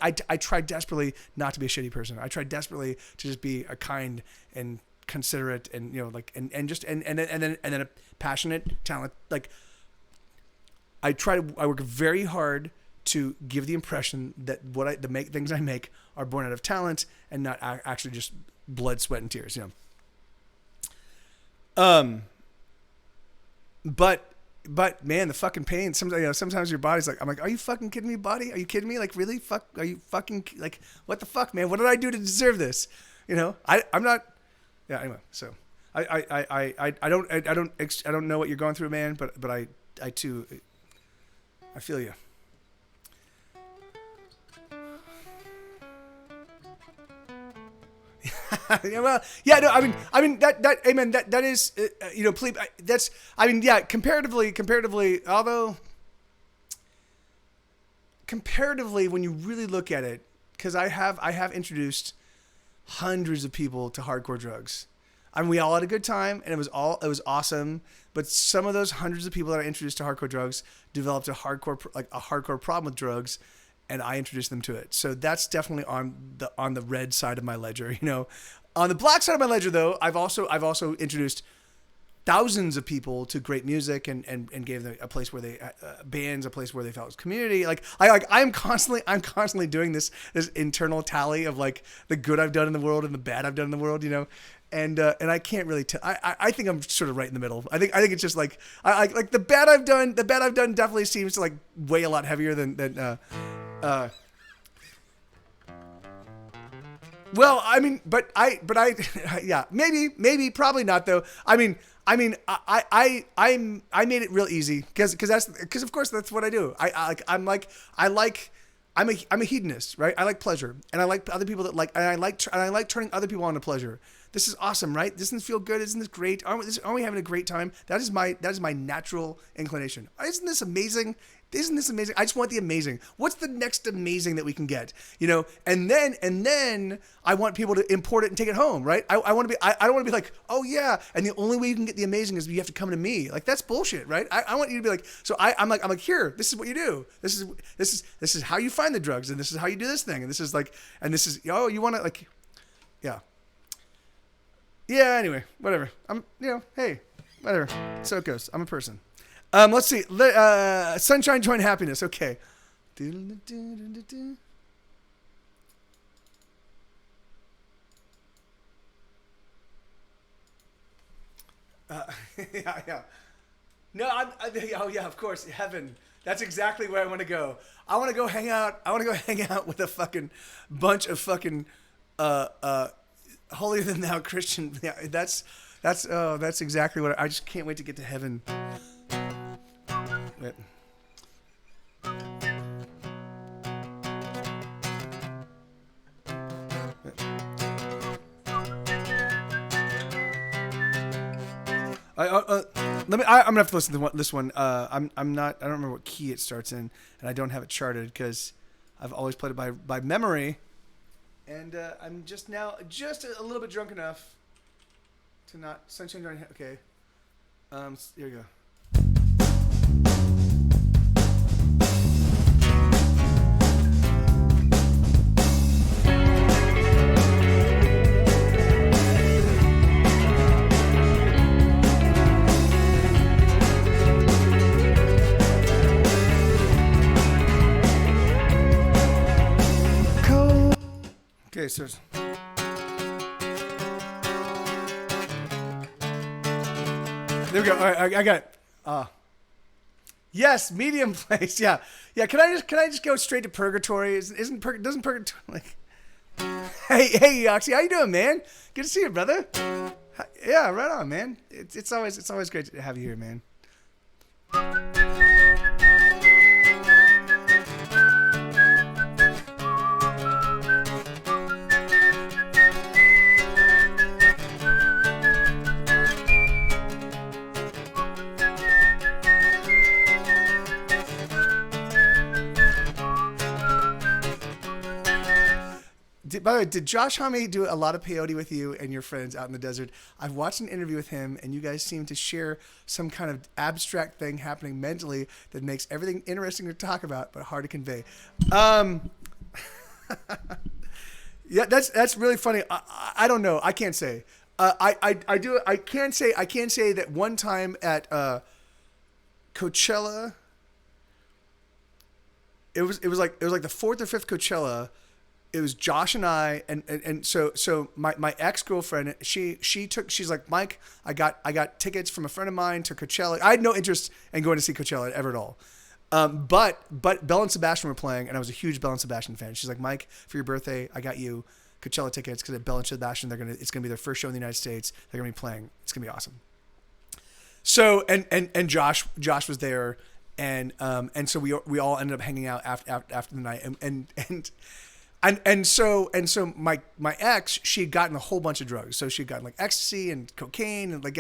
desperately not to be a shitty person. I tried desperately to just be a kind and considerate and, you know, like, and then a passionate talent. Like, I work very hard to give the impression that the things I make are born out of talent and not actually just blood, sweat, and tears, you know? But man, the fucking pain. Sometimes your body's like, I'm like, are you fucking kidding me, body? Are you kidding me? Like, really? Fuck? Are you fucking like, what the fuck, man? What did I do to deserve this? You know, I'm not. Yeah. Anyway, so I don't know what you're going through, man. But I too, I feel you. Yeah, well, yeah, no, I mean that, amen. That is, you know, please, that's, I mean, yeah, comparatively, although comparatively, when you really look at it, because I have introduced hundreds of people to hardcore drugs. I mean, we all had a good time, and it was awesome. But some of those hundreds of people that I introduced to hardcore drugs developed a hardcore problem with drugs, and I introduced them to it. So that's definitely on the red side of my ledger. You know, on the black side of my ledger, though, I've also introduced thousands of people to great music and gave them a place where they bands, a place where they felt community. Like I'm constantly doing this internal tally of like the good I've done in the world and the bad I've done in the world. You know. And I can't really tell. I think I'm sort of right in the middle. I think it's just like I like the bad I've done. The bad I've done definitely seems to like weigh a lot heavier than. Well, I mean, but I, yeah, maybe, probably not though. I mean, I mean, I made it real easy because of course that's what I do. I'm a hedonist, right? I like pleasure, and I like other people that like, and I like turning other people on to pleasure. This is awesome, right? Doesn't this feel good? Isn't this great? Aren't we having a great time? That is my natural inclination. Isn't this amazing? Isn't this amazing? I just want the amazing. What's the next amazing that we can get? You know, and then I want people to import it and take it home, right? I want to be. I don't want to be like, oh yeah, and the only way you can get the amazing is you have to come to me. Like that's bullshit, right? I want you to be like, so I'm like here. This is what you do. This is how you find the drugs, and this is how you do this thing, and this is like, and this is you want to like, yeah. Yeah, anyway, whatever. Hey, whatever. So it goes. I'm a person. Let's see. Sunshine, join happiness. Okay. Yeah. No, oh yeah, of course, heaven. That's exactly where I want to go. I want to go hang out. I want to go hang out with a fucking bunch of fucking, holier than thou Christian. Yeah, that's exactly what I just can't wait to get to heaven. Wait. I'm gonna have to listen to this one. I don't remember what key it starts in, and I don't have it charted because I've always played it by memory. And I'm just a little bit drunk enough to not sunshine join. Okay, here we go. Okay, so there we go. All right, I got it. Yes, medium place. Yeah. Can I just go straight to purgatory? Doesn't purgatory like? Hey, Oxy, how you doing, man? Good to see you, brother. Yeah, right on, man. It's always great to have you here, man. By the way, did Josh Homme do a lot of peyote with you and your friends out in the desert? I've watched an interview with him, and you guys seem to share some kind of abstract thing happening mentally that makes everything interesting to talk about, but hard to convey. Yeah, that's really funny. I don't know. I can't say. I can say that one time at Coachella, it was like the fourth or fifth Coachella. It was Josh and I, and so my ex-girlfriend, she's like, Mike, I got tickets from a friend of mine to Coachella. I had no interest in going to see Coachella ever at all. But Belle and Sebastian were playing, and I was a huge Belle and Sebastian fan. She's like, Mike, for your birthday, I got you Coachella tickets because at Belle and Sebastian, it's gonna be their first show in the United States. They're gonna be playing. It's gonna be awesome. So and Josh was there, and so we all ended up hanging out after the night, and so my ex, she had gotten a whole bunch of drugs. So she had gotten like ecstasy and cocaine and like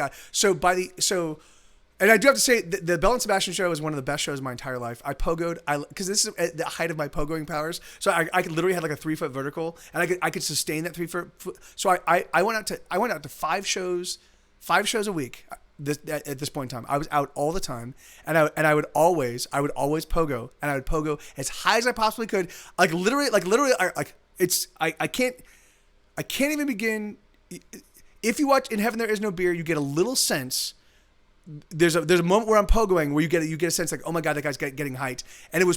and I do have to say the Belle and Sebastian show is one of the best shows of my entire life. I pogoed, because this is at the height of my pogoing powers. So I could literally have like a 3-foot vertical, and I could sustain that 3-foot. So I went out to 5 shows a week. At this point in time, I was out all the time, and I would always pogo, and I would pogo as high as I possibly could. Like literally, I can't even begin. If you watch In Heaven There Is No Beer, you get a little sense. There's a moment where I'm pogoing where you get a sense like, oh my god, that guy's getting height, and I was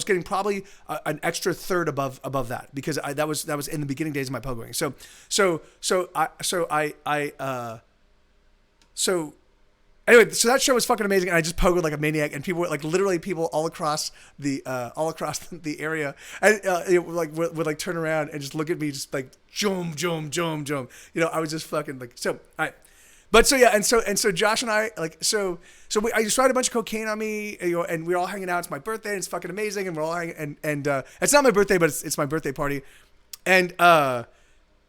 getting probably an extra third above that because that was in the beginning days of my pogoing. So anyway, so that show was fucking amazing, and I just pogoed like a maniac, and people were like, literally people all across the area, and would like turn around and just look at me, just like jom. You know, I was just fucking like, so all right. But so yeah, and so Josh and I I just tried a bunch of cocaine on me, and we were all hanging out. It's my birthday, and it's fucking amazing, and we're all hanging, and it's not my birthday, but it's my birthday party, and he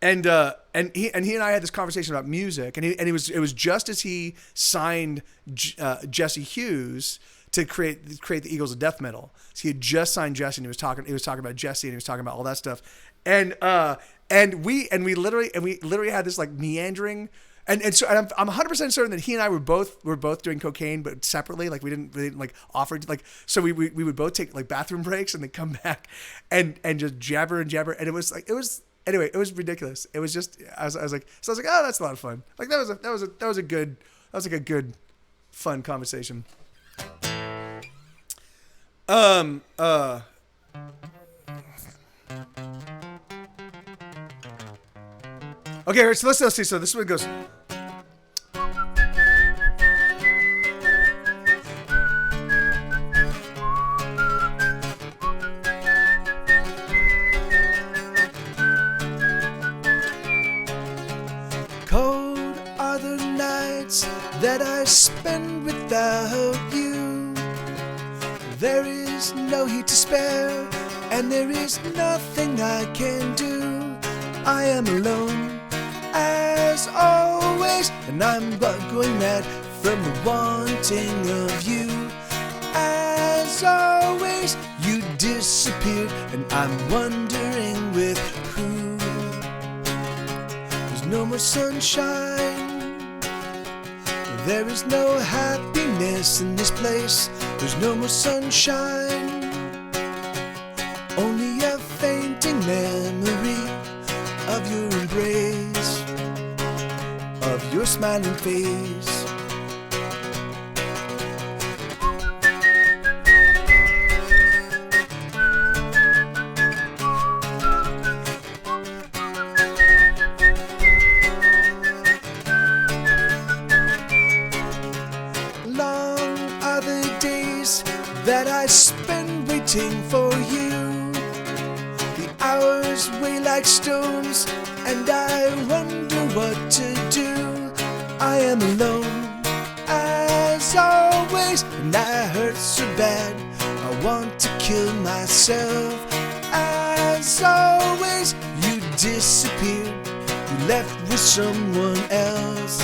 and I had this conversation about music, and it was just as he signed Jesse Hughes to create the Eagles of death metal. So he had just signed Jesse, and he was talking about Jesse, and he was talking about all that stuff, and we literally had this like meandering. And so I'm 100% certain that he and I were both doing cocaine, but separately. Like we didn't like offer, like, so we would both take like bathroom breaks and then come back and just jabber, and it was ridiculous. It was just I was like, oh, that's a lot of fun. Like that was a good fun conversation. Okay, so let's see. So this one goes. Cold are the nights that I spend without you. There is no heat to spare, and there is nothing I can do. I am alone, as always, and I'm going mad from the wanting of you. As always, you disappeared, and I'm wondering with who. There's no more sunshine, there is no happiness in this place. There's no more sunshine, only a fainting memory of your embrace, of your smiling face. Long are the days that I spend waiting for you. The hours weigh like stones, and I wonder what to do. I am alone, as always, and I hurt so bad I want to kill myself. As always, you disappeared, you left with someone else.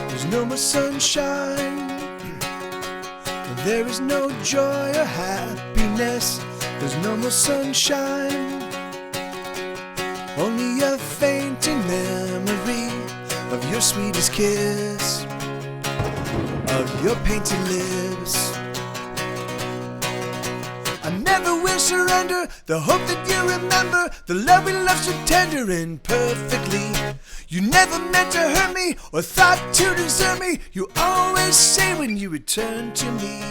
There's no more sunshine, there is no joy or happiness. There's no more sunshine, only a fainting memory of your sweetest kiss, of your painted lips. I never will surrender the hope that you remember, the love we loved so tender and perfectly. You never meant to hurt me or thought to desert me. You always say when you return to me.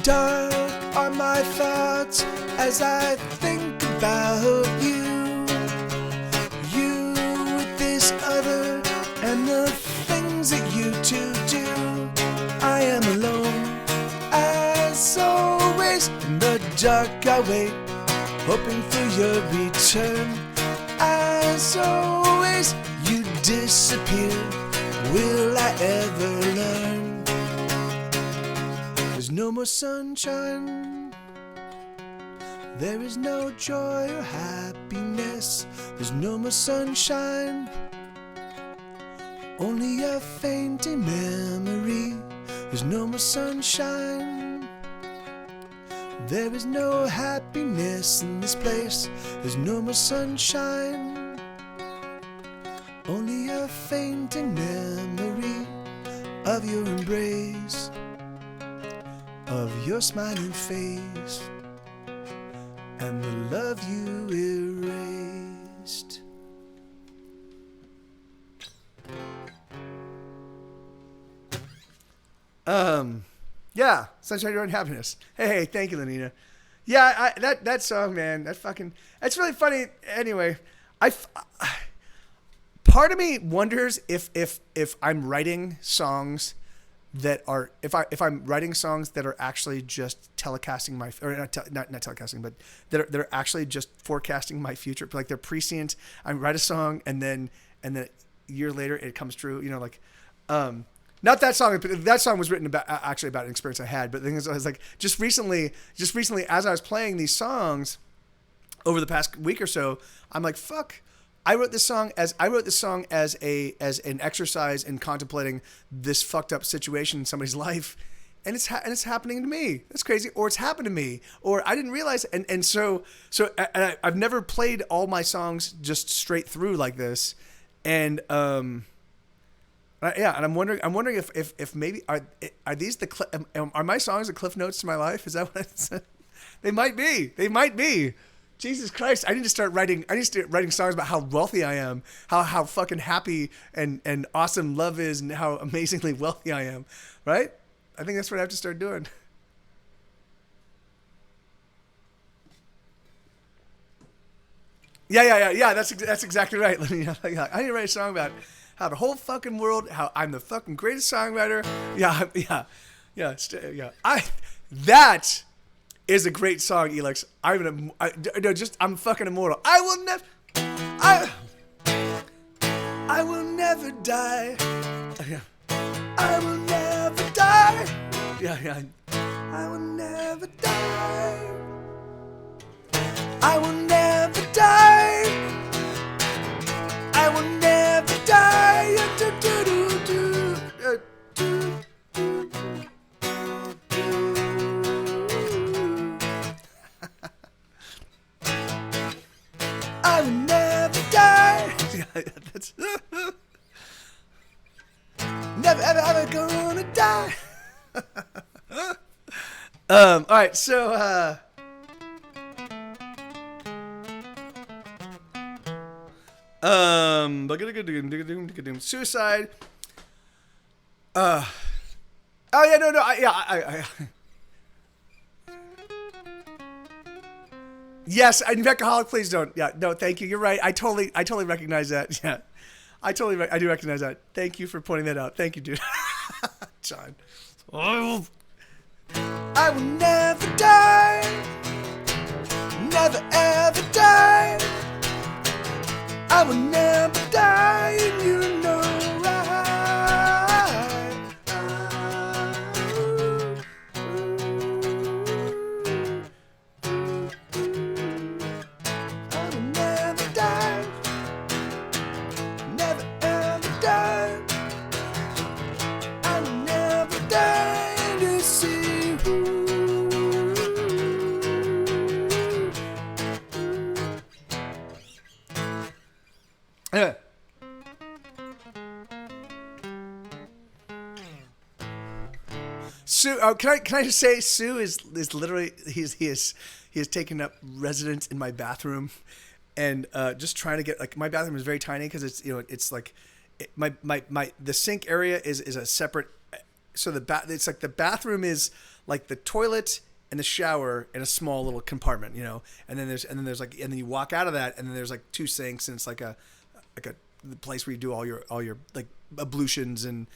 Dark are my thoughts as I think about you. You with this other and the things that you two do. I am alone, as always. In the dark I wait, hoping for your return. As always, you disappear. Will I ever learn? There's no more sunshine, there is no joy or happiness. There's no more sunshine, only a fainting memory. There's no more sunshine, there is no happiness in this place. There's no more sunshine, only a fainting memory of your embrace, of your smiling face, and the love you erased. Yeah, Sunshine, Your Own Happiness. Hey, thank you, Lenina. Yeah, that song, man, that's really funny. Anyway, part of me wonders if I'm writing songs that are if I'm writing songs that are actually just telecasting my or not telecasting, but that are actually just forecasting my future, like they're prescient. I write a song and then a year later it comes true. You know, like not that song. That song was written about actually about an experience I had. But the thing is, I was like just recently as I was playing these songs over the past week or so, I'm like, fuck. I wrote this song as an exercise in contemplating this fucked up situation in somebody's life, and it's happening to me. That's crazy. Or it's happened to me, or I didn't realize. And so I've never played all my songs just straight through like this, and and I'm wondering if maybe are these are my songs the cliff notes to my life? Is that what it's? They might be. Jesus Christ! I need to start writing songs about how wealthy I am, how fucking happy and awesome love is, and how amazingly wealthy I am. Right? I think that's what I have to start doing. Yeah. That's exactly right. I need to write a song about how the whole fucking world, how I'm the fucking greatest songwriter. Yeah. That is a great song, Elix. I'm fucking immortal. I will never die. I will never die. Yeah. I will never die. I will never die. I will never die. I will never die. That's never ever gonna die. All right, so suicide. Oh yeah, no, I yes, alcoholic, please don't. Yeah, no, thank you. You're right. I totally recognize that. Yeah, I do recognize that. Thank you for pointing that out. Thank you, dude. John. I will never die. Never ever die. I will never die, and you know Sue, can I just say, Sue is literally he has taken up residence in my bathroom, and just trying to get, like, my bathroom is very tiny because it's like the sink area is a separate, so it's like the bathroom is like the toilet and the shower in a small little compartment, and then you walk out of that, and then there's like two sinks, and it's like a the place where you do all your like ablutions and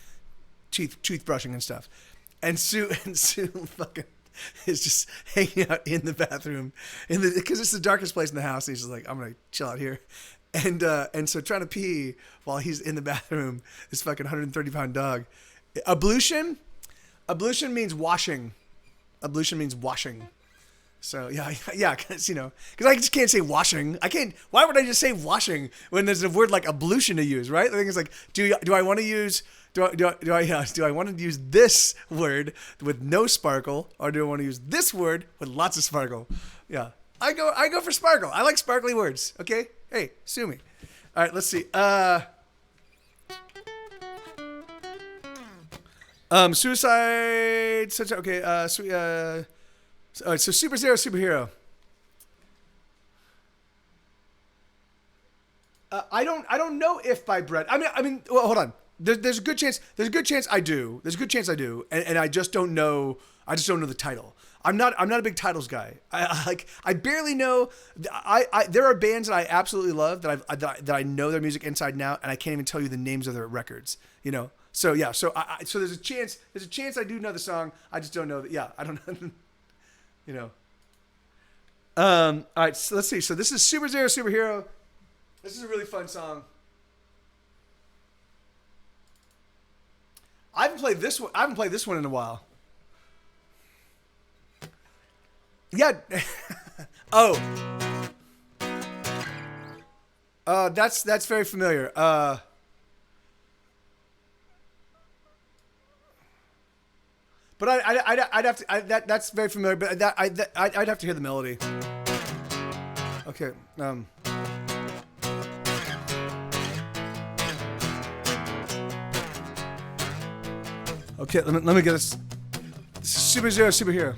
tooth brushing and stuff. And Sue fucking is just hanging out in the bathroom because it's the darkest place in the house. And he's just like, I'm gonna chill out here, and so trying to pee while he's in the bathroom. This fucking 130-pound dog. Ablution means washing. Ablution means washing. So yeah, because I just can't say washing. I can't. Why would I just say washing when there's a word like ablution to use, right? The thing is, like, do I want to use? Do I want to use this word with no sparkle, or do I want to use this word with lots of sparkle? Yeah, I go for sparkle. I like sparkly words. Okay, hey, sue me. All right, let's see. Suicide. Okay. All right, so superhero. I don't know if by Brett. I mean. Well, hold on. There's a good chance. There's a good chance I do. There's a good chance I do, and I just don't know. I just don't know the title. I'm not a big titles guy. I barely know. There are bands that I absolutely love that I know their music inside and out, and I can't even tell you the names of their records. You know. So yeah. So there's a chance. There's a chance I do know the song. I just don't know that. Yeah. I don't know. You know. All right. So let's see. So this is Super Zero Superhero. This is a really fun song. I haven't played this one in a while. Yeah. Oh. That's very familiar. But I'd have to. That's very familiar. But I'd have to hear the melody. Okay. Okay. Let me get this. This is Super Zero Superhero.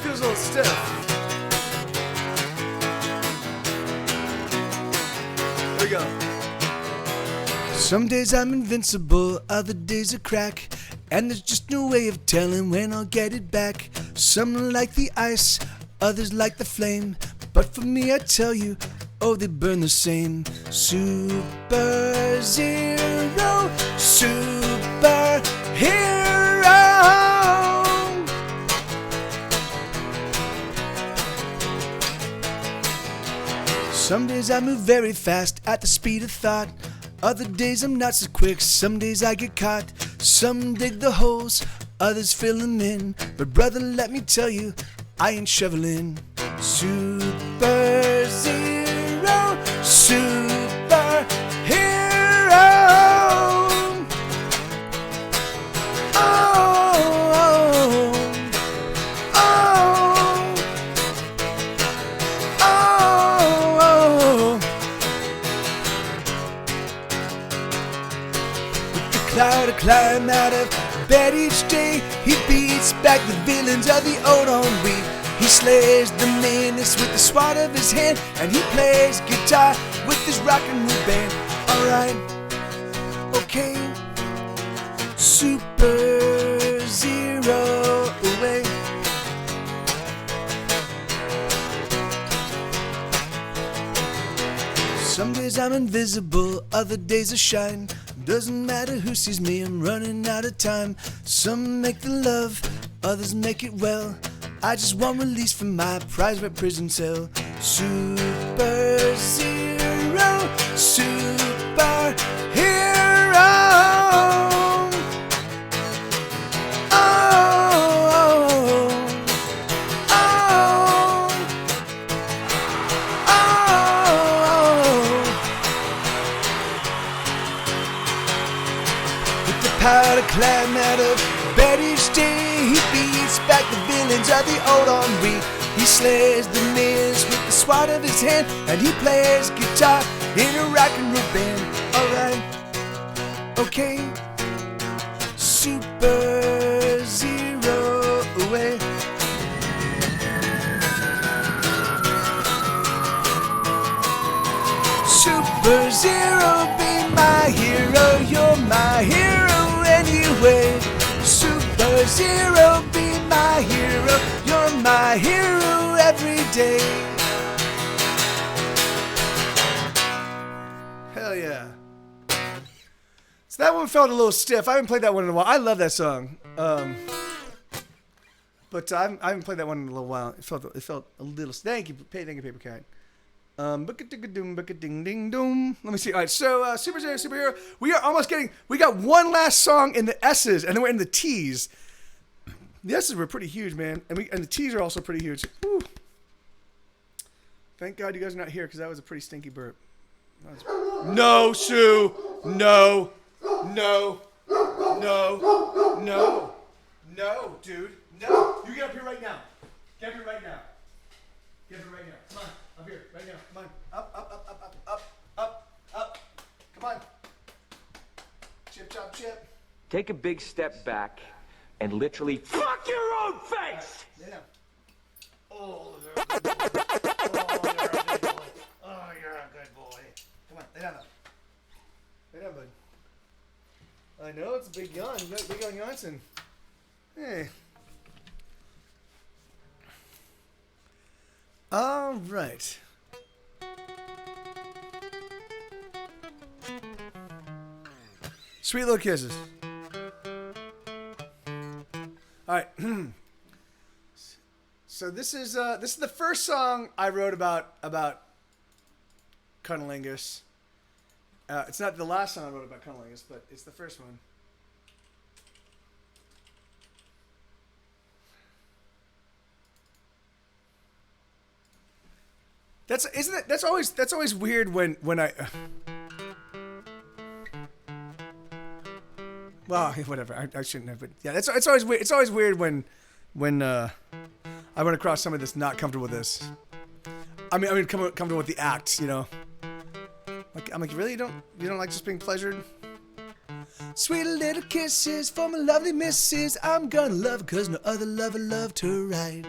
Feels a little stiff. There we go. Some days I'm invincible, other days a crack. And there's just no way of telling when I'll get it back. Some like the ice, others like the flame. But for me, I tell you, oh, they burn the same. Super Zero, super hero. Some days I move very fast at the speed of thought. Other days I'm not so quick, some days I get caught. Some dig the holes, others fill them in. But brother, let me tell you, I ain't shoveling. Super Zero, super hero. Oh, oh, oh, oh. With the cloud to climb out of bed each day, he beats back the villains of the old Henri. He slays the menace with the sword of his hand, and he plays guitar with his rock and roll band. Alright, okay, Super Zero away. Some days I'm invisible, other days I shine. Doesn't matter who sees me, I'm running out of time. Some make the love, others make it well. I just want release from my private prison cell. Super Zero, super hero. Oh, oh, oh, oh. With the power to climb out of bed each day, he beats back the villains of the old Henri. He slays the miz with the sword of his hand, and he plays guitar in a rock and roll band. Alright, okay, Super Zero away. Super Zero, be my hero, you're my hero anyway. Super Zero, be my hero, you're my hero every day. Hell yeah. So that one felt a little stiff. I haven't played that one in a while. I love that song. But I haven't played that one in a little while. It felt a little. Thank you, Paper Cat. Ding-ding-doom. Let me see. All right, so Super Zero Superhero. We are almost getting. We got one last song in the S's, and then we're in the T's. The S's were pretty huge, man, and the T's are also pretty huge. Woo. Thank God you guys are not here, because that was a pretty stinky burp. No, Sue. No, dude. No. You get up here right now. Get up here right now. Get up here right now. Come on. Up here, right now. Come on. Up. Come on. Chip, chop, chip. Take a big step back and literally fuck your own face! Yeah. Oh, you're a good boy. Oh, you're a good boy. Come on, lay down now. Lay down, bud. I know, it's a big yawn. You got big yawn Janssen. Hey. All right. Sweet Little Kisses. All right. So this is the first song I wrote about cunnilingus. It's not the last song I wrote about cunnilingus, but it's the first one. That's always weird when I. Well, whatever. I shouldn't have, but yeah, it's always weird. It's always weird when I run across somebody that's not comfortable with this. I mean, comfortable with the act, you know. Like, I'm like, really, you don't like just being pleasured? Sweet little kisses for my lovely missus. I'm gonna love her 'cause no other lover loved her right.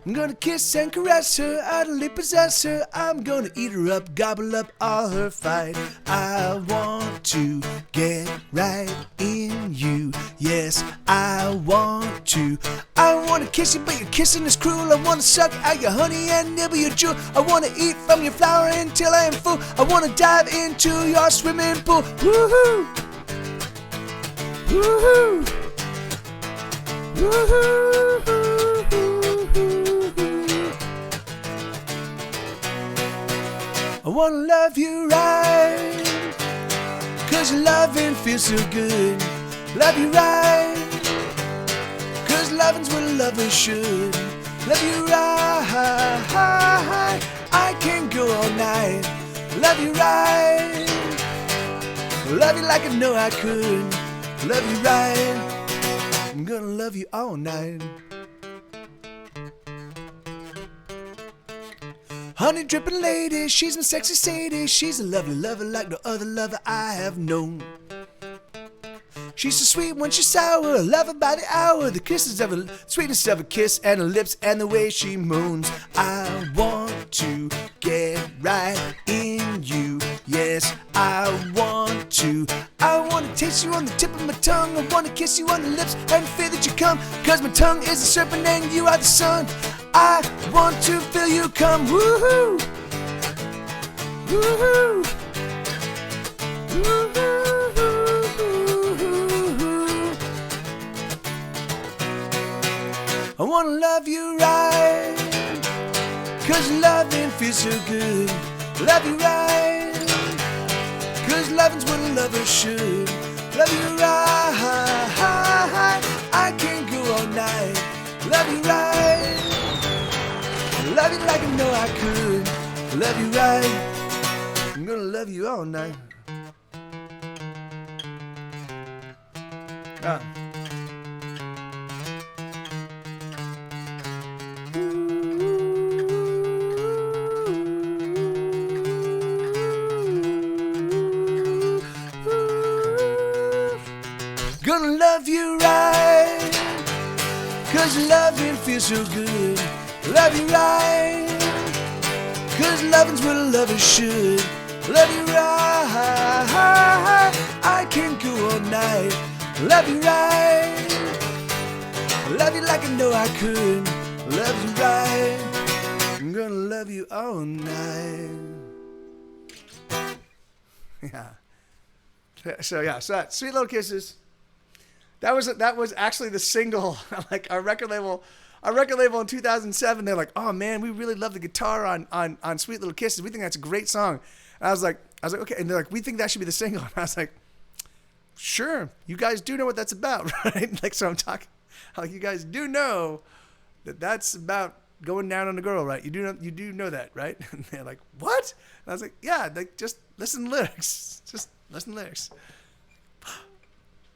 I'm gonna kiss and caress her, utterly possess her. I'm gonna eat her up, gobble up all her fight. I want to get right in you. Yes, I want to. I wanna kiss you, but your kissing is cruel. I wanna suck out your honey and nibble your jewel. I wanna eat from your flower until I am full. I wanna dive into your swimming pool. Woohoo! Woohoo! Woohoo! I wanna love you right, 'cause your loving feels so good. Love you right, 'cause loving's what a lover should. Love you right, I can go all night. Love you right, love you like I know I could. Love you right, I'm gonna love you all night. Honey dripping lady, she's my sexy Sadie. She's a lovely lover like no other lover I have known. She's so sweet when she's sour, love her by the hour. The kisses of her, sweetness of her kiss, and her lips, and the way she moans. I want to get right in you. Yes, I want to. I want to taste you on the tip of my tongue. I want to kiss you on the lips and feel that you come. 'Cause my tongue is a serpent and you are the sun. I want to feel you come. Woohoo! Woohoo! Woohoo! I wanna love you right, 'cause loving feels so good. Love you right, 'cause loving's what a lover should. Love you right, I can go all night. Love you right, love you like I know I could. Love you right, I'm gonna love you all night. Gonna love you right, 'cause loving feels so good. Love you right, 'cause loving's what a lover should. Love you right, I can go all night. Love you right, love you like I know I could. Love you right, I'm gonna love you all night. Yeah. So that Sweet Little Kisses. That was actually the single. Like our record label in 2007. They're like, oh man, we really love the guitar on Sweet Little Kisses. We think that's a great song. And I was like, okay. And they're like, we think that should be the single. And I was like, sure. You guys do know what that's about, right? Like, so I'm talking. Like, you guys do know that that's about going down on a girl, right? You do know that, right? And they're like, what? And I was like, yeah. Like, just listen to lyrics. Just listen to lyrics.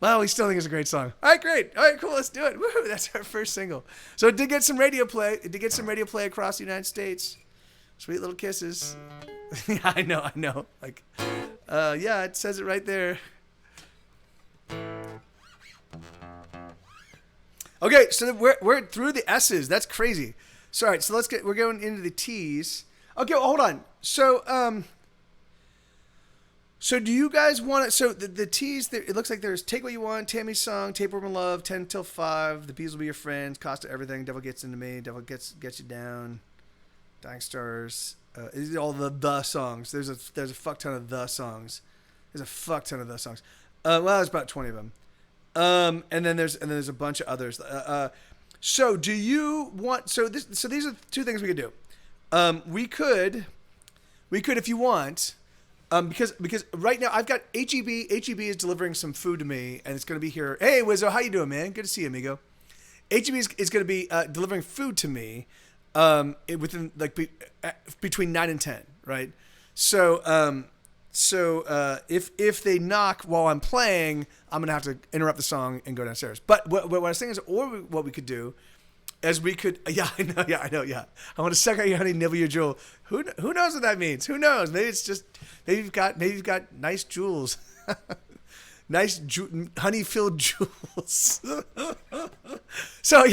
Well, we still think it's a great song. All right, great. All right, cool. Let's do it. Woohoo! That's our first single. So it did get some radio play. It did get some radio play across the United States. Sweet Little Kisses. Yeah, I know. Like, yeah, it says it right there. Okay, so we're through the S's. That's crazy. So all right, so we're going into the T's. Okay, well, hold on. So so do you guys want it? So the T's, it looks like there's Take What You Want, Tammy's Song, Tapeworm and Love, 10 Till 5, The Bees Will Be Your Friends, Cost of Everything, Devil Gets Into Me, Devil Gets You Down, Dying Stars. These are all the songs. There's a fuck ton of the songs. There's a fuck ton of the songs. Well, there's about 20 of them. And then there's a bunch of others. So do you want? So these are two things we could do. We could if you want. Because right now I've got HEB. HEB is delivering some food to me, and it's going to be here. Hey, Wizzo, how you doing, man? Good to see you, amigo. HEB is going to be delivering food to me, within between 9 and 10, right? So if they knock while I'm playing, I'm gonna have to interrupt the song and go downstairs. But what I was saying is, what we could do is we could, I know. I want to suck out your honey, nibble your jewel. Who knows what that means? Who knows? Maybe it's just maybe you've got nice jewels, nice honey-filled jewels. So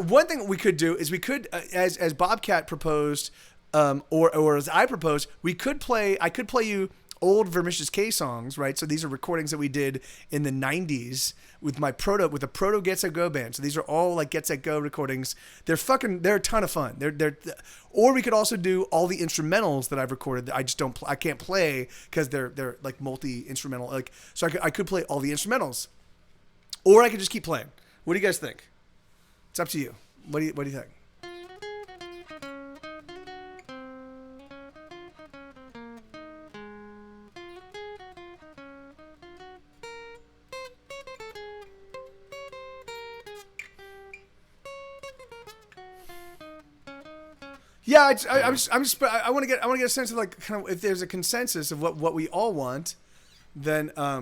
one thing we could do is we could, as Bobcat proposed. Or as I proposed, I could play you old Vermicious K songs, right? So these are recordings that we did in the 90s with the Proto Get Set Go band. So these are all like Get Set Go recordings. They're a ton of fun. Or we could also do all the instrumentals that I've recorded that I can't play because they're like multi-instrumental. Like, so I could play all the instrumentals, or I could just keep playing. What do you guys think? It's up to you. What do you think? Yeah, I want to get a sense of like kind of if there's a consensus of what we all want, then I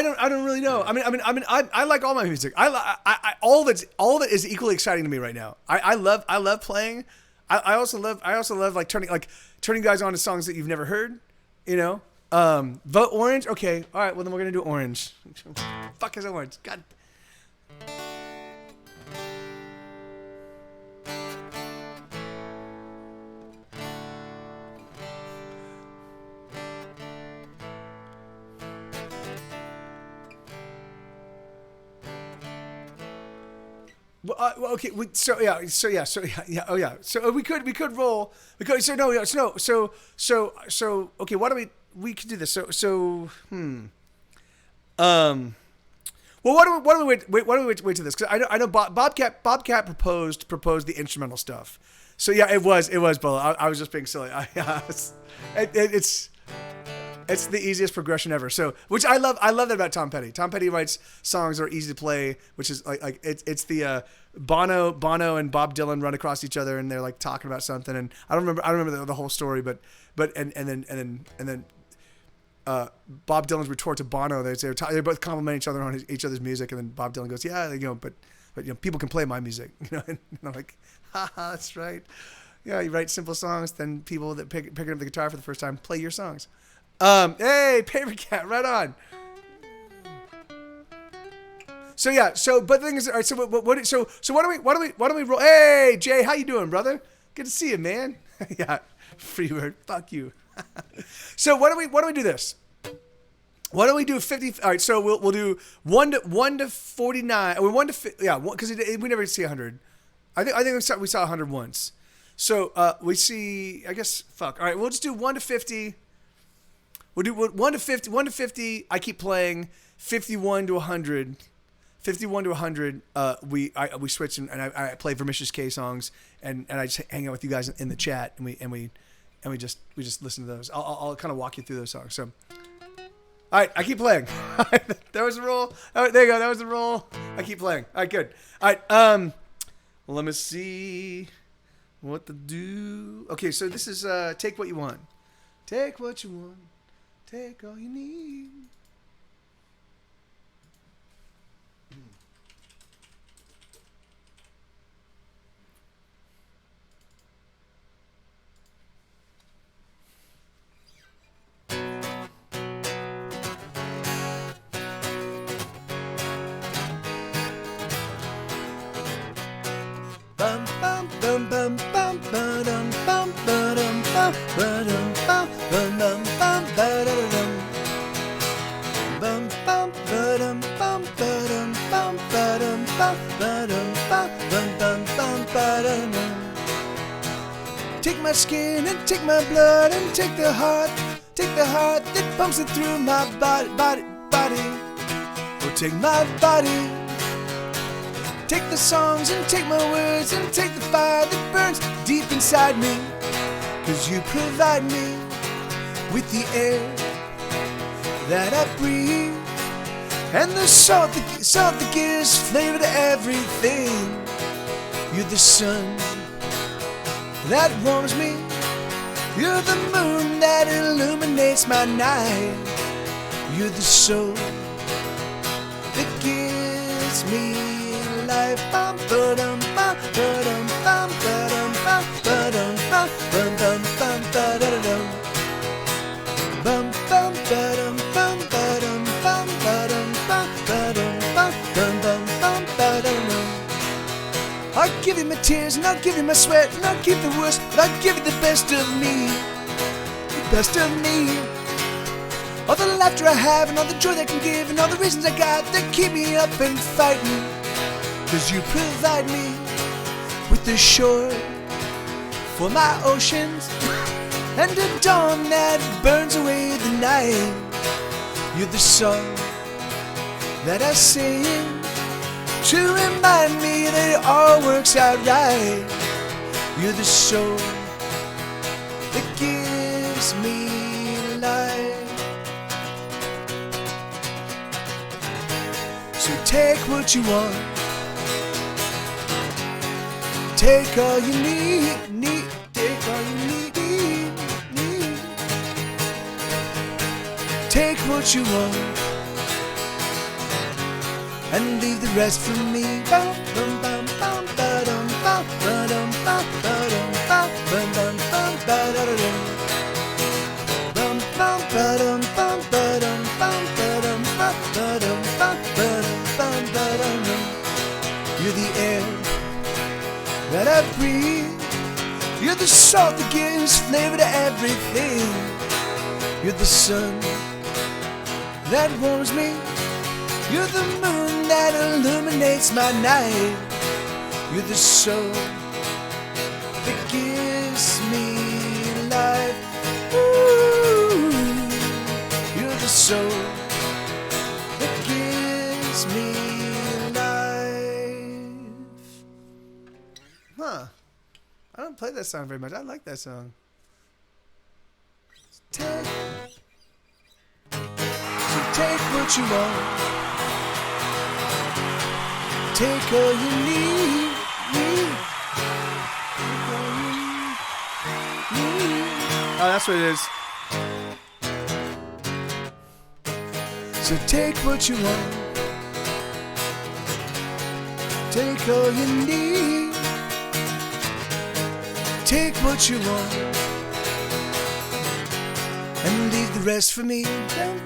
don't really know. I mean I like all my music. All of it is equally exciting to me right now. I love playing. I also love like turning guys on to songs that you've never heard. You know, vote orange. Okay, all right. Well then we're gonna do orange. Fuck is orange? God. Okay. So we could roll. Okay. Why don't we could do this? Well, why don't we wait to this? Because I know Bobcat proposed the instrumental stuff. So yeah, it was Bolo. I was just being silly. It's the easiest progression ever. So, which I love that about Tom Petty. Tom Petty writes songs that are easy to play, which is like it's the Bono and Bob Dylan run across each other and they're like talking about something. And I don't remember the whole story, but then Bob Dylan's retort to Bono. They're both complimenting each other on each other's music, and then Bob Dylan goes, "Yeah, but people can play my music." And I'm like, "Ha, that's right. Yeah, you write simple songs, then people that pick up the guitar for the first time play your songs." Hey, Paper Cat, right on. So yeah, but the thing is, all right. So why don't we roll? Hey, Jay, how you doing, brother? Good to see you, man. Yeah, free word. Fuck you. So why don't we do this? Why don't we do 50? All right, so we'll do 1 to 49. Or 1 to because we never see 100. I think we saw 100 once. So we see. I guess fuck. All right, we'll just do 1 to 50. We'll do 1 to 50. 1 to 50. I keep playing. 51 to 100. 51 to 100. We switch and I play Vermicious K songs and I just hang out with you guys in the chat and we just listen to those. I'll kind of walk you through those songs. So, all right, I keep playing. There was a roll. All right, there you go. That was the roll. I keep playing. All right, good. All right. Let me see what to do. Okay, so this is Take What You Want. Take what you want. Take all you need. bum bum bum bum ba-dum bum ba-dum bum ba-dum bum bum bum ba-da-dum bum bum ba-dum bum ba-dum bum ba-dum bum ba-dum bum bum bum ba-da-dum. Take my skin and take my blood and take the heart that pumps it through my body. Oh, take my body. Take the songs and take my words and take the fire that burns deep inside me. 'Cause you provide me with the air that I breathe and the salt that gives flavor to everything. You're the sun that warms me. You're the moon that illuminates my night. You're the soul that gives me life. Bum ba-dum bum ba-dum bum ba-dum bum ba-dum bum bum bum ba-da-dum bum bum ba-dum bum ba-dum bum ba-dum bum ba-dum bum bum bum ba-da-dum. I'll give you my tears and I'll give you my sweat and I'll keep the worst, but I'll give you the best of me, the best of me. All the laughter I have and all the joy that can give and all the reasons I got that keep me up and fighting. 'Cause you provide me with the shore for my oceans and a dawn that burns away the night. You're the song that I sing to remind me that it all works out right. You're the soul that gives me life. So take what you want, take all you need, take all you need. Take what you want and leave the rest for me. Bum bum bum bum ba-dum bum ba-dum bum ba-dum bum bum bum ba-da-dum bum bum ba-dum bum ba-dum bum ba-dum bum ba-dum bum ba-dum ba-dum. You're the air that I breathe. You're the salt that gives flavor to everything. You're the sun that warms me. You're the moon that illuminates my night. You're the soul that gives me life. Ooh, you're the soul that gives me life. Huh. I don't play that song very much. I like that song. Take what you want. Take all you need. Oh, that's what it is. So take what you want. Take all you need. Take what you want and leave the rest for me.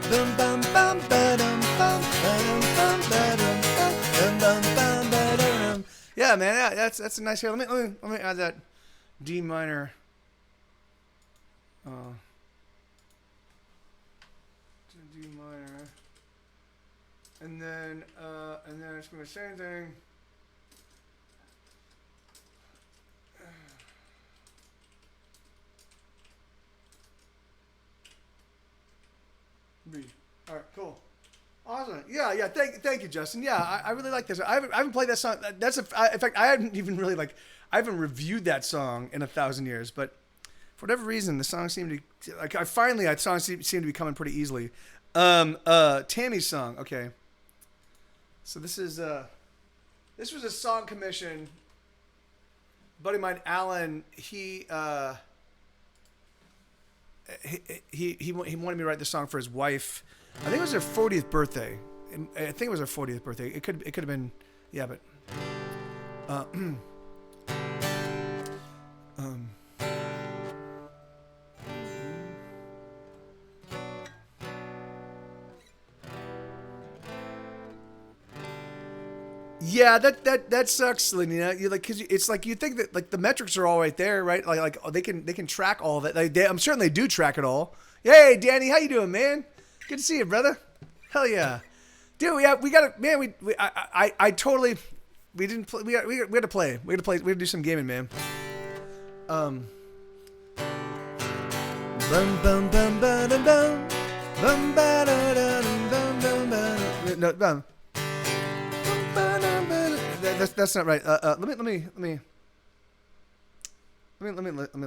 Bum bum bum ba-dum bum ba-dum bum ba-dum bum bum bum ba-dum. Yeah, man, yeah, that's a nice. Here, let me add that D minor. D minor, and then it's gonna be the same thing. All right, cool, awesome. Yeah. Thank you, Justin. Yeah, I really like this. I haven't played that song. In fact, I haven't even really I haven't reviewed that song in 1,000 years. But for whatever reason, the song seemed to song seemed to be coming pretty easily. Tammy's song. Okay, so this was a song commission. A buddy of mine, Alan, he wanted me to write this song for his wife. I think it was her 40th birthday. I think it was her 40th birthday. It could have been, yeah, but Yeah, that sucks, Lena. You like because it's like you think that like the metrics are all right there, right? Like oh, they can track all of it. Like I'm certain they do track it all. Hey, Danny, how you doing, man? Good to see you, brother. Hell yeah, dude. We got to man. I totally we didn't play. We had to play. We had to play. We had to do some gaming, man. Bum bum bum ba dum bum bum ba da da dum bum bum ba. No bum. That's not right. Let me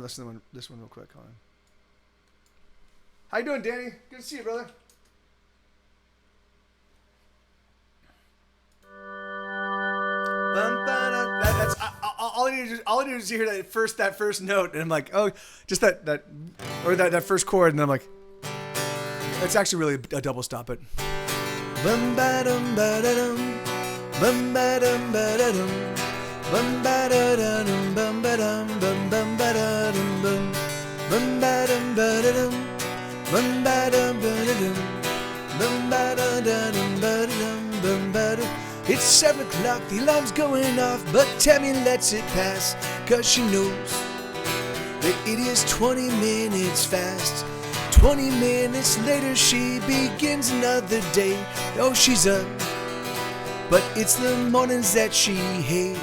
listen to this one real quick. Hold on. How you doing, Danny? Good to see you, brother. That's all I need is to hear that first note, and I'm like, oh, just that first chord, and I'm like, that's actually really a double stop it. Bum ba dum ba da dum. Bum ba dum ba da dum, bum ba da da dum, bum ba dum ba da dum bum ba dum ba da dum, bum ba dum ba da dum, bum ba da da dum ba da dum, bum ba da. It's 7 o'clock, the alarm's going off, but Tammy lets it pass, 'cause she knows that it is 20 minutes fast. 20 minutes later, she begins another day. Oh, she's up. But it's the mornings that she hates.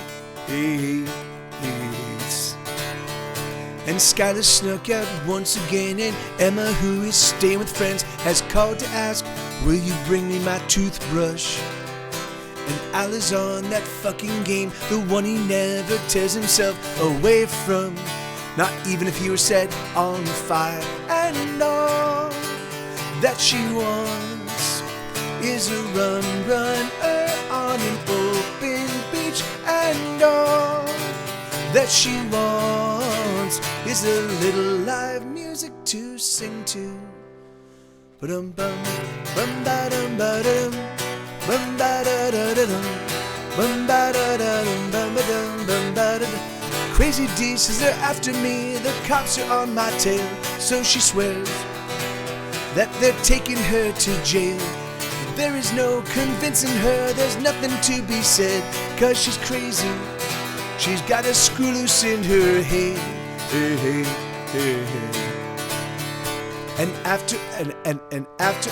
And Skylar snuck out once again, and Emma, who is staying with friends, has called to ask, will you bring me my toothbrush? And Al is on that fucking game, the one he never tears himself away from, not even if he were set on fire. And all that she wants is a run on an open beach, and all that she wants is a little live music to sing to. Ba-dum bum, bum ba dum ba dum, bum ba da da da dum, bum ba da da dum, bum ba dum, bum ba da da. Crazy D says they're after me, the cops are on my tail, so she swears that they're taking her to jail. There is no convincing her, there's nothing to be said, 'cause she's crazy. She's got a screw loose in her head. Hey, hey, hey, hey. And after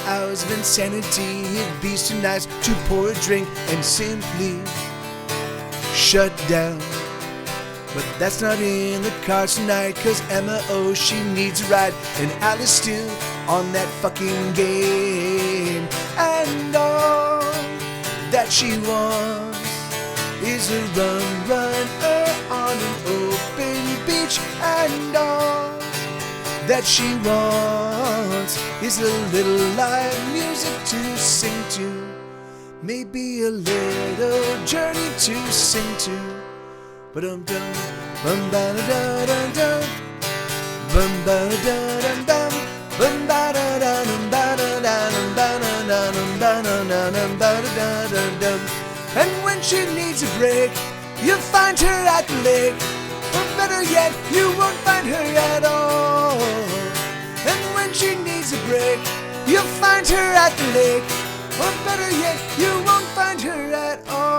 hours of insanity, it'd be so nice to pour a drink and simply shut down. But that's not in the cards tonight, 'cause Emma, oh, she needs a ride, and Alice still on that fucking game. And all that she wants is a run on an open beach. And all that she wants is a little live music to sing to. Maybe a little journey to sing to. Ba-dum dum, bum ba da da dum dum, bum ba da da dum dum, bum ba da da dum ba da da dum ba da da dum ba da da dum ba da da dum dum. And when she needs a break, you'll find her at the lake, or better yet, you won't find her at all. And when she needs a break, you'll find her at the lake, or better yet, you won't find her at all.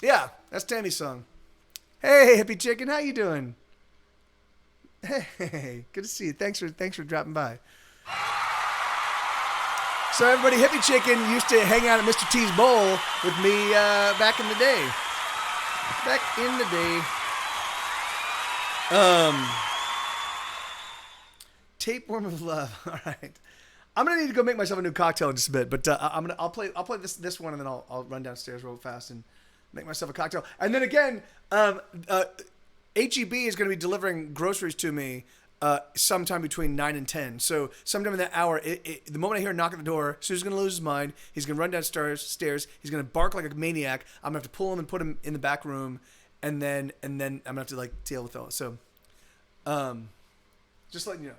Yeah, that's Tammy's song. Hey, hippie chicken, how you doing? Hey, good to see you. Thanks for dropping by. So everybody, hippie chicken used to hang out at Mr. T's Bowl with me back in the day. Tapeworm of Love. All right. I'm gonna need to go make myself a new cocktail in just a bit, but I'll play this one, and then I'll run downstairs real fast and make myself a cocktail. And then again, HEB is going to be delivering groceries to me sometime between 9 and 10. So sometime in that hour, the moment I hear a knock at the door, Sue's going to lose his mind. He's going to run downstairs. He's going to bark like a maniac. I'm going to have to pull him and put him in the back room, and then I'm going to have to like deal with all. So, just letting you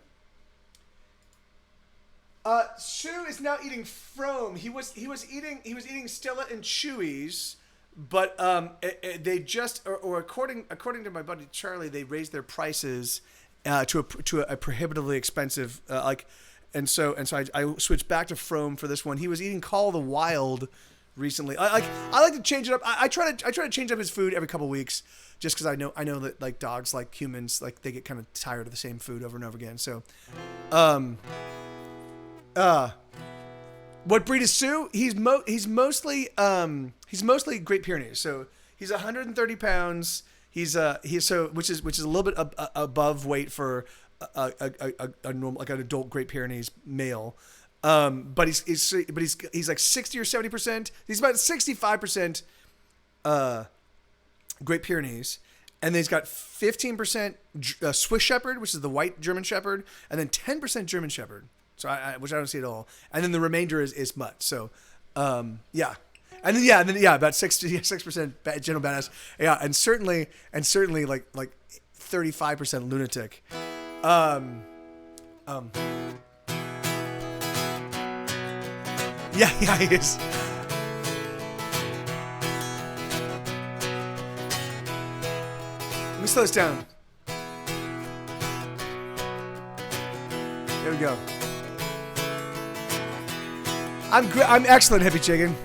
know. Sue is now eating Frome. He was eating Stella and Chewy's. But they just, or according to my buddy Charlie, they raised their prices to a prohibitively expensive. so I switched back to Frome for this one. He was eating Call of the Wild recently. I like to change it up. I try to change up his food every couple weeks, just because I know that like dogs, like humans, like they get kind of tired of the same food over and over again. So, what breed is Sue? He's mostly Great Pyrenees. So he's 130 pounds. He's which is a little bit above weight for a normal, like an adult Great Pyrenees male. But he's like 60 or 70%. He's about 65% Great Pyrenees, and then he's got 15% Swiss Shepherd, which is the white German Shepherd, and then 10% German Shepherd. So which I don't see at all. And then the remainder is mutt. So yeah. And then about 6% general badass. Yeah, and certainly like 35% lunatic. Yeah, he is. Let me slow this down. There we go. I'm excellent, Hippie Chicken.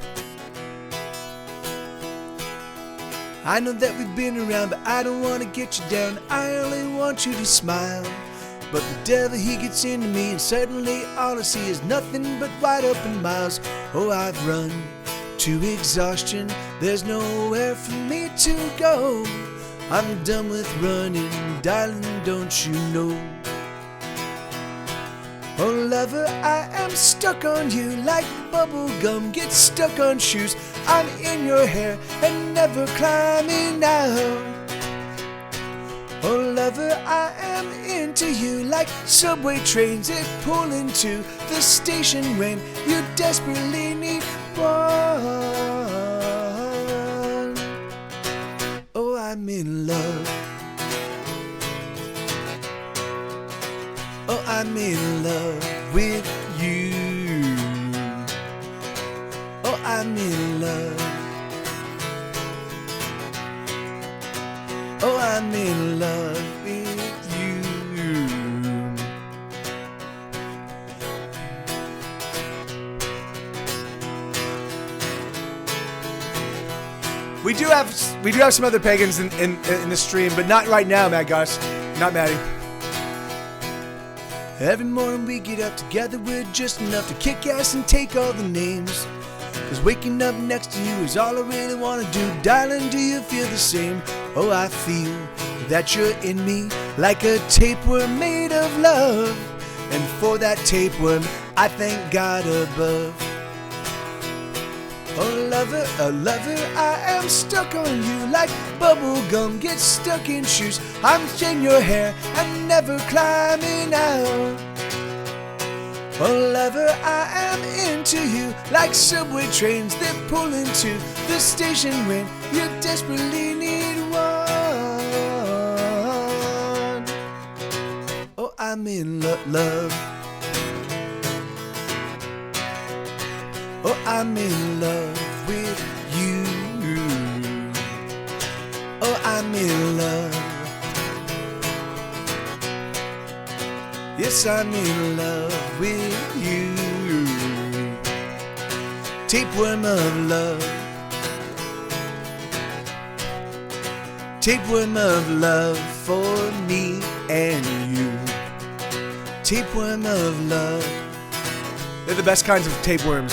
I know that we've been around, but I don't want to get you down. I only want you to smile. But the devil, he gets into me, and suddenly all I see is nothing but wide open miles. Oh, I've run to exhaustion. There's nowhere for me to go. I'm done with running, darling, don't you know? Oh, lover, I am stuck on you like bubble gum gets stuck on shoes. I'm in your hair and never climbing out. Oh, lover, I am into you like subway trains that pull into the station when you desperately need one. Oh, I'm in love. Oh, I'm in love with you. Oh, I'm in love. Oh, I'm in love with you. We do have some other pagans in the stream, but not right now, Mad Gus. Not Maddie. Every morning we get up together, we're just enough to kick ass and take all the names. Cause waking up next to you is all I really wanna do. Darling, do you feel the same? Oh, I feel that you're in me like a tapeworm made of love. And for that tapeworm, I thank God above. Oh, lover, I am stuck on you like bubble gum gets stuck in shoes. I'm in your hair and never climbing out. Oh, lover, I am into you like subway trains that pull into the station when you desperately need one. Oh, I'm in love. Oh, I'm in love with you. Oh, I'm in love. Yes, I'm in love with you. Tapeworm of love. Tapeworm of love for me and you. Tapeworm of love. They're the best kinds of tapeworms.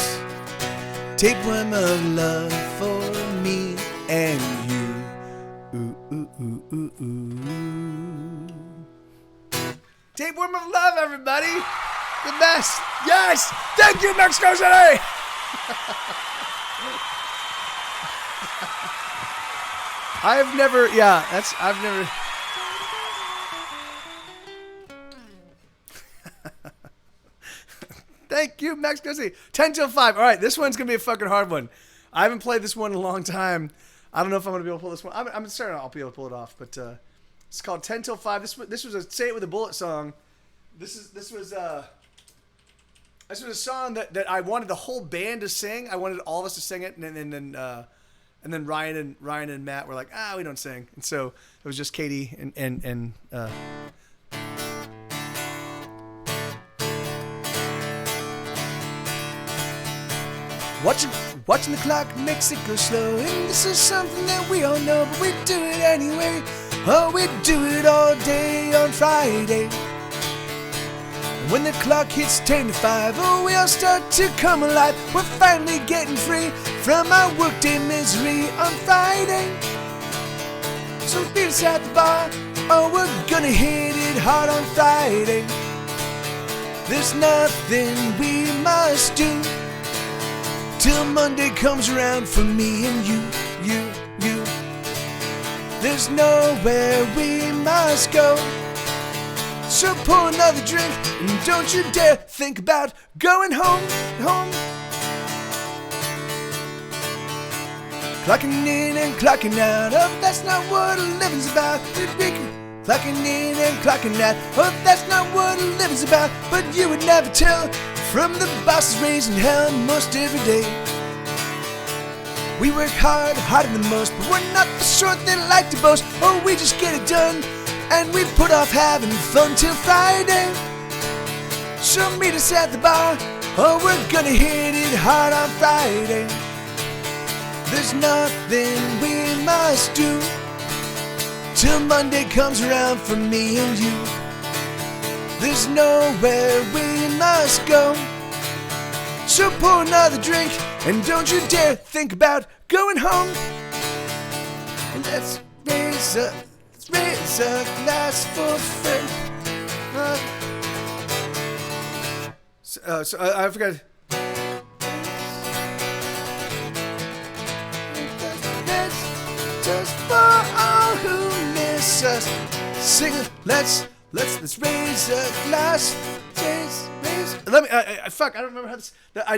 Tapeworm of love for me and you. Ooh, ooh, ooh, ooh, ooh. Tapeworm of love, everybody. The best. Yes. Thank you, Mexico City. I've never. Thank you, Mexico City. 10 till 5. All right, this one's going to be a fucking hard one. I haven't played this one in a long time. I don't know if I'm going to be able to pull this one. I'm certain I'll be able to pull it off, but it's called 10 till 5. This was a Say It With a Bullet song. This was a song that I wanted the whole band to sing. I wanted all of us to sing it, and then Ryan and Matt were like, we don't sing. And so it was just Katie and Watching the clock makes it go slow, and this is something that we all know, but we do it anyway. Oh, we do it all day on Friday. And when the clock hits 10 to 5, oh, we all start to come alive. We're finally getting free from our workday misery on Friday. So meet us at the bar, oh, we're gonna hit it hard on Friday. There's nothing we must do till Monday comes around for me and you. There's nowhere we must go, so pour another drink and don't you dare think about going home. Clocking in and clocking out, oh, that's not what living's about. Clocking in and clocking out, oh, that's not what living's about. But you would never tell from the bosses raising hell most every day. We work hard, harder than most, but we're not the sort that like to boast. Oh, we just get it done, and we put off having fun till Friday. So meet us at the bar, oh, we're gonna hit it hard on Friday. There's nothing we must do till Monday comes around for me and you. There's nowhere we must go, so pour another drink and don't you dare think about going home. Let's raise a glass for friends. I forgot. Just for all who miss us, sing it. Let's raise a glass. Let me. Fuck. I don't remember how this. I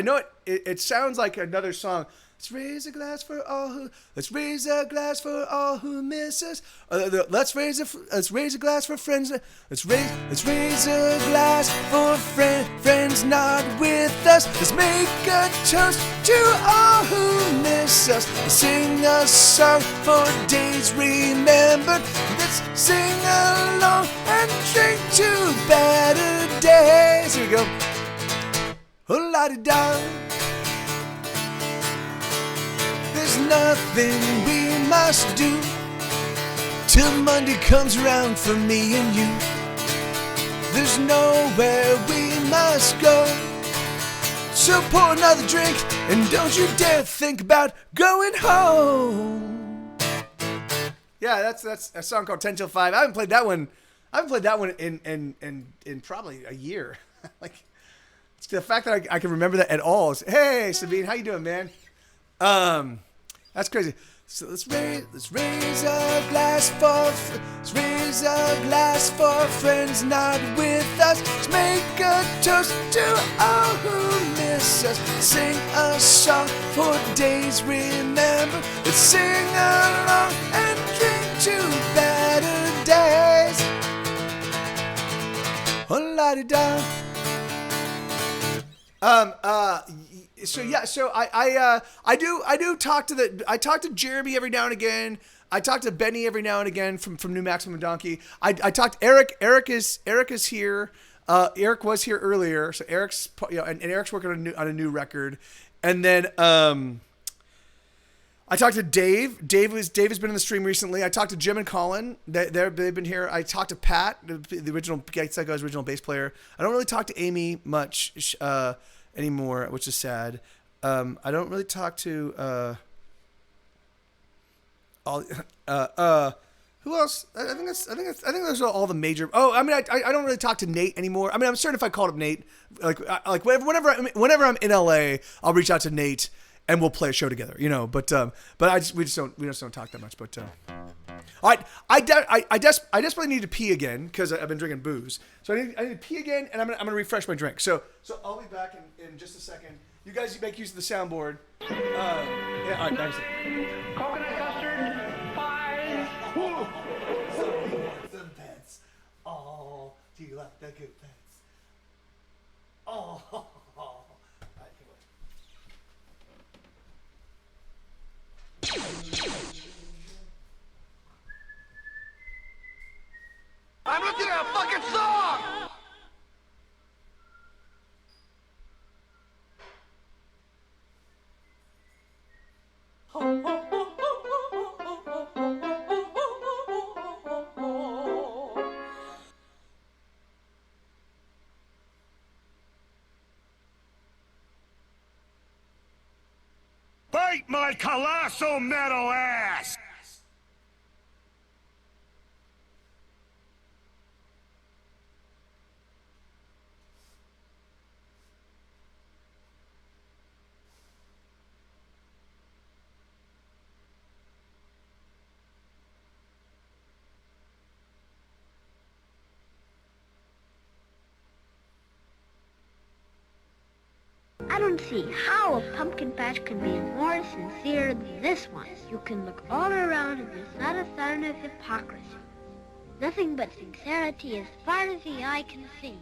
know. It sounds like another song. Let's raise a glass for all who. Let's raise a glass for all who miss us. Let's raise a glass for friends. Let's raise a glass for friends not with us. Let's make a toast to all who miss us. Let's sing a song for days remembered. Let's sing along and drink to better days. Here we go. Oh, la-di-da. There's nothing we must do till Monday comes around for me and you. There's nowhere we must go, so pour another drink and don't you dare think about going home. Yeah, that's a song called 10 Till 5. I haven't played that one in probably a year. Like, it's the fact that I can remember that at all. Hey, Sabine, how you doing, man? That's crazy. So let's raise a glass for friends not with us. Let's make a toast to all who miss us. Sing a song for days remember. Let's sing along and drink to better days. Oh, la-di-da. So I do talk to Jeremy every now and again. I talk to Benny every now and again from New Maximum Donkey. I talked to Eric. Eric is here. Eric was here earlier. So Eric's and Eric's working on a new record. And then I talked to Dave. Dave has been in the stream recently. I talked to Jim and Colin. They've been here. I talked to Pat, the original Gate Psycho's original bass player. I don't really talk to Amy much anymore, which is sad. I don't really talk to all. Who else? I think those are all the major. Oh, I mean, I don't really talk to Nate anymore. I mean, I'm certain if I called up Nate, like whenever I'm in LA, I'll reach out to Nate and we'll play a show together, you know. But we just don't talk that much. But all right, I desperately need to pee again because I've been drinking booze. So I need to pee again, and I'm gonna refresh my drink. So I'll be back in just a second. You guys make use of the soundboard. Yeah, all right, thanks. Coconut custard, 5. Some pets. Oh, do you like the good pets? Oh. I'm looking at a fucking song! Bite my colossal metal ass! I don't see how a pumpkin patch can be more sincere than this one. You can look all around and there's not a sign of hypocrisy. Nothing but sincerity as far as the eye can see.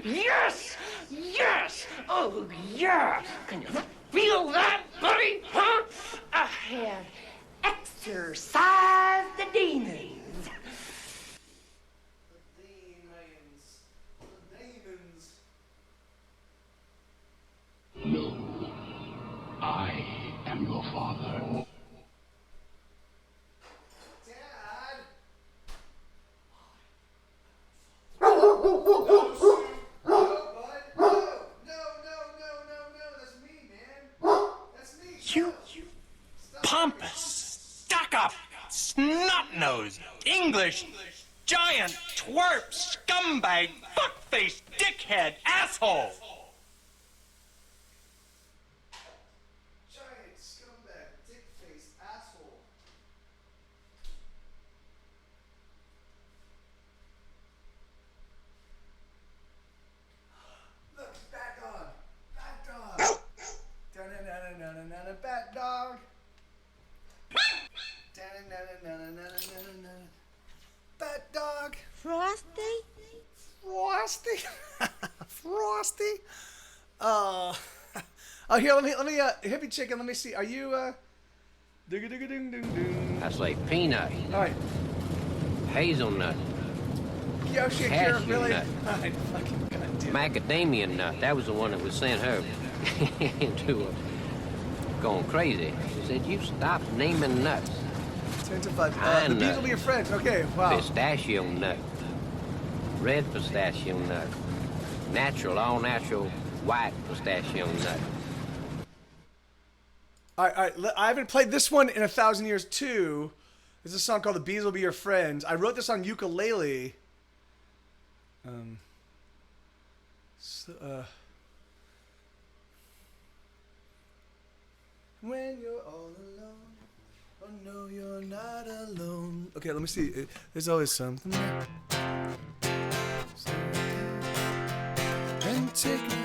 Yes! Yes! Oh, yeah! Can you feel that, buddy? Huh? I have exorcised the demons. No. I am your father. You pompous, stuck-up, snot-nosed, English, giant, twerp, scumbag, fuckface, dickhead, asshole! Giant scumbag, dick-face, asshole. Look, bat dog. Bat dog. Da-na-na-na-na-na-na, bat dog. Da-na-na-na-na-na-na-na. Bat dog. Frosty? Frosty. Frosty. Oh, here, let me, hippie chicken, let me see. Are you, ding-a-ding-a-ding-ding-ding. I say peanut. All right. Hazelnut. Yoshi, Cashew really? nut. All right, fucking goddamn. Macadamia nut. That was the one that was sent her into going crazy. She said, "You stop naming nuts." 10 to 5. Pine The bees nut. will be your friends. Okay, wow. Pistachio nut. Red pistachio nut. Natural, all natural, white pistachio nut. All right. I haven't played this one in 1,000 years too. There's a song called "The Bees Will Be Your Friends." I wrote this on ukulele. When you're all alone, oh no, you're not alone. Okay, let me see. There's always something. And take it.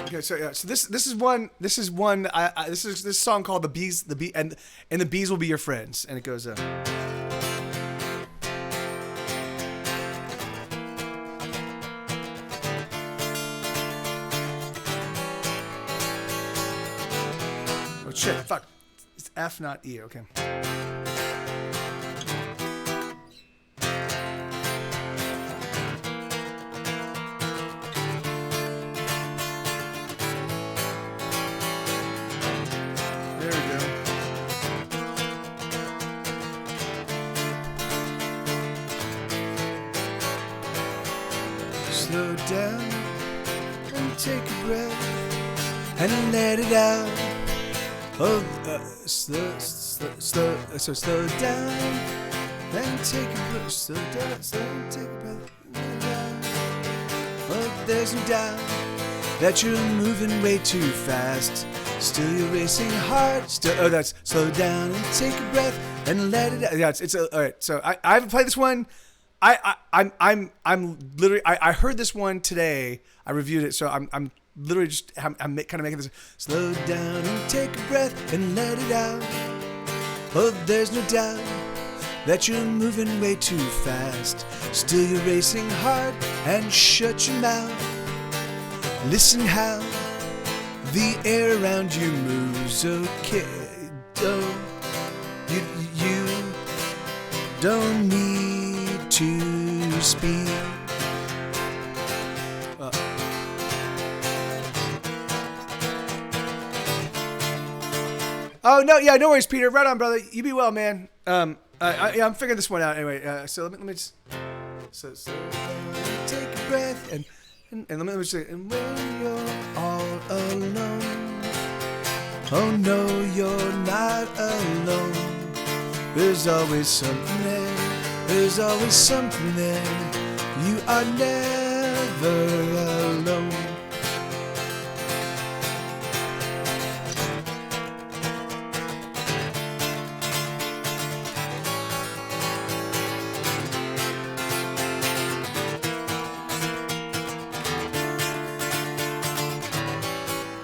Okay, so yeah, so this is one. This is this song called the bee and the bees will be your friends, and it goes. Oh shit! Fuck! It's F, not E. Okay. Slow down and take a breath and let it out. Oh, slow down and take a breath. Slow down, and take a breath. Let it out. Oh, there's no doubt that you're moving way too fast. Still you're racing hard. Still, that's slow down and take a breath and let it out. Yeah, it's all right. So I haven't played this one. I'm literally I heard this one today. I reviewed it, so I'm literally just I'm kind of making this. Slow down and take a breath and let it out. Oh, there's no doubt that you're moving way too fast. Still you're racing hard and shut your mouth. Listen how the air around you moves. Okay, you don't need to speak. Oh no, yeah, no worries, Peter. Right on, brother. You be well, man. Yeah, I'm figuring this one out anyway. So let me just. So take a breath and let me just say, and when you're all alone, oh no, you're not alone. There's always something there. There's always something there. You are never alone.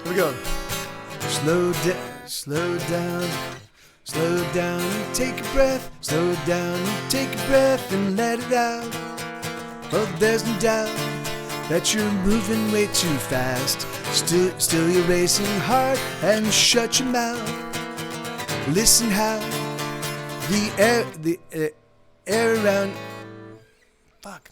Here we go. Slow down, slow down, slow down and take a breath. Slow down and take a breath and let it out. Well, there's no doubt that you're moving way too fast. Still you're racing hard and shut your mouth. Listen how the air around. Fuck.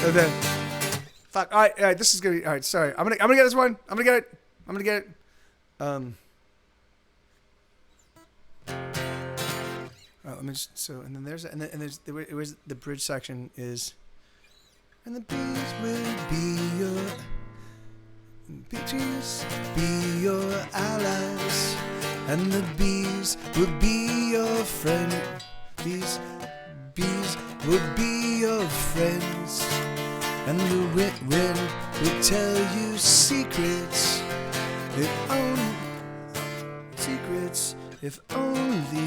Okay. Fuck. All right. This is gonna be. All right. Sorry. I'm gonna get this one. I'm gonna get it. Let me just. So and then there's the bridge section is. And the bees will be your allies, and the bees will be your friend. Bees will be your friends, and the wind will tell you secrets. If only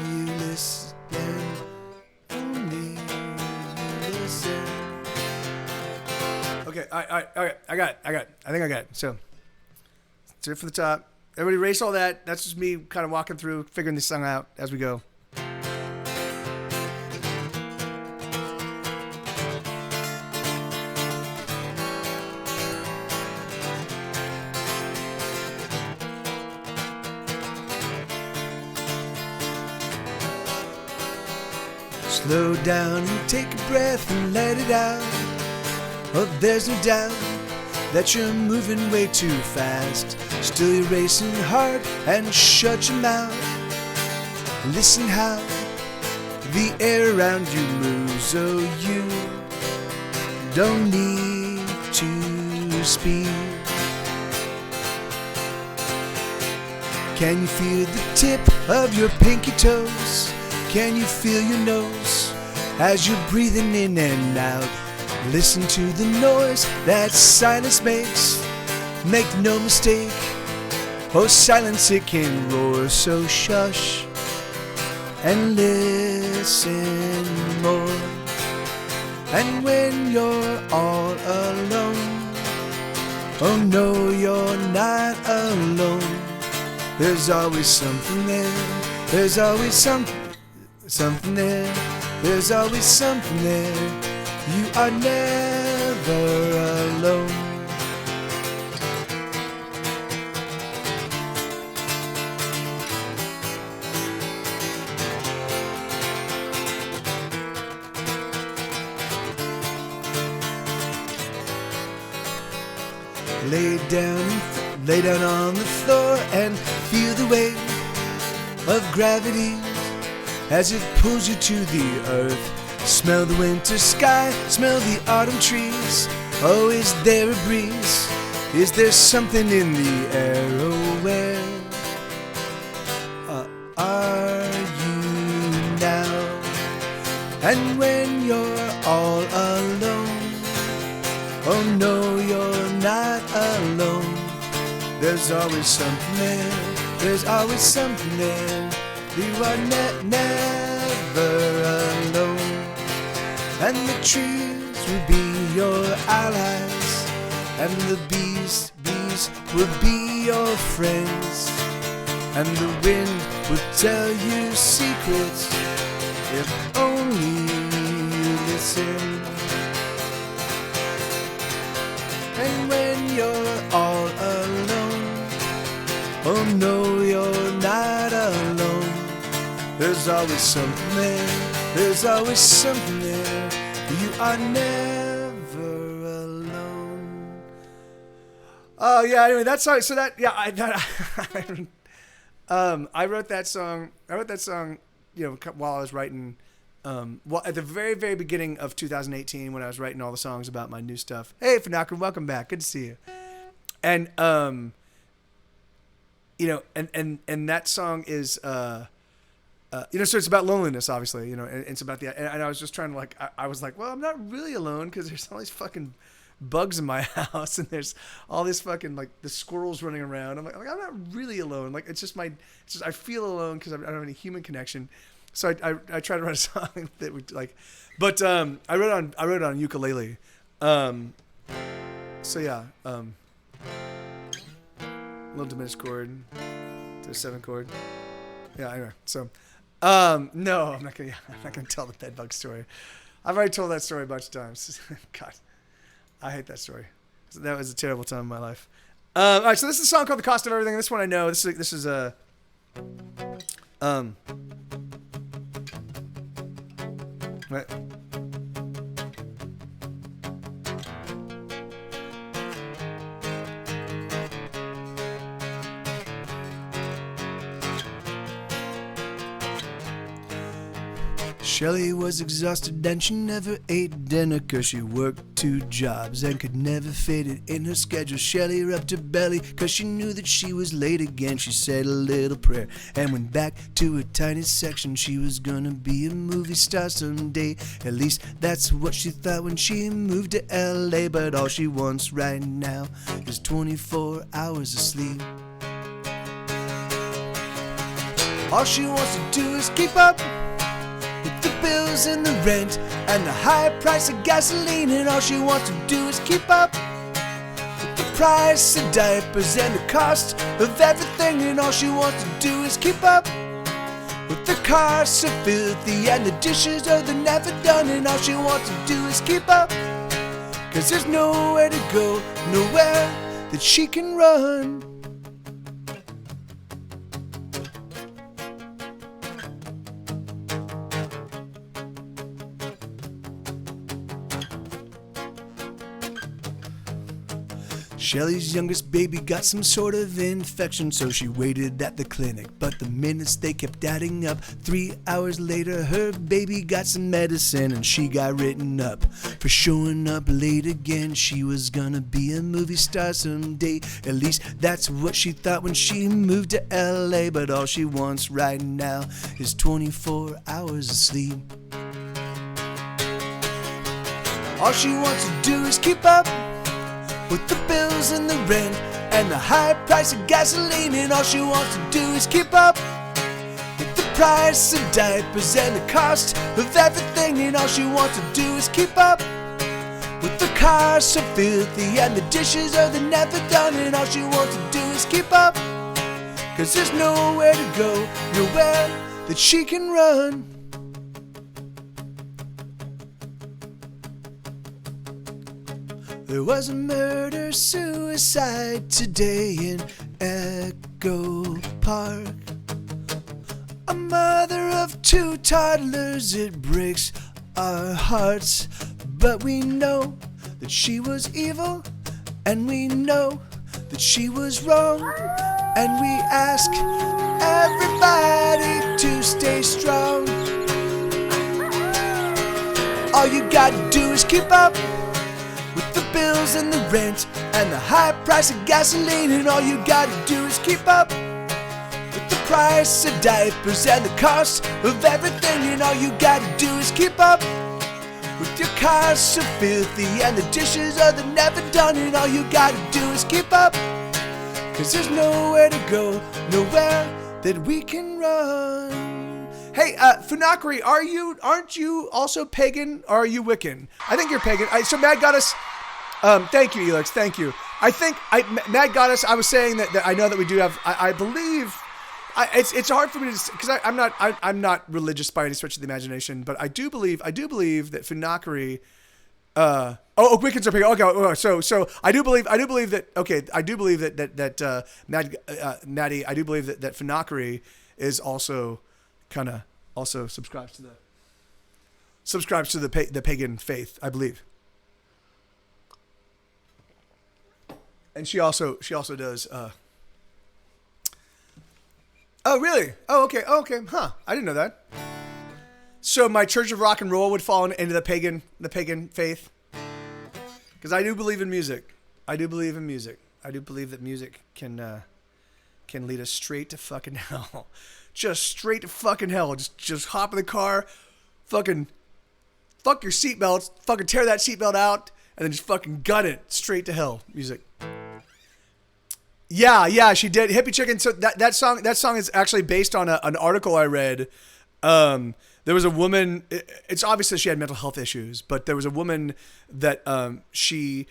you listen. Only you listen. Okay, all right. I got it. I think I got it. So, that's it for the top. Everybody erase all that. That's just me kind of walking through, figuring this song out as we go. Slow down and take a breath and let it out. Oh, there's no doubt that you're moving way too fast. Still you're racing hard and shut your mouth. Listen how the air around you moves. Oh, you don't need to speak. Can you feel the tip of your pinky toes? Can you feel your nose as you're breathing in and out? Listen to the noise that silence makes. Make no mistake, oh silence it can roar. So shush and listen more. And when you're all alone, oh no, you're not alone. There's always something there. There's always something there. There's always something there. You are never alone. Lay down on the floor and feel the weight of gravity as it pulls you to the earth. Smell the winter sky, smell the autumn trees. Oh, is there a breeze? Is there something in the air? Oh, where are you now? And when you're all alone, oh no, you're not alone. There's always something there. There's always something there. You are never alone. And the trees will be your allies, and the bees will be your friends, and the wind will tell you secrets if only you listen. And when you're all alone, oh no, you're not alone. There's always something there. There's always something there. You are never never alone. Oh yeah. Anyway, that song. So that yeah. I wrote that song. You know, while I was writing. Well, at the very, very beginning of 2018, when I was writing all the songs about my new stuff. Hey, Fanaka, welcome back. Good to see you. And you know, and that song is you know, so it's about loneliness, obviously. You know, and it's about the. And I was just trying to like, I was like, well, I'm not really alone because there's all these fucking bugs in my house, and there's all this fucking like the squirrels running around. I'm like I'm not really alone. Like it's just I feel alone because I don't have any human connection. So I tried to write a song that would like, but I wrote it on ukulele. So yeah, little diminished chord to a 7 chord. Yeah. Anyway, so no, I'm not gonna tell the bedbug story. I've already told that story a bunch of times. God, I hate that story. That was a terrible time in my life. All right, so this is a song called "The Cost of Everything." This one I know. This is a Right. Shelley was exhausted and she never ate dinner 'cause she worked 2 jobs and could never fit it in her schedule. Shelley rubbed her belly 'cause she knew that she was late again. She said a little prayer and went back to her tiny section. She was gonna be a movie star someday. At least that's what she thought when she moved to LA. But all she wants right now is 24 hours of sleep. All she wants to do is keep up with the bills and the rent and the high price of gasoline. And all she wants to do is keep up with the price of diapers and the cost of everything. And all she wants to do is keep up with the cars so filthy and the dishes are the never done. And all she wants to do is keep up, 'cause there's nowhere to go, nowhere that she can run. Shelley's youngest baby got some sort of infection, so she waited at the clinic. But the minutes they kept adding up. 3 hours later, her baby got some medicine and she got written up for showing up late again. She was gonna be a movie star someday. At least that's what she thought when she moved to LA. But all she wants right now is 24 hours of sleep. All she wants to do is keep up with the bills and the rent and the high price of gasoline. And all she wants to do is keep up with the price of diapers and the cost of everything. And all she wants to do is keep up with the cars so filthy and the dishes are the never done. And all she wants to do is keep up, 'cause there's nowhere to go, nowhere that she can run. There was a murder-suicide today in Echo Park. A mother of 2 toddlers, it breaks our hearts. But we know that she was evil, and we know that she was wrong. And we ask everybody to stay strong. All you gotta do is keep up with the bills and the rent and the high price of gasoline. And all you gotta do is keep up with the price of diapers and the cost of everything. And all you gotta do is keep up with your cars so filthy and the dishes are the never done. And all you gotta do is keep up, 'cause there's nowhere to go, nowhere that we can run. Hey, Funakari, aren't you also pagan, or are you Wiccan? I think you're pagan. So Mad Goddess, thank you, Elix, thank you. Mad Goddess, I was saying that I know that we do have, I believe, it's hard for me to, because I'm not religious by any stretch of the imagination, but I do believe that Funakari, Wiccans are pagan. Okay, so I do believe that. Okay, I do believe that Maddie. I do believe that Funakari is also kind of also subscribes to the pagan faith. I believe. And she also does. Oh really? Oh okay. Oh, okay. Huh? I didn't know that. So my Church of Rock and Roll would fall into the pagan faith. Because I do believe in music. I do believe in music. I do believe that music can lead us straight to fucking hell. Just straight to fucking hell. Just hop in the car, fucking fuck your seatbelts, fucking tear that seatbelt out, and then just fucking gut it straight to hell. Music. Yeah, she did. Hippie Chicken. So that song is actually based on an article I read. There was a woman. It's obvious that she had mental health issues, but there was a woman that she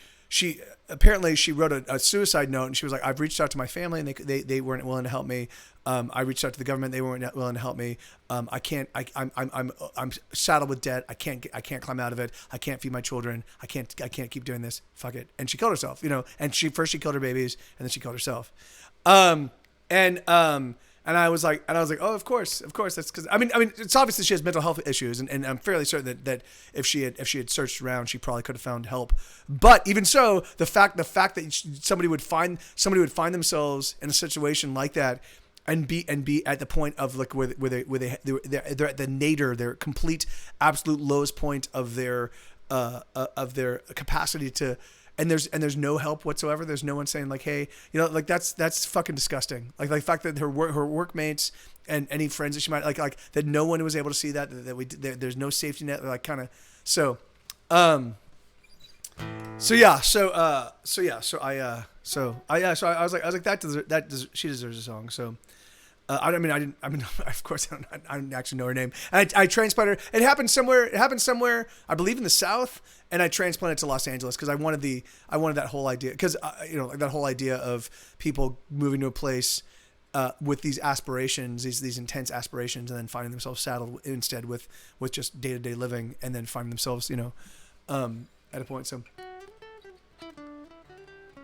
apparently she wrote a suicide note, and she was like, "I've reached out to my family, and they weren't willing to help me. I reached out to the government, they weren't willing to help me. I'm saddled with debt. I can't climb out of it. I can't feed my children. I can't keep doing this. Fuck it." And she killed herself. And she killed her babies, and then she killed herself. And I was like, oh, of course, that's because I mean, it's obvious that she has mental health issues, and I'm fairly certain that if she had searched around, she probably could have found help. But even so, the fact that somebody would find themselves in a situation like that, and be at the point of like where they're at the nadir, their complete, absolute lowest point of their capacity to. And there's no help whatsoever. There's no one saying like, hey, like that's fucking disgusting. Like the fact that her workmates and any friends that she might like that no one was able to see that there's no safety net. Like kind of so I was like that she deserves a song. So. I didn't. Of course, I didn't actually know her name. And I transplanted her. It happened somewhere. I believe in the South, and I transplanted to Los Angeles because I wanted that whole idea. Because like that whole idea of people moving to a place with these aspirations, these intense aspirations, and then finding themselves saddled instead with just day-to-day living, and then finding themselves at a point. So.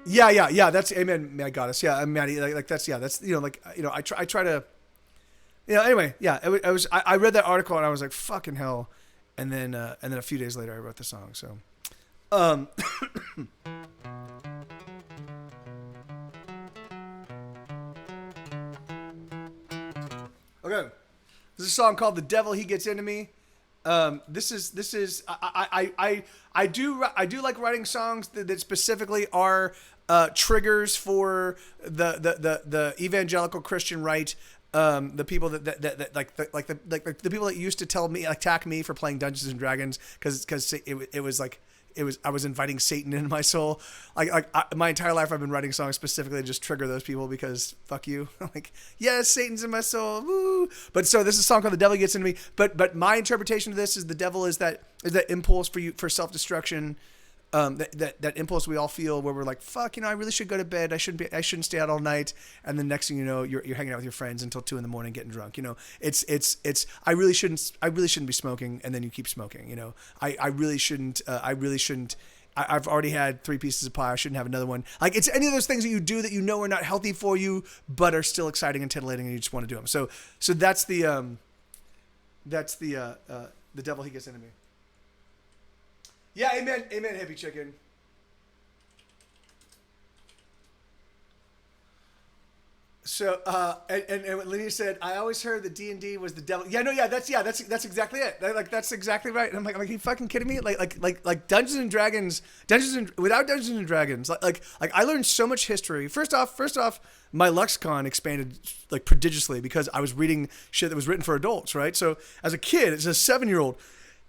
Yeah. That's amen, my goddess. Yeah, Maddie. That's I try to. Anyway, yeah. It was. I read that article and I was like, fucking hell, and then a few days later I wrote the song. So, okay. This is a song called "The Devil He Gets Into Me." This is I do like writing songs that specifically are triggers for the evangelical Christian right, the people that the people that used to attack me for playing Dungeons and Dragons because it was I was inviting Satan into my soul. My entire life I've been writing songs specifically to just trigger those people because fuck you. Like, yes, Satan's in my soul. Woo. But so this is a song called "The Devil Gets Into Me." But my interpretation of this is the devil is that impulse for self-destruction. That impulse we all feel where we're like, fuck, I really should go to bed. I shouldn't stay out all night. And the next thing you know, you're hanging out with your friends until 2 a.m. getting drunk. It's I really shouldn't be smoking. And then you keep smoking. I really shouldn't. I've already had 3 pieces of pie. I shouldn't have another one. Like, it's any of those things that you do that are not healthy for you, but are still exciting and titillating, and you just want to do them. So that's the devil he gets into me. Yeah, amen, hippie chicken. So, and Lydia said, I always heard that D&D was the devil. That's exactly it. That's exactly right. And I'm like, are you fucking kidding me? Like Dungeons and Dragons, without Dungeons and Dragons, like I learned so much history. First off, my lexicon expanded like prodigiously because I was reading shit that was written for adults, right? So as a kid, as a 7-year-old,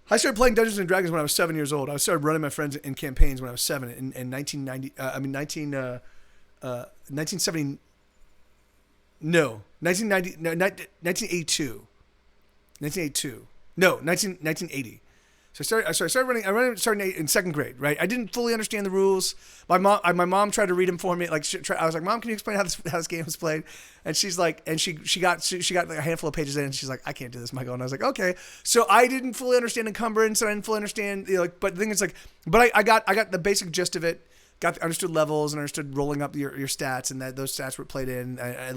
I started playing Dungeons and Dragons when I was 7 years old. I started running my friends in campaigns when I was 7 in 1982. 1980. So I started running in 2nd grade, right? I didn't fully understand the rules. My mom tried to read them for me. Like, I was like, Mom, can you explain how this game was played? And she's like, and she got like a handful of pages in, and she's like, I can't do this, Michael. And I was like, okay. So I didn't fully understand encumbrance, and I didn't fully understand, but the thing is, like, but I got the basic gist of it. understood levels and understood rolling up your stats, and that those stats were played in. I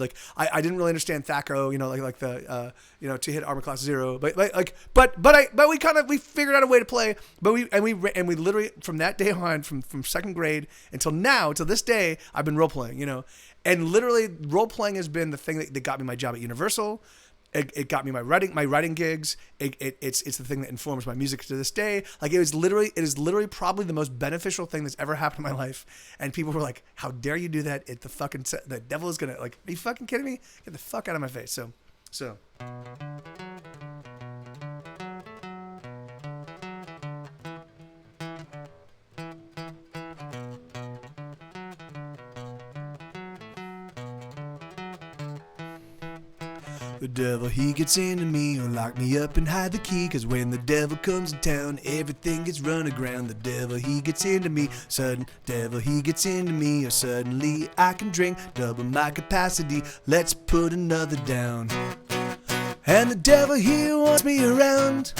didn't really understand THAC0, like the to hit armor class 0, but we figured out a way to play. But we literally from that day on, from second grade until now, till this day, I've been role playing, and literally role playing has been the thing that got me my job at Universal. It got me my writing gigs. It's the thing that informs my music to this day. Like it is literally probably the most beneficial thing that's ever happened in my life. And people were like, "How dare you do that? The devil is gonna like. Are you fucking kidding me? Get the fuck out of my face." So. The devil, he gets into me, he'll lock me up and hide the key. Cause when the devil comes to town, everything gets run aground. The devil, he gets into me, devil, he gets into me. Or suddenly I can drink double my capacity, let's put another down. And the devil, he wants me around,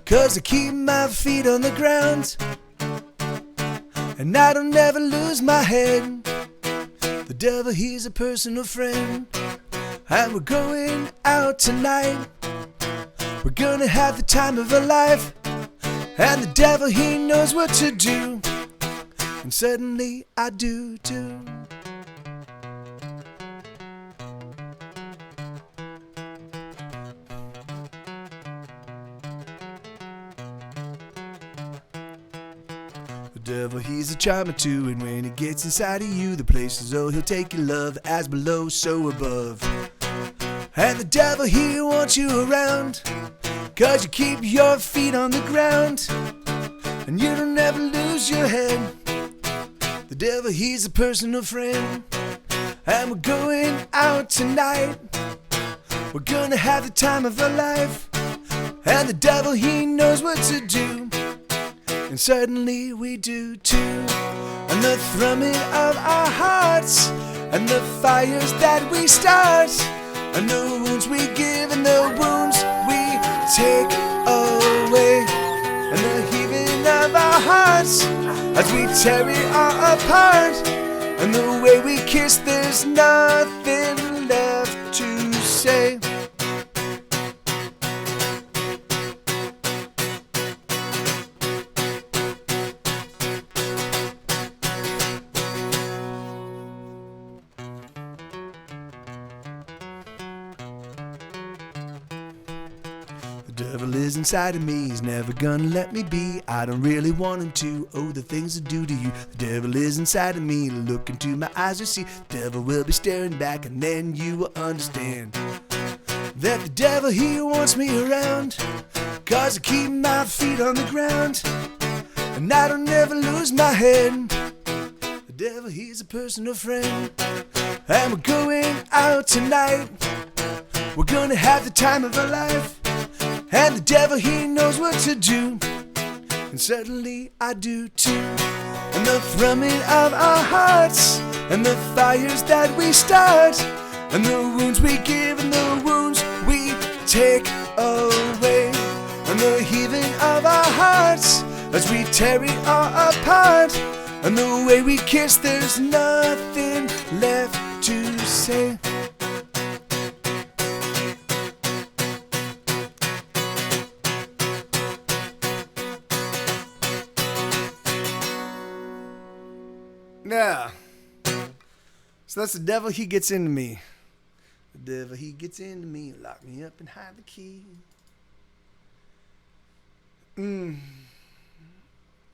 cause I keep my feet on the ground, and I don't ever lose my head. The devil, he's a personal friend. And we're going out tonight. We're gonna have the time of our life. And the devil, he knows what to do. And suddenly I do too. The devil, he's a charmer too, and when he gets inside of you, the places, he'll take your love as below, so above. And the devil, he wants you around, cause you keep your feet on the ground, and you don't ever lose your head. The devil, he's a personal friend, and we're going out tonight. We're gonna have the time of our life, and the devil, he knows what to do. And suddenly we do too. And the thrumming of our hearts, and the fires that we start, and the wounds we give, and the wounds we take away, and the heaving of our hearts as we tear it all apart, and the way we kiss, there's nothing left to say. The devil is inside of me, he's never gonna let me be. I don't really want him to, oh, the things I do to you. The devil is inside of me, look into my eyes, you see. The devil will be staring back, and then you will understand that the devil, he wants me around, cause I keep my feet on the ground, and I don't ever lose my head. The devil, he's a personal friend, and we're going out tonight. We're gonna have the time of our life, and the devil, he knows what to do. And suddenly I do too. And the thrumming of our hearts, and the fires that we start, and the wounds we give, and the wounds we take away, and the heaving of our hearts as we tear it all apart, and the way we kiss, there's nothing left to say. Yeah. So that's the devil, he gets into me. The devil, he gets into me, lock me up and hide the key.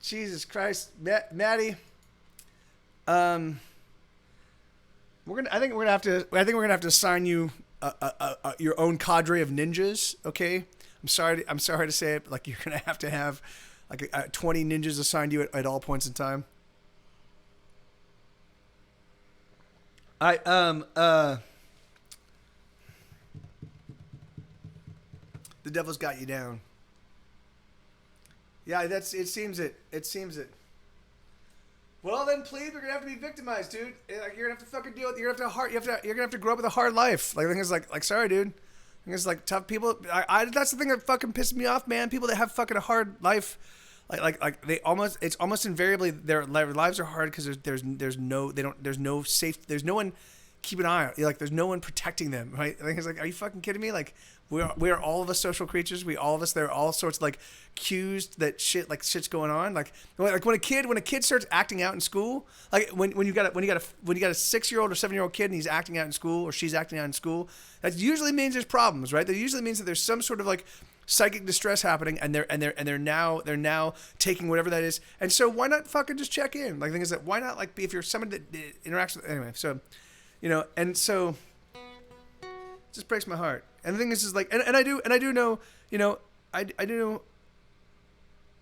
Jesus Christ, Maddie. I think we're gonna have to assign you your own cadre of ninjas. Okay, I'm sorry to say it, but like you're gonna have to have like 20 ninjas assigned to you at all points in time. The devil's got you down. Yeah, it seems it. Well then, please, you're gonna have to be victimized, dude. Like you're gonna have to fucking deal with. You're gonna have to grow up with a hard life. Like the thing is like sorry, dude. I think it's like tough people. That's the thing that fucking pisses me off, man. People that have fucking a hard life. like they almost, it's almost invariably their lives are hard because there's no safe, there's no one keep an eye on, like there's no one protecting them, right? I think it's like, are you fucking kidding me? Like we're all of us social creatures. There are all sorts of like cues that shit's going on. Like when a kid starts acting out in school, like when you got a 6-year-old or 7-year-old kid and he's acting out in school or she's acting out in school, that usually means there's problems, right? That usually means that there's some sort of like psychic distress happening, and they're now taking whatever that is. And so why not fucking just check in? Like the thing is that why not like if you're someone that interacts with, anyway, so and so it just breaks my heart. And the thing is like, and I do know, I do know.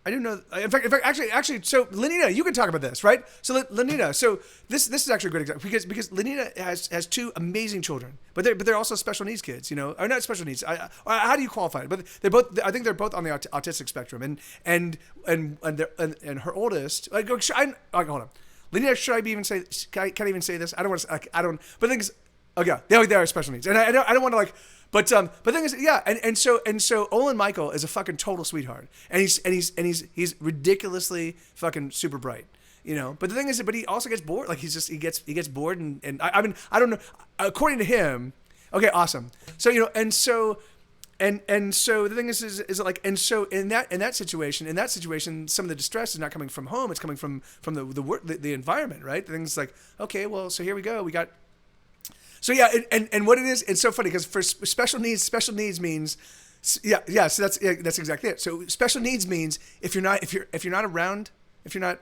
In fact, actually, so Lenina, you can talk about this, right? So Lenina, so this is actually a great example because Lenina has 2 amazing children, but they're also special needs kids, or not special needs. How do you qualify it? But I think they're both on the autistic spectrum, and her oldest, like, hold on, Lenina, should I be even say? Can I even say this? I don't want to. I don't. But the thing is, okay, they are special needs, and I don't want to like. But the thing is, yeah, and so Olin Michael is a fucking total sweetheart, and he's ridiculously fucking super bright, But the thing is, but he also gets bored. Like he gets bored, and I mean I don't know. According to him, okay, awesome. So and so the thing is like, and so in that situation, some of the distress is not coming from home. It's coming from the environment, right? The thing's like, okay, well, so here we go. We got. So yeah, and what it is, it's so funny because for special needs means, yeah. So that's exactly it. So special needs means if you're not around, if you're not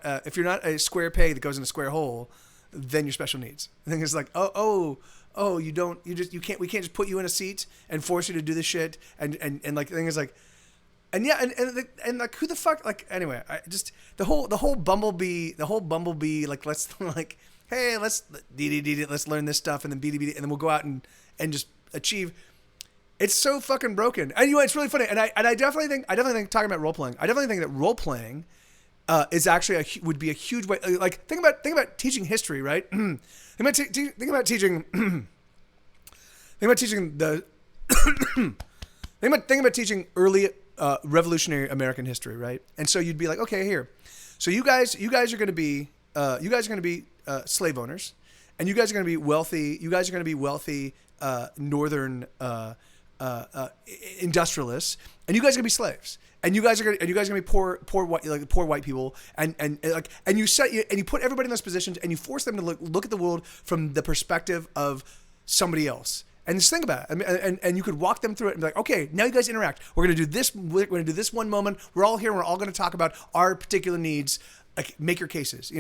a square peg that goes in a square hole, then you're special needs. The thing is like, we can't just put you in a seat and force you to do this shit, and like the thing is like, and yeah, and like who the fuck, like, anyway, I just the whole bumblebee like, let's like, hey, let's learn this stuff, and then and then we'll go out and just achieve. It's so fucking broken. And it's really funny. And I definitely think talking about role playing, I definitely think that role playing is actually would be a huge way. Like think about teaching history, right? think about teaching early revolutionary American history, right? And so you'd be like, okay, here. So you guys are going to be slave owners, and you guys are going to be wealthy. You guys are going to be wealthy northern industrialists, and you guys are going to be slaves. And you guys are going to be poor white people, and you put everybody in those positions, and you force them to look at the world from the perspective of somebody else. And just think about it. And you could walk them through it and be like, okay, now you guys interact. We're going to do this. We're going to do this one moment. We're all here. We're all going to talk about our particular needs. Like, make your cases,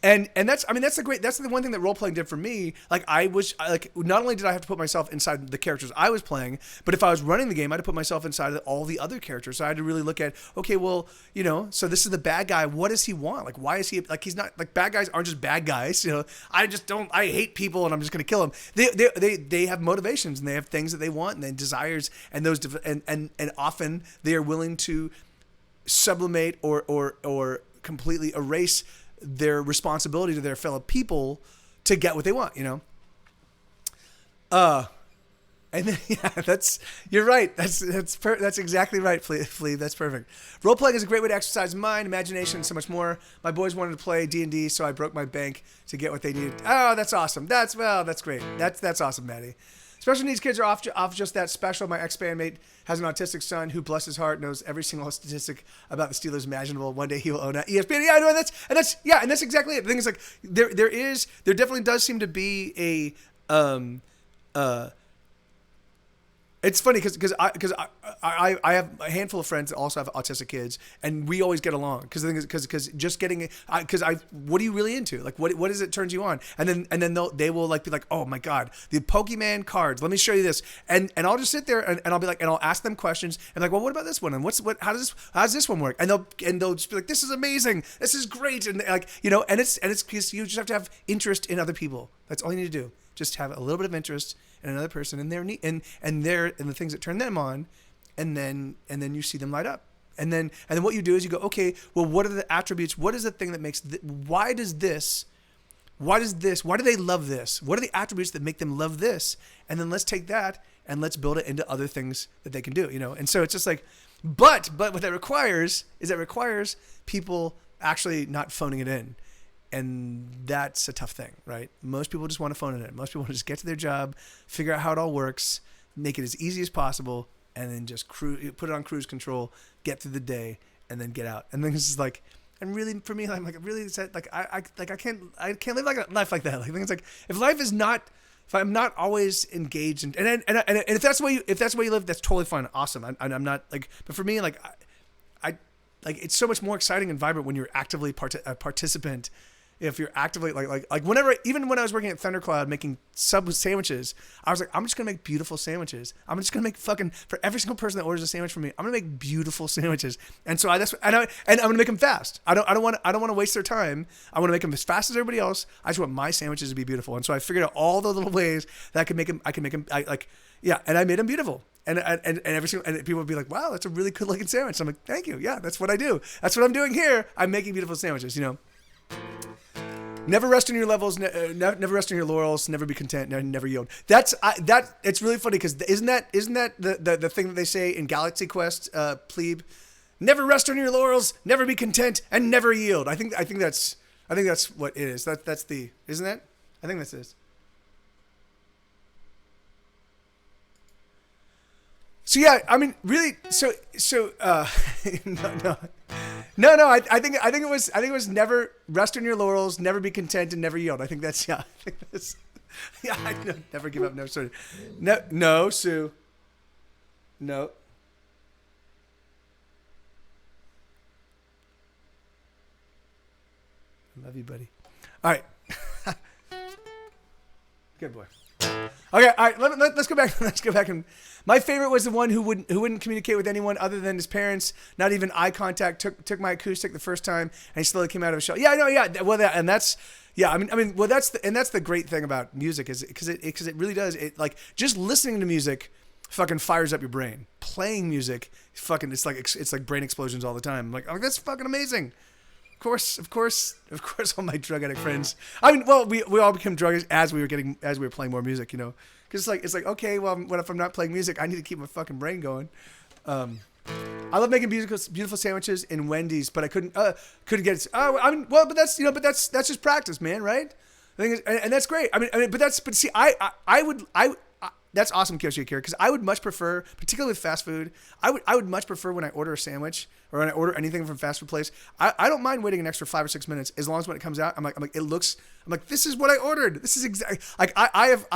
And that's the one thing that role playing did for me. Like not only did I have to put myself inside the characters I was playing, but if I was running the game, I had to put myself inside of all the other characters. So I had to really look at, okay, well, so this is the bad guy. What does he want? Like, why is he like, he's not like, bad guys aren't just bad guys. I hate people and I'm just going to kill them. They have motivations, and they have things that they want, and they desires, and those, and often they are willing to sublimate or completely erase their responsibility to their fellow people to get what they want, and then, yeah, you're right. That's exactly right, Flea. That's perfect. Role playing is a great way to exercise mind, imagination, and so much more. My boys wanted to play D&D, so I broke my bank to get what they needed. Oh, that's awesome. That's great. That's awesome, Maddie. Special needs kids are off just that special. My ex-bandmate has an autistic son who, bless his heart, knows every single statistic about the Steelers imaginable. One day he will own ESPN. Yeah, no, and that's exactly it. The thing is, like, there definitely does seem to be a it's funny because I have a handful of friends that also have autistic kids, and we always get along because the thing is because just getting what are you really into? Like what is it turns you on? And then they will like be like, oh my god, the Pokemon cards, let me show you this, and I'll just sit there and I'll be like, and I'll ask them questions and like, well, what about this one, and how does this one work? And they'll just be like, this is amazing, this is great, and like, and it's because you just have to have interest in other people. That's all you need to do. Just have a little bit of interest in another person and the things that turn them on, and then you see them light up. And then what you do is you go, okay, well, what are the attributes? What is the thing that makes why do they love this? What are the attributes that make them love this? And then let's take that and let's build it into other things that they can do, And so it's just like, But what that requires is people actually not phoning it in. And that's a tough thing, right? Most people just want to phone it in. Most people want to just get to their job, figure out how it all works, make it as easy as possible, and then just put it on cruise control, get through the day, and then get out. And then this is like, and really for me, I'm like, really, like I can't live like a life like that. Like, I think it's like if I'm not always engaged and if that's the way you live, that's totally fine, awesome. I'm not like, but for me, like I like it's so much more exciting and vibrant when you're actively a participant. If you're actively like whenever, even when I was working at Thundercloud making sub sandwiches, I was like, I'm just gonna make beautiful sandwiches. I'm just gonna make fucking, for every single person that orders a sandwich from me, I'm gonna make beautiful sandwiches. And so and I'm gonna make them fast. I don't want to waste their time. I want to make them as fast as everybody else. I just want my sandwiches to be beautiful. And so I figured out all the little ways that I can make them. And I made them beautiful. And every single, and people would be like, wow, that's a really good looking sandwich. I'm like, thank you. Yeah, that's what I do. That's what I'm doing here. I'm making beautiful sandwiches, you know. Never rest on your levels. Never rest on your laurels. Never be content. Never yield. It's really funny because isn't that the thing that they say in Galaxy Quest, plebe? Never rest on your laurels. Never be content and never yield. I think that's what it is. That's the, isn't that? I think that's it. So yeah, I mean, really. So no. I think it was never rest on your laurels, never be content, and never yield. I think that's I never give up. No, sorry. No, Sue. No. I love you, buddy. All right. Good boy. Okay, all right. Let's go back. Let's go back. And my favorite was the one who wouldn't communicate with anyone other than his parents. Not even eye contact. Took my acoustic the first time, and he slowly came out of a shell. Yeah, I know. Yeah, well, that's the great thing about music is because it really does. It, like, just listening to music fucking fires up your brain. Playing music fucking it's like brain explosions all the time. I'm like, oh, that's fucking amazing. Of course, all my drug addict friends. I mean, well, we all became drug addicts as we were playing more music, you know. Because it's like okay, well, what if I'm not playing music? I need to keep my fucking brain going. I love making beautiful sandwiches in Wendy's, but I couldn't get it. I mean, well, but that's just practice, man, right? The thing is, and that's great. I mean, but see, that's awesome, Kyoshi Akira, because I would much prefer, particularly with fast food, I would much prefer when I order a sandwich or when I order anything from a fast food place, I don't mind waiting an extra 5 or 6 minutes as long as when it comes out, I'm like, this is what I ordered. This is exactly, like, I have,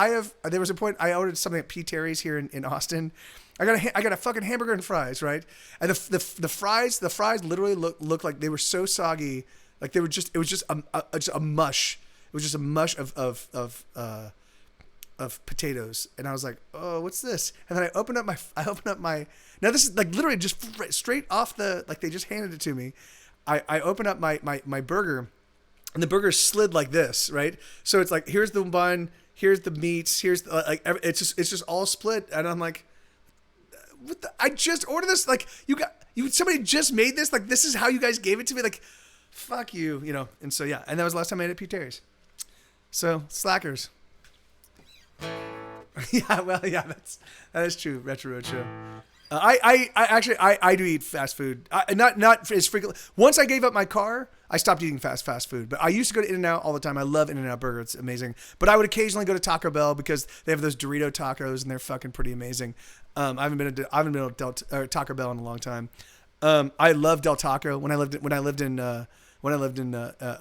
there was a point I ordered something at P. Terry's here in Austin. I got a fucking hamburger and fries, right? And the fries literally looked like they were so soggy, like it was just a mush. It was just a mush of potatoes, and I was like, oh, what's this? And then I opened up my now this is like literally just straight off like they just handed it to me. I opened up my burger, and the burger slid like this, right? So it's like, here's the bun, here's the meats, here's the, like it's just all split, and I'm like, I just ordered this, like somebody just made this, like this is how you guys gave it to me, like fuck you, you know. And so yeah, and that was the last time I ate at P. Terry's. So slackers. Yeah, well, yeah, that is true. Retro Roadshow. I do eat fast food. Not as frequently. Once I gave up my car, I stopped eating fast food. But I used to go to In-N-Out all the time. I love In-N-Out Burger. It's amazing. But I would occasionally go to Taco Bell because they have those Dorito tacos and they're fucking pretty amazing. I haven't been to Taco Bell in a long time. I love Del Taco. When I lived in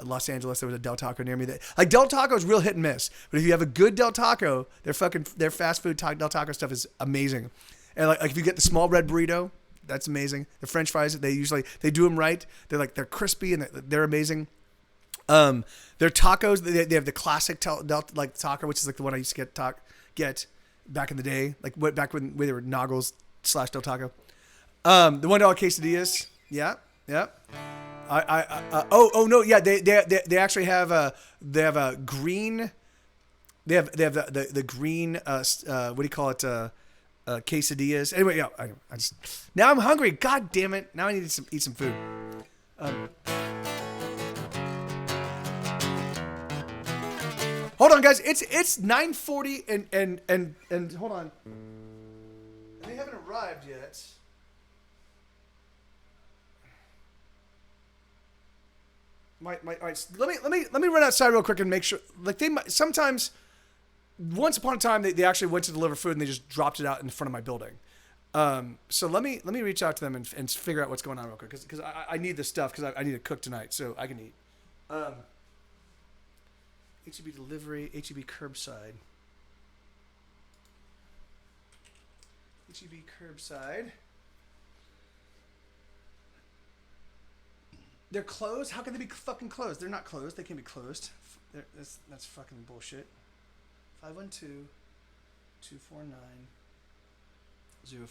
Los Angeles, there was a Del Taco near me. Like, Del Taco is real hit and miss. But if you have a good Del Taco, their fast food Del Taco stuff is amazing. And like if you get the small red burrito, that's amazing. The French fries, they do them right. They're crispy and they're amazing. Their tacos, they have the classic taco, which is like the one I used to get back in the day, like back when they were Noggles / Del Taco. The $1 quesadillas, yeah. No, yeah, they actually have a green. They have the green. What do you call it? Quesadillas. Anyway, yeah. Now I'm hungry. God damn it! Now I need to eat some food. Hold on, guys. It's 9:40 and hold on. They haven't arrived yet. All right, so let me run outside real quick and make sure. Like they might, sometimes, once upon a time, they actually went to deliver food and they just dropped it out in front of my building. So let me reach out to them and figure out what's going on real quick because I need this stuff because I need to cook tonight so I can eat. HEB delivery, HEB curbside. HEB curbside. They're closed? How can they be fucking closed? They're not closed. They can't be closed. That's fucking bullshit. 512-249-0400.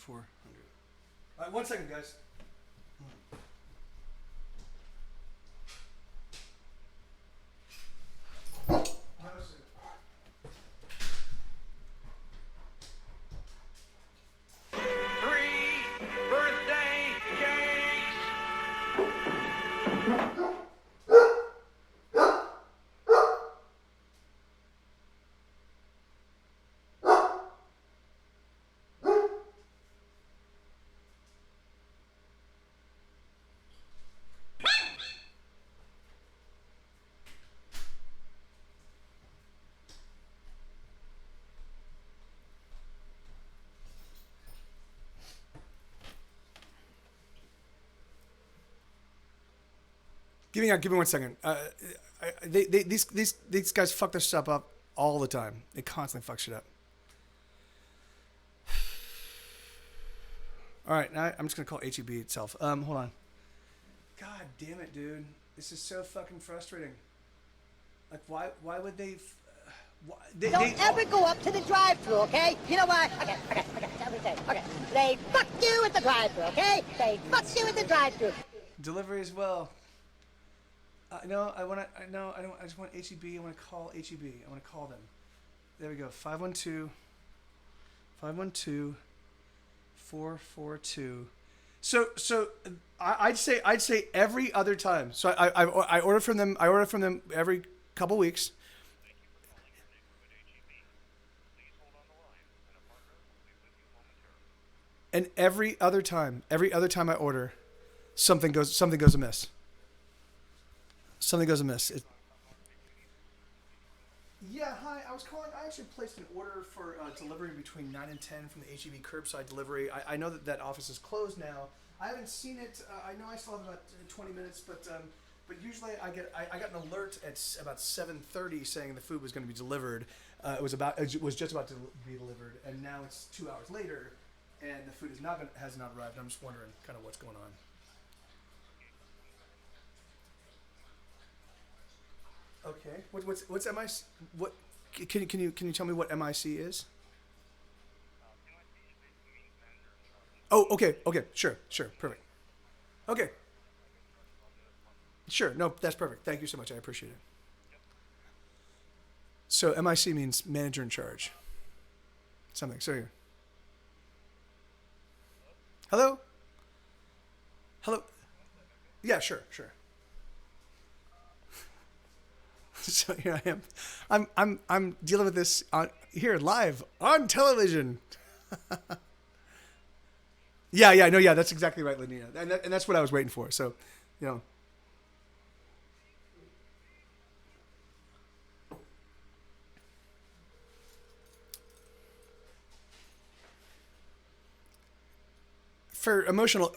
All right, 1 second, guys. Give me 1 second. These guys fuck their stuff up all the time. They constantly fuck shit up. All right, now I'm just gonna call HEB itself. Hold on. God damn it, dude. This is so fucking frustrating. Like, why would they? Don't ever go up to the drive-thru, okay? You know what? Okay. Okay. They fuck you at the drive-thru, okay? They fuck you at the drive-thru. Delivery as well. No, I don't. I just want HEB. I want to call HEB. I want to call them. There we go. 512-442. So I'd say every other time. So I order from them. I order from them every couple weeks. And every other time I order, something goes amiss. Something goes amiss. Yeah, hi. I was calling. I actually placed an order for delivery between 9 and 10 from the HEB curbside delivery. I know that office is closed now. I haven't seen it. I know I still have about 20 minutes, but usually I got an alert at about 7:30 saying the food was going to be delivered. It was just about to be delivered, and now it's 2 hours later, and the food has not arrived. I'm just wondering kind of what's going on. Okay. What's MIC? What can you tell me what MIC is? Oh, okay. Sure. Perfect. Okay. Sure. No, that's perfect. Thank you so much. I appreciate it. So MIC means manager in charge. Something. So here. Hello? Yeah, sure. So here I am. I'm dealing with this here live on television. Yeah, no, that's exactly right, Lenina, and that's what I was waiting for. So, for emotional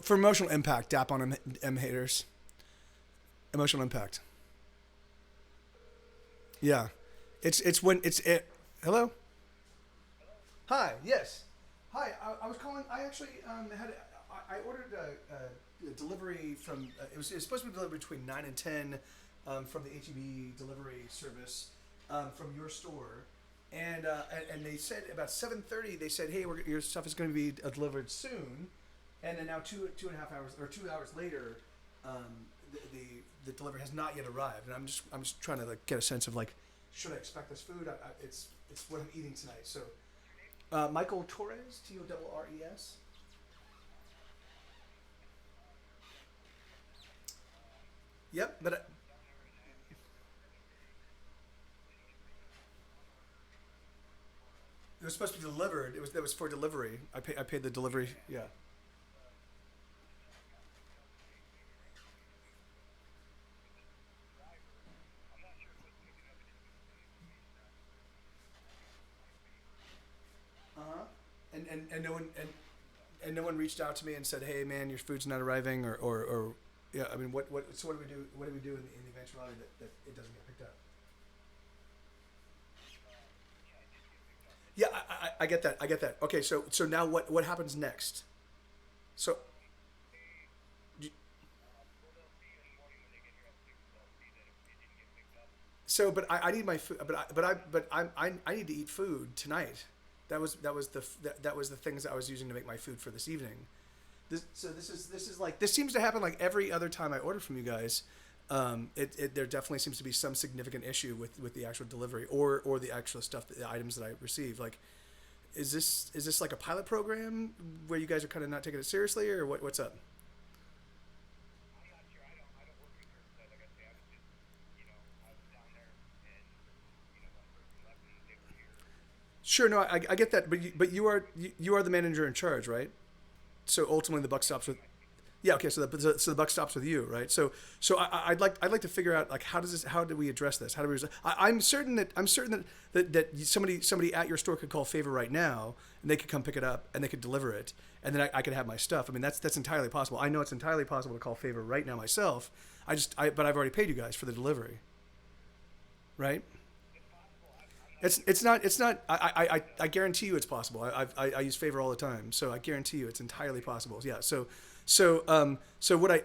impact, dap on M haters. Emotional impact. Yeah, it's when it's it. Hello. Hi. Yes. Hi. I was calling. I actually I ordered a delivery from. It was supposed to be delivered between 9 and 10 from the HEB delivery service from your store, and they said about 7:30. They said, hey, your stuff is going to be delivered soon, and then now 2.5 hours or 2 hours later, the delivery has not yet arrived, and I'm just trying to get a sense of should I expect this food? It's what I'm eating tonight. So, Michael Torres, Torres. Yep, but it was supposed to be delivered. It was for delivery. I paid the delivery. Yeah. and no one reached out to me and said, hey man, your food's not arriving, or yeah. I mean, what so what do we do? What do we do in the eventuality that it doesn't get picked up? Yeah, I get that. I get that. Okay, so now what happens next? So. So, but I need my food. I need to eat food tonight. That was the things I was using to make my food for this evening. This seems to happen like every other time I order from you guys. There definitely seems to be some significant issue with the actual delivery or the actual stuff, the items that I receive. Like, is this like a pilot program where you guys are kind of not taking it seriously, or what's up? Sure, no, I get that, but you are the manager in charge, right? So ultimately, the buck stops with. Yeah, okay. So the buck stops with you, right? So I'd like to figure out like how do we address this? How do we? I'm certain that somebody at your store could call Favor right now, and they could come pick it up and they could deliver it, and then I could have my stuff. I mean, that's entirely possible. I know it's entirely possible to call Favor right now myself. But I've already paid you guys for the delivery, right? It's not. I guarantee you it's possible. I use Favor all the time, so I guarantee you it's entirely possible. Yeah. So what I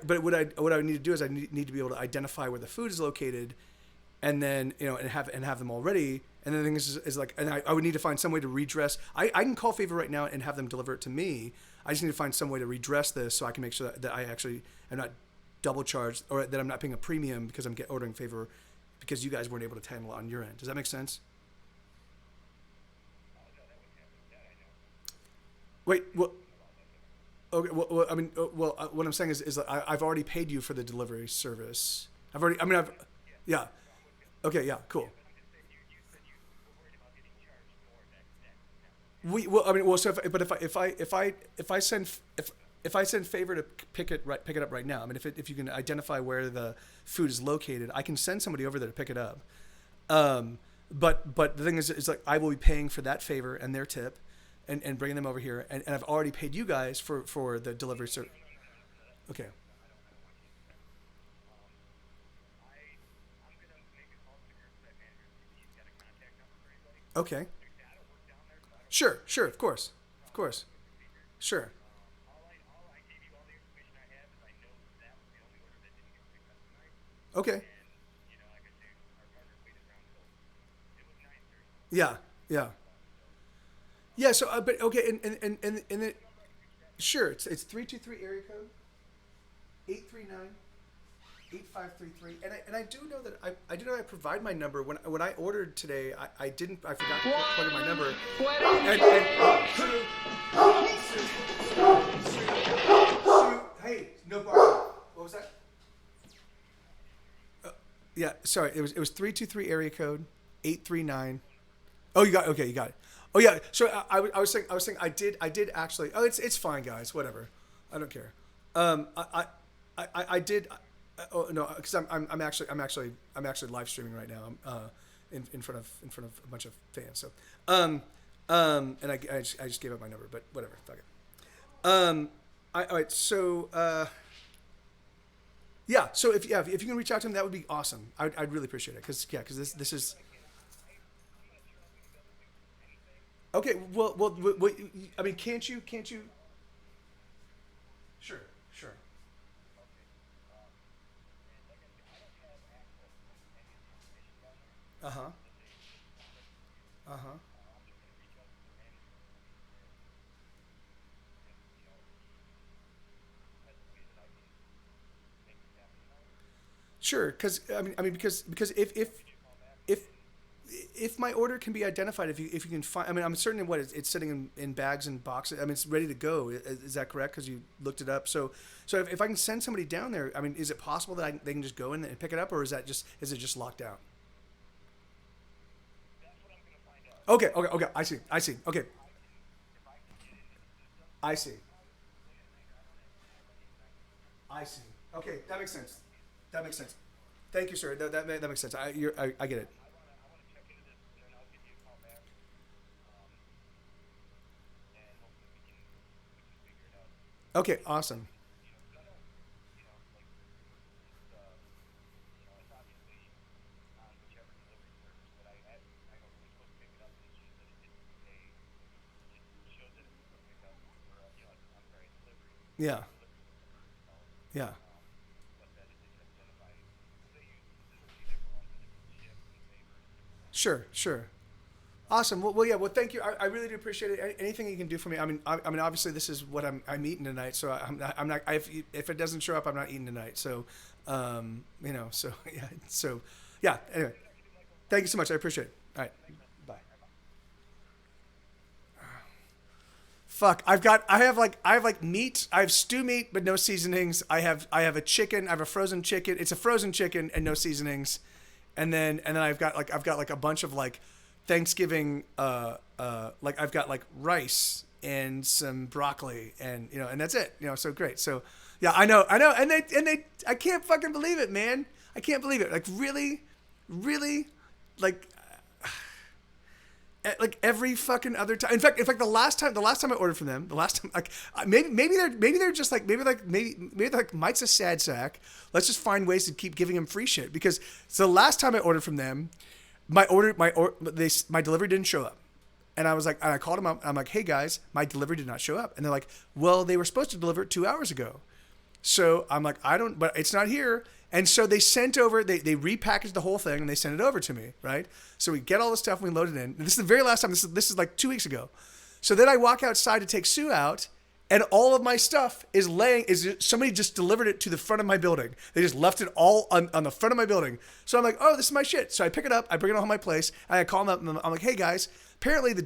need to do is I need to be able to identify where the food is located, and then and have them all ready. And then the thing is like, and I would need to find some way to redress. I can call Favor right now and have them deliver it to me. I just need to find some way to redress this so I can make sure that I actually am not double charged, or that I'm not paying a premium because I'm ordering Favor because you guys weren't able to handle it on your end. Does that make sense? Wait, well, okay, well I mean, what I'm saying is that I've already paid you for the delivery service. Yeah. Okay, yeah, cool. So if I send Favor to pick it up right now, I mean, if you can identify where the food is located, I can send somebody over there to pick it up. But the thing is like I will be paying for that favor and their tip. And bringing them over here, and I've already paid you guys for the delivery service. Okay. Okay. Sure, of course. Sure. Okay. Yeah. Yeah, so but okay, and then sure, it's 323 area code 839-8533, and I do know that I provide my number when I ordered today. I forgot to plug in my number. Hey, no bar. What was that? Yeah, sorry, it was 323 area code 839. Oh, you got it. Oh yeah, so I was saying I did actually. Oh, it's fine, guys. Whatever, I don't care. I did. Oh no, because I'm actually live streaming right now. In front of a bunch of fans. So and I just gave up my number, but whatever. Fuck it. All right. So yeah. So if you can reach out to him, that would be awesome. I'd really appreciate it because this is. Okay, well, I mean, can't you? Sure. Uh-huh. Sure, because because if my order can be identified, if you can find, I mean, I'm certain it's sitting in bags and boxes. I mean, it's ready to go. Is that correct? Because you looked it up. So if I can send somebody down there, I mean, is it possible that they can just go in and pick it up, or is it just locked out? Okay. I see. Okay. I see. Okay, that makes sense. Thank you, sir. That makes sense. I get it. Okay, awesome. Yeah. Yeah. Sure, sure. Awesome. Well, yeah. Well, thank you. I really do appreciate it. Anything you can do for me. I mean, obviously, this is what I'm eating tonight. So I'm not. If it doesn't show up, I'm not eating tonight. So, you know. So yeah. So, yeah. Anyway, thank you so much. I appreciate it. All right. Bye. Fuck. I have like meat. I have stew meat, but no seasonings. I have a chicken. I have a frozen chicken. It's a frozen chicken and no seasonings. And then I've got like a bunch of like Thanksgiving like I've got like rice and some broccoli and and that's it. So great. So yeah, I know. And they I can't fucking believe it, man. I can't believe it. Like really like every fucking other time. In fact, the last time I ordered from them, like maybe they're just like maybe they're like Mike's a sad sack. Let's just find ways to keep giving him free shit because the last time I ordered from them, my delivery didn't show up, and I called them up. I'm like, hey guys, my delivery did not show up, and they're like, well, they were supposed to deliver it 2 hours ago. So I'm like, but it's not here. And so they sent over, they repackaged the whole thing and they sent it over to me, right? So we get all the stuff and we load it in. And this is the very last time, this is like 2 weeks ago. So then I walk outside to take Sue out and all of my stuff somebody just delivered it to the front of my building. They just left it all on the front of my building. So I'm like, oh, this is my shit. So I pick it up, I bring it home to my place, and I call them up and I'm like, hey guys, apparently the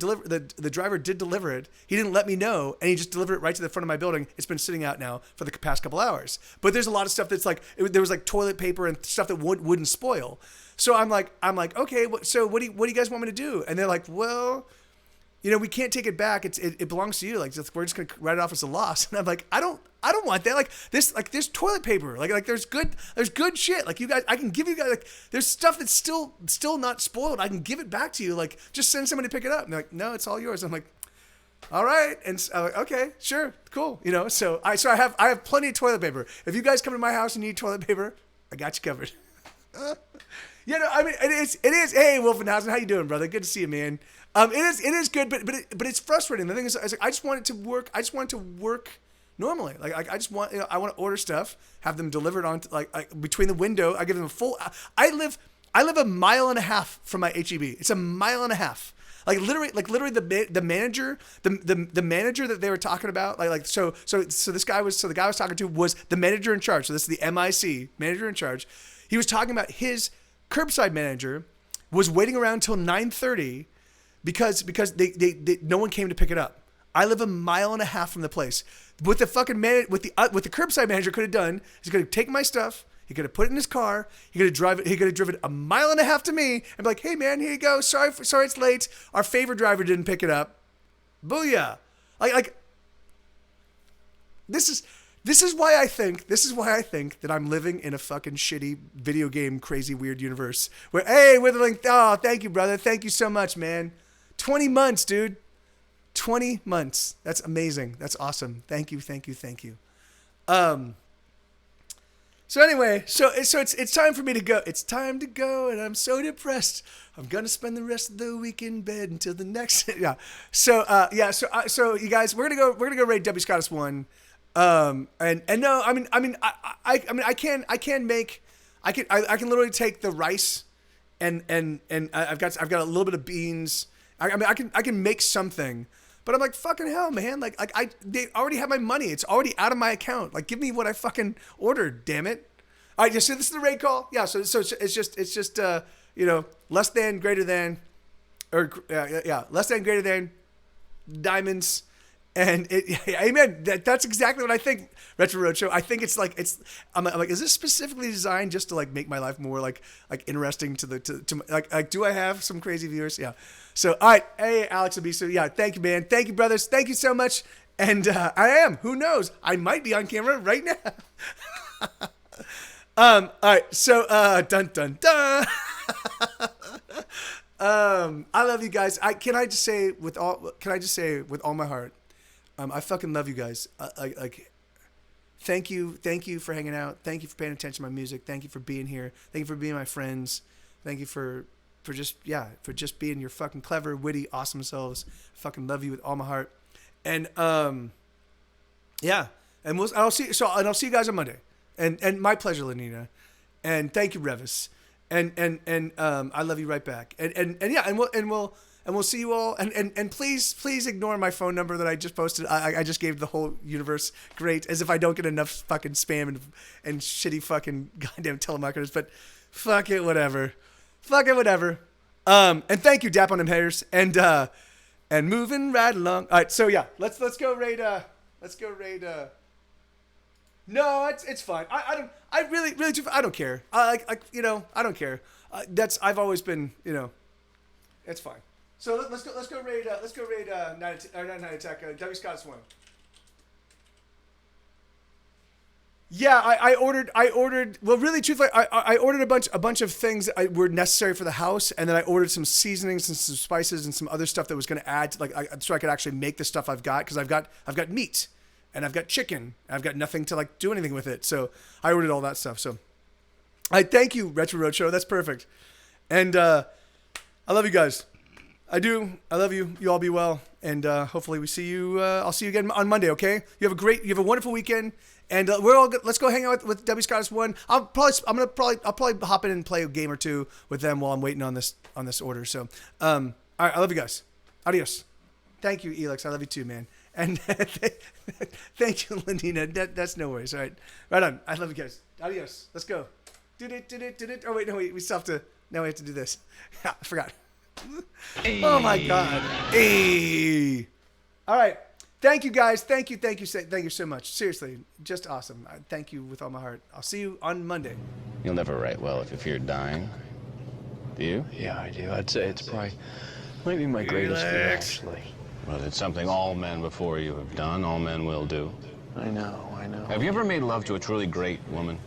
driver did deliver it. He didn't let me know, and he just delivered it right to the front of my building. It's been sitting out now for the past couple hours. But there's a lot of stuff that's like there was like toilet paper and stuff that wouldn't spoil. So I'm like, okay, so what do you guys want me to do? And they're like, well, we can't take it back. It belongs to you. Like we're just gonna write it off as a loss. And I'm like, I don't want that. Like there's toilet paper. Like there's good shit. Like you guys, I can give you guys like there's stuff that's still not spoiled. I can give it back to you. Like just send somebody to pick it up. And they're like, no, it's all yours. I'm like, all right. And I'm like, okay, sure, cool. So I have plenty of toilet paper. If you guys come to my house and need toilet paper, I got you covered. I mean, it is. Hey, Wolfenhausen, how you doing, brother? Good to see you, man. It is good, but it's frustrating. The thing is, I just want it to work. I just want it to work normally. Like I just want, I want to order stuff, have them delivered on like between the window. I give them a full. I live a mile and a half from my HEB. It's a mile and a half. Like literally the manager that they were talking about, so the guy I was talking to was the manager in charge. So this is the MIC, manager in charge. He was talking about his curbside manager was waiting around until 9:30 because they no one came to pick it up. I live a mile and a half from the place. What the fucking what the curbside manager could have done is he could have taken my stuff. He could have put it in his car. He could have driven a mile and a half to me and be like, "Hey man, here you go. Sorry it's late. Our favorite driver didn't pick it up." Booyah! Like this is why I think that I'm living in a fucking shitty video game, crazy, weird universe where we're like, oh, thank you, brother. Thank you so much, man. 20 months, dude. 20 months. That's amazing. That's awesome. Thank you. So anyway, so it's time for me to go. It's time to go, and I'm so depressed. I'm gonna spend the rest of the week in bed until the next. Yeah. So so you guys, we're gonna go rate W. Scottus 1. And no, I mean, I can literally take the rice and I've got a little bit of beans. I can make something, but I'm like, fucking hell, man. Like they already have my money. It's already out of my account. Like, give me what I fucking ordered, damn it. All right, so this is the rate call. Yeah. So it's just less than, greater than, or less than, greater than, diamonds. And amen. That's exactly what I think. Retro Roadshow. I think I'm like, is this specifically designed just to like make my life more like interesting to like do I have some crazy viewers? Yeah. So all right, hey Alex Abiso, yeah, thank you, man. Thank you, brothers. Thank you so much. And I am. Who knows? I might be on camera right now. All right. So dun dun dun. I love you guys. Can I just say with all my heart. I fucking love you guys. thank you for hanging out. Thank you for paying attention to my music. Thank you for being here. Thank you for being my friends. Thank you for just being your fucking clever, witty, awesome selves. Fucking love you with all my heart. And yeah, and I'll see you guys on Monday. And my pleasure, Lenina. And thank you, Revis. And I love you right back. And yeah, and we'll see you all. And please ignore my phone number that I just posted. I just gave the whole universe. Great, as if I don't get enough fucking spam and shitty fucking goddamn telemarketers. But fuck it, whatever. And thank you, Dap on them haters. And moving right along. All right, so yeah, let's go raid. No, it's fine. I really I don't care. I don't care. I've always been, it's fine. So let's go raid Night Attack. W Scott's one. Yeah, I ordered. Well, really, truthfully, I ordered a bunch of things that were necessary for the house, and then I ordered some seasonings and some spices and some other stuff that was going to add, so I could actually make the stuff I've got, because I've got meat, and I've got chicken, and I've got nothing to do anything with it. So I ordered all that stuff. So I thank you, Retro Roadshow. That's perfect, and I love you guys. I do. I love you. You all be well, and hopefully we see you. I'll see you again on Monday. Okay? You have a wonderful weekend. And let's go hang out with W Scottish One. I'll probably hop in and play a game or two with them while I'm waiting on this order. So, all right, I love you guys. Adios. Thank you, Elix. I love you too, man. And thank you, Lenina. That's no worries. All right, right on. I love you guys. Adios. Let's go. Oh wait, no, we still have to. Now we have to do this. I forgot. Hey. Oh my God. Hey. All right. Thank you, guys. Thank you so much. Seriously, just awesome. Thank you with all my heart. I'll see you on Monday. You'll never write well if you fear dying. Do you? Yeah, I do. I'd say it's might be my greatest fear, actually. Well, it's something all men before you have done, all men will do. I know. Have you ever made love to a truly great woman?